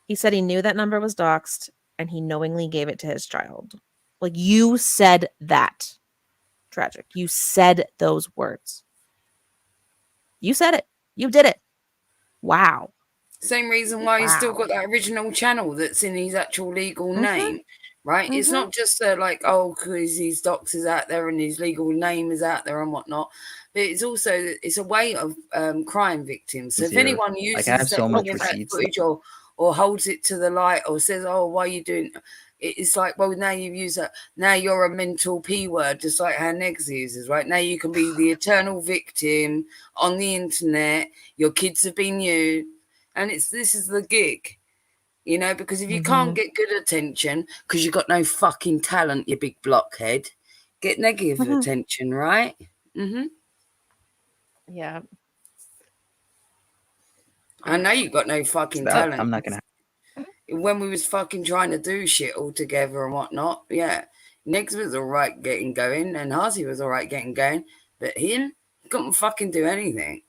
He said he knew that number was doxed and he knowingly gave it to his child. Like, you said that. Tragic. You said those words. You said it. You did it. Wow. Same reason why he's still Wow. got that original channel that's in his actual legal Mhm. name, right? It's not just like, oh, because his docs is out there and his legal name is out there and whatnot, but it's also, it's a way of crime victims. So if Here. anyone Like I have uses so much any of that receipts. footage or holds it to the light or says, oh, why are you doing, it's like, well, now you've used that, now you're a mental P word, just like how Negs uses, right? Now you can be the eternal victim on the internet, your kids have been used. And this is the gig, you know, because if you can't get good attention because you've got no fucking talent, you big blockhead, get negative attention, right? Yeah. I know you got no fucking That talent. I'm not gonna. When we was fucking trying to do shit all together and whatnot, yeah, Negs was all right getting going and Hazy was all right getting going, but him couldn't fucking do anything.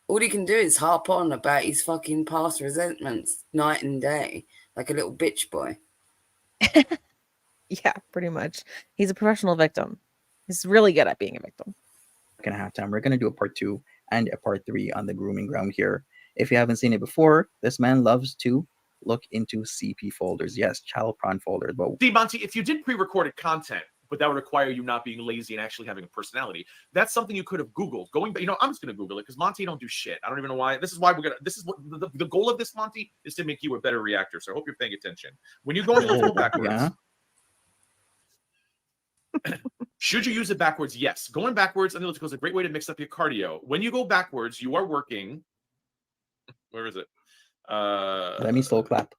all he can do is harp on about his fucking past resentments night and day, like a little bitch boy. Yeah, pretty much. He's a professional victim. He's really good at being a victim. Gonna have time. We're gonna do a part 2 and a part 3 on the grooming ground here. If you haven't seen it before, this man loves to look into CP folders. Yes, child prawn folders. But see, Monty, if you did pre-recorded content, but that would require you not being lazy and actually having a personality, that's something you could have Googled. Going, I'm just gonna Google it because Monty don't do shit. I don't even know why. This is why this is what the goal of this, Monty, is to make you a better reactor. So I hope you're paying attention. When you go into the backwards. Yeah. Should you use it backwards? Yes. Going backwards on the elliptical is a great way to mix up your cardio. When you go backwards, you are working. Where is it? Let me slow clap.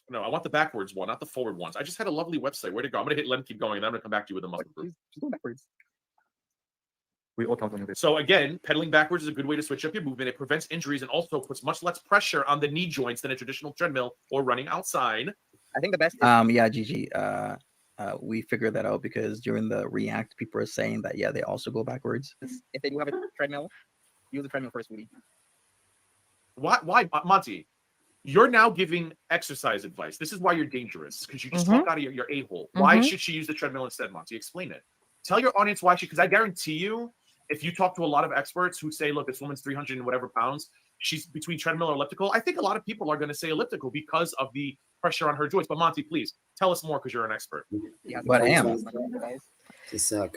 No, I want the backwards one, not the forward ones. I just had a lovely website. Where'd it go? I'm going to hit let him keep going, and then I'm going to come back to you with a muscle group. Just go backwards. We all count on this. So again, pedaling backwards is a good way to switch up your movement. It prevents injuries and also puts much less pressure on the knee joints than a traditional treadmill or running outside. I think the best. Yeah, Gigi. We figured that out because during the React, people are saying that they also go backwards. If they do have a treadmill, use the treadmill first, Woody. Why, Monty? You're now giving exercise advice. This is why you're dangerous, because you just talk out of your a-hole. Why should she use the treadmill instead, Monty? Explain it. Tell your audience why because I guarantee you, if you talk to a lot of experts who say, look, this woman's 300 and whatever pounds, she's between treadmill or elliptical, I think a lot of people are going to say elliptical because of the pressure on her joints. But Monty, please, tell us more because you're an expert. Yeah, But I am.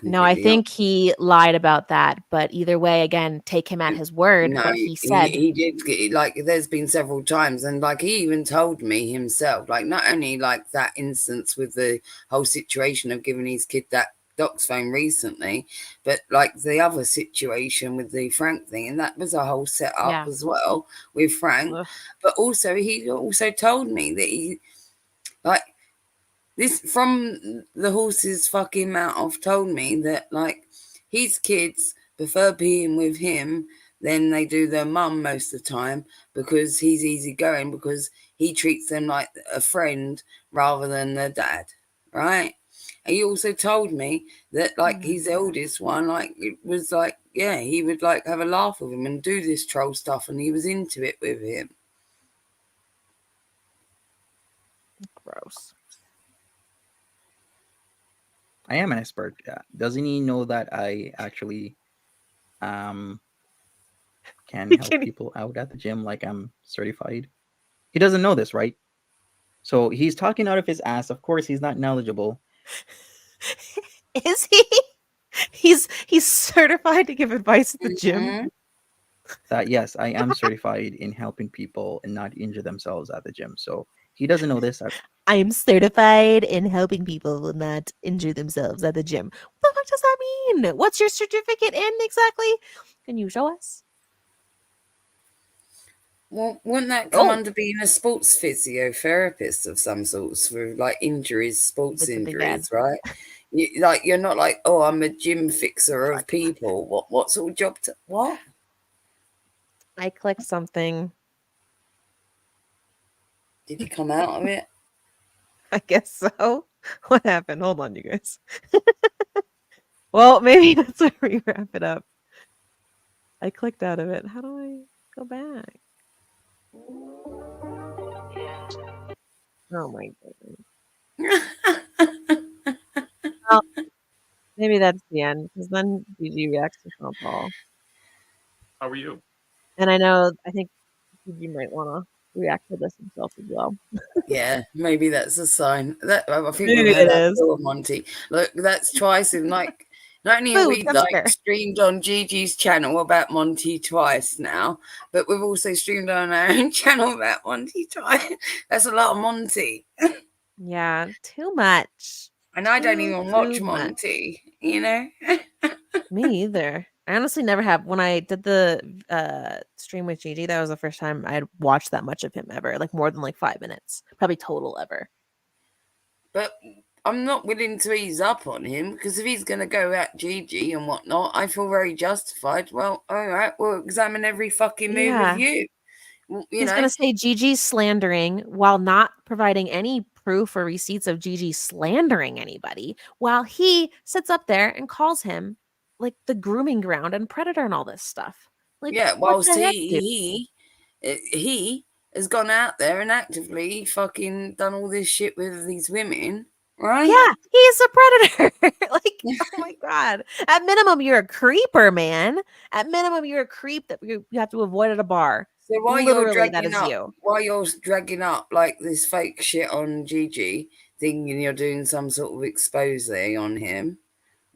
No, I think he lied about that. But either way, again, take him at his word. No, what he said. he did. Like, there's been several times, and like he even told me himself. Like, not only like that instance with the whole situation of giving his kid that Doc's phone recently, but like the other situation with the Frank thing, and that was a whole setup as well with Frank. Ugh. But also, he also told me that he like. This from the horse's fucking mouth told me that like his kids prefer being with him than they do their mum most of the time because he's easygoing because he treats them like a friend rather than their dad, right? And he also told me that like his eldest one, like it was like he would like have a laugh with him and do this troll stuff, and he was into it with him. Gross. I am an expert. Doesn't he know that I actually can help people out at the gym like I'm certified? He doesn't know this, right? So he's talking out of his ass. Of course, he's not knowledgeable. Is he? He's certified to give advice at the gym. Yes, I am certified in helping people and not injure themselves at the gym. So he doesn't know this. I am certified in helping people not injure themselves at the gym. What the fuck does that mean? What's your certificate in exactly? Can you show us? Well, wouldn't that come under being a sports physiotherapist of some sorts for like injuries, sports injuries, right? You're not like, oh, I'm a gym fixer of people. What sort of job? What? I clicked something. Did you come out of it? I guess so. What happened? Hold on, you guys. Well, maybe that's where we wrap it up. I clicked out of it. How do I go back? Oh my goodness. Well, maybe that's the end because then Gigi reacts to Sean Paul. How are you? And I think Gigi might want to react to this himself as well. Yeah, maybe that's a sign. That I think Maybe we've had it that is. before, Monty. Look, that's twice in like not only have we like streamed on Gigi's channel about Monty twice now, but we've also streamed on our own channel about Monty twice. That's a lot of Monty. Yeah, too much. And I don't even watch Monty, you know? Me either. I honestly never have. When I did the stream with Gigi, that was the first time I had watched that much of him ever, like more than like 5 minutes, probably total ever. But I'm not willing to ease up on him because if he's going to go at Gigi and whatnot, I feel very justified. Well, all right, we'll examine every fucking move of you. He's going to say Gigi's slandering while not providing any proof or receipts of Gigi slandering anybody, while he sits up there and calls him like the grooming ground and predator and all this stuff. Like, Yeah, what whilst the heck, dude? he has gone out there and actively fucking done all this shit with these women, right? Yeah, he's a predator. Like, oh my god. At minimum, you're a creeper, man. At minimum, you're a creep that you have to avoid at a bar. So Literally, that is you. while you're dragging up like this fake shit on Gigi, thinking you're doing some sort of expose on him,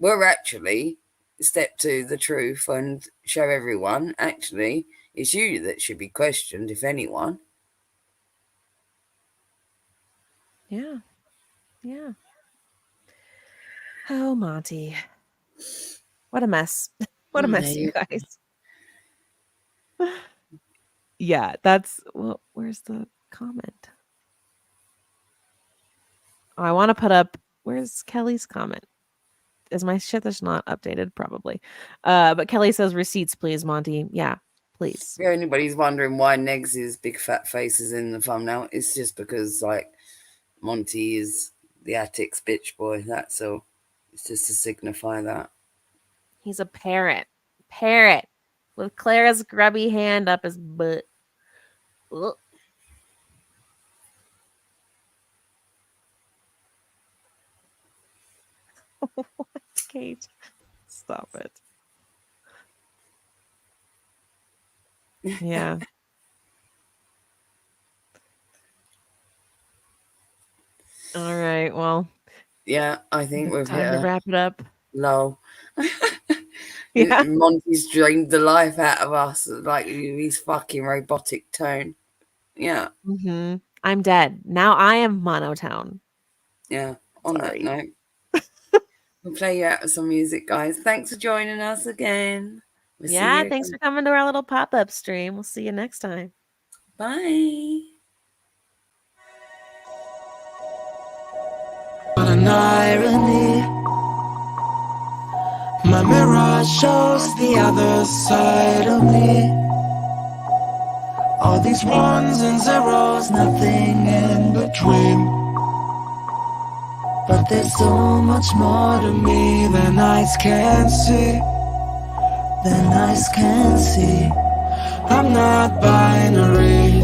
we're actually step to the truth and show everyone actually it's you that should be questioned, if anyone. Yeah. Yeah. Oh, Monty. What a mess. What a mess, you guys. Yeah, that's well, where's the comment? Oh, I want to put up where's Kelly's comment? Is my shit that's not updated? Probably. But Kelly says receipts, please, Monty. Yeah, please. If anybody's wondering why Negs' big fat face is in the thumbnail, it's just because like Monty is the attic's bitch boy, that's all. It's just to signify that. He's a parrot. Parrot. With Clara's grubby hand up his butt. Ugh. What, Kate? Stop it. Yeah. All right. Well. Yeah, I think we've time to wrap it up. Low. Yeah. Monty's drained the life out of us, like his fucking robotic tone. Yeah. Mm-hmm. I'm dead. Now I am Monotown. Yeah. On Sorry. that note, we'll play you out with some music, guys. Thanks for joining us again. We'll yeah, thanks for coming to our little pop-up stream. We'll see you next time. Bye. What an irony. My mirror shows the other side of me. All these ones and zeros, nothing in between. But there's so much more to me than eyes can see. Than eyes can see. I'm not binary.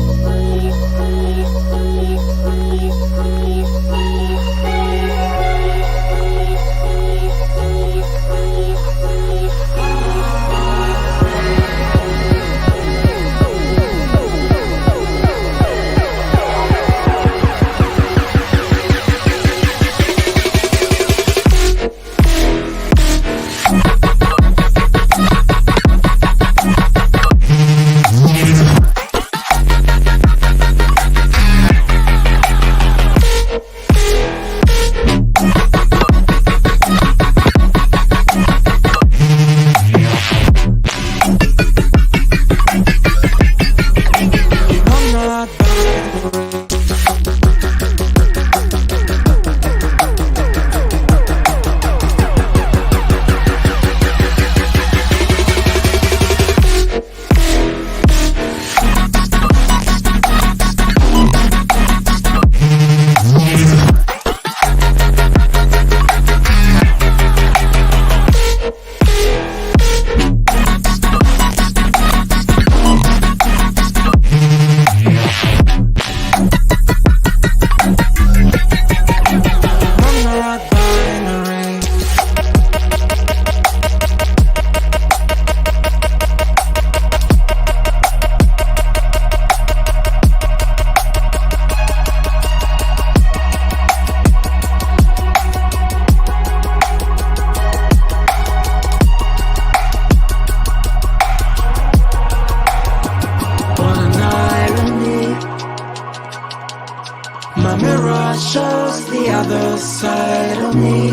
My mirror shows the other side of me.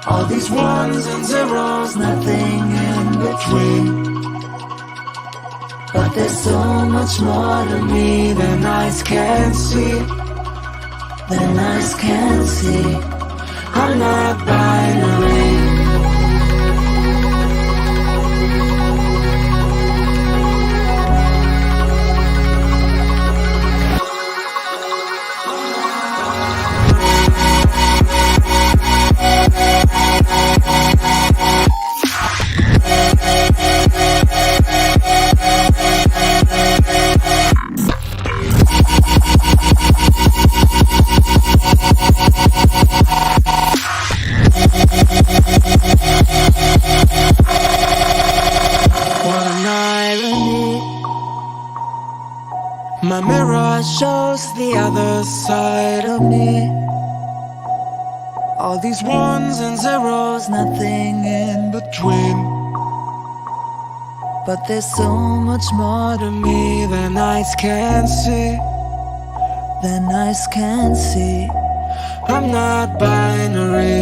All these ones and zeros, nothing in between. But there's so much more to me than eyes can see. Than eyes can see. I'm not binary. of me. All these ones and zeros, nothing in between. But there's so much more to me than eyes can see. Than eyes can see. I'm not binary.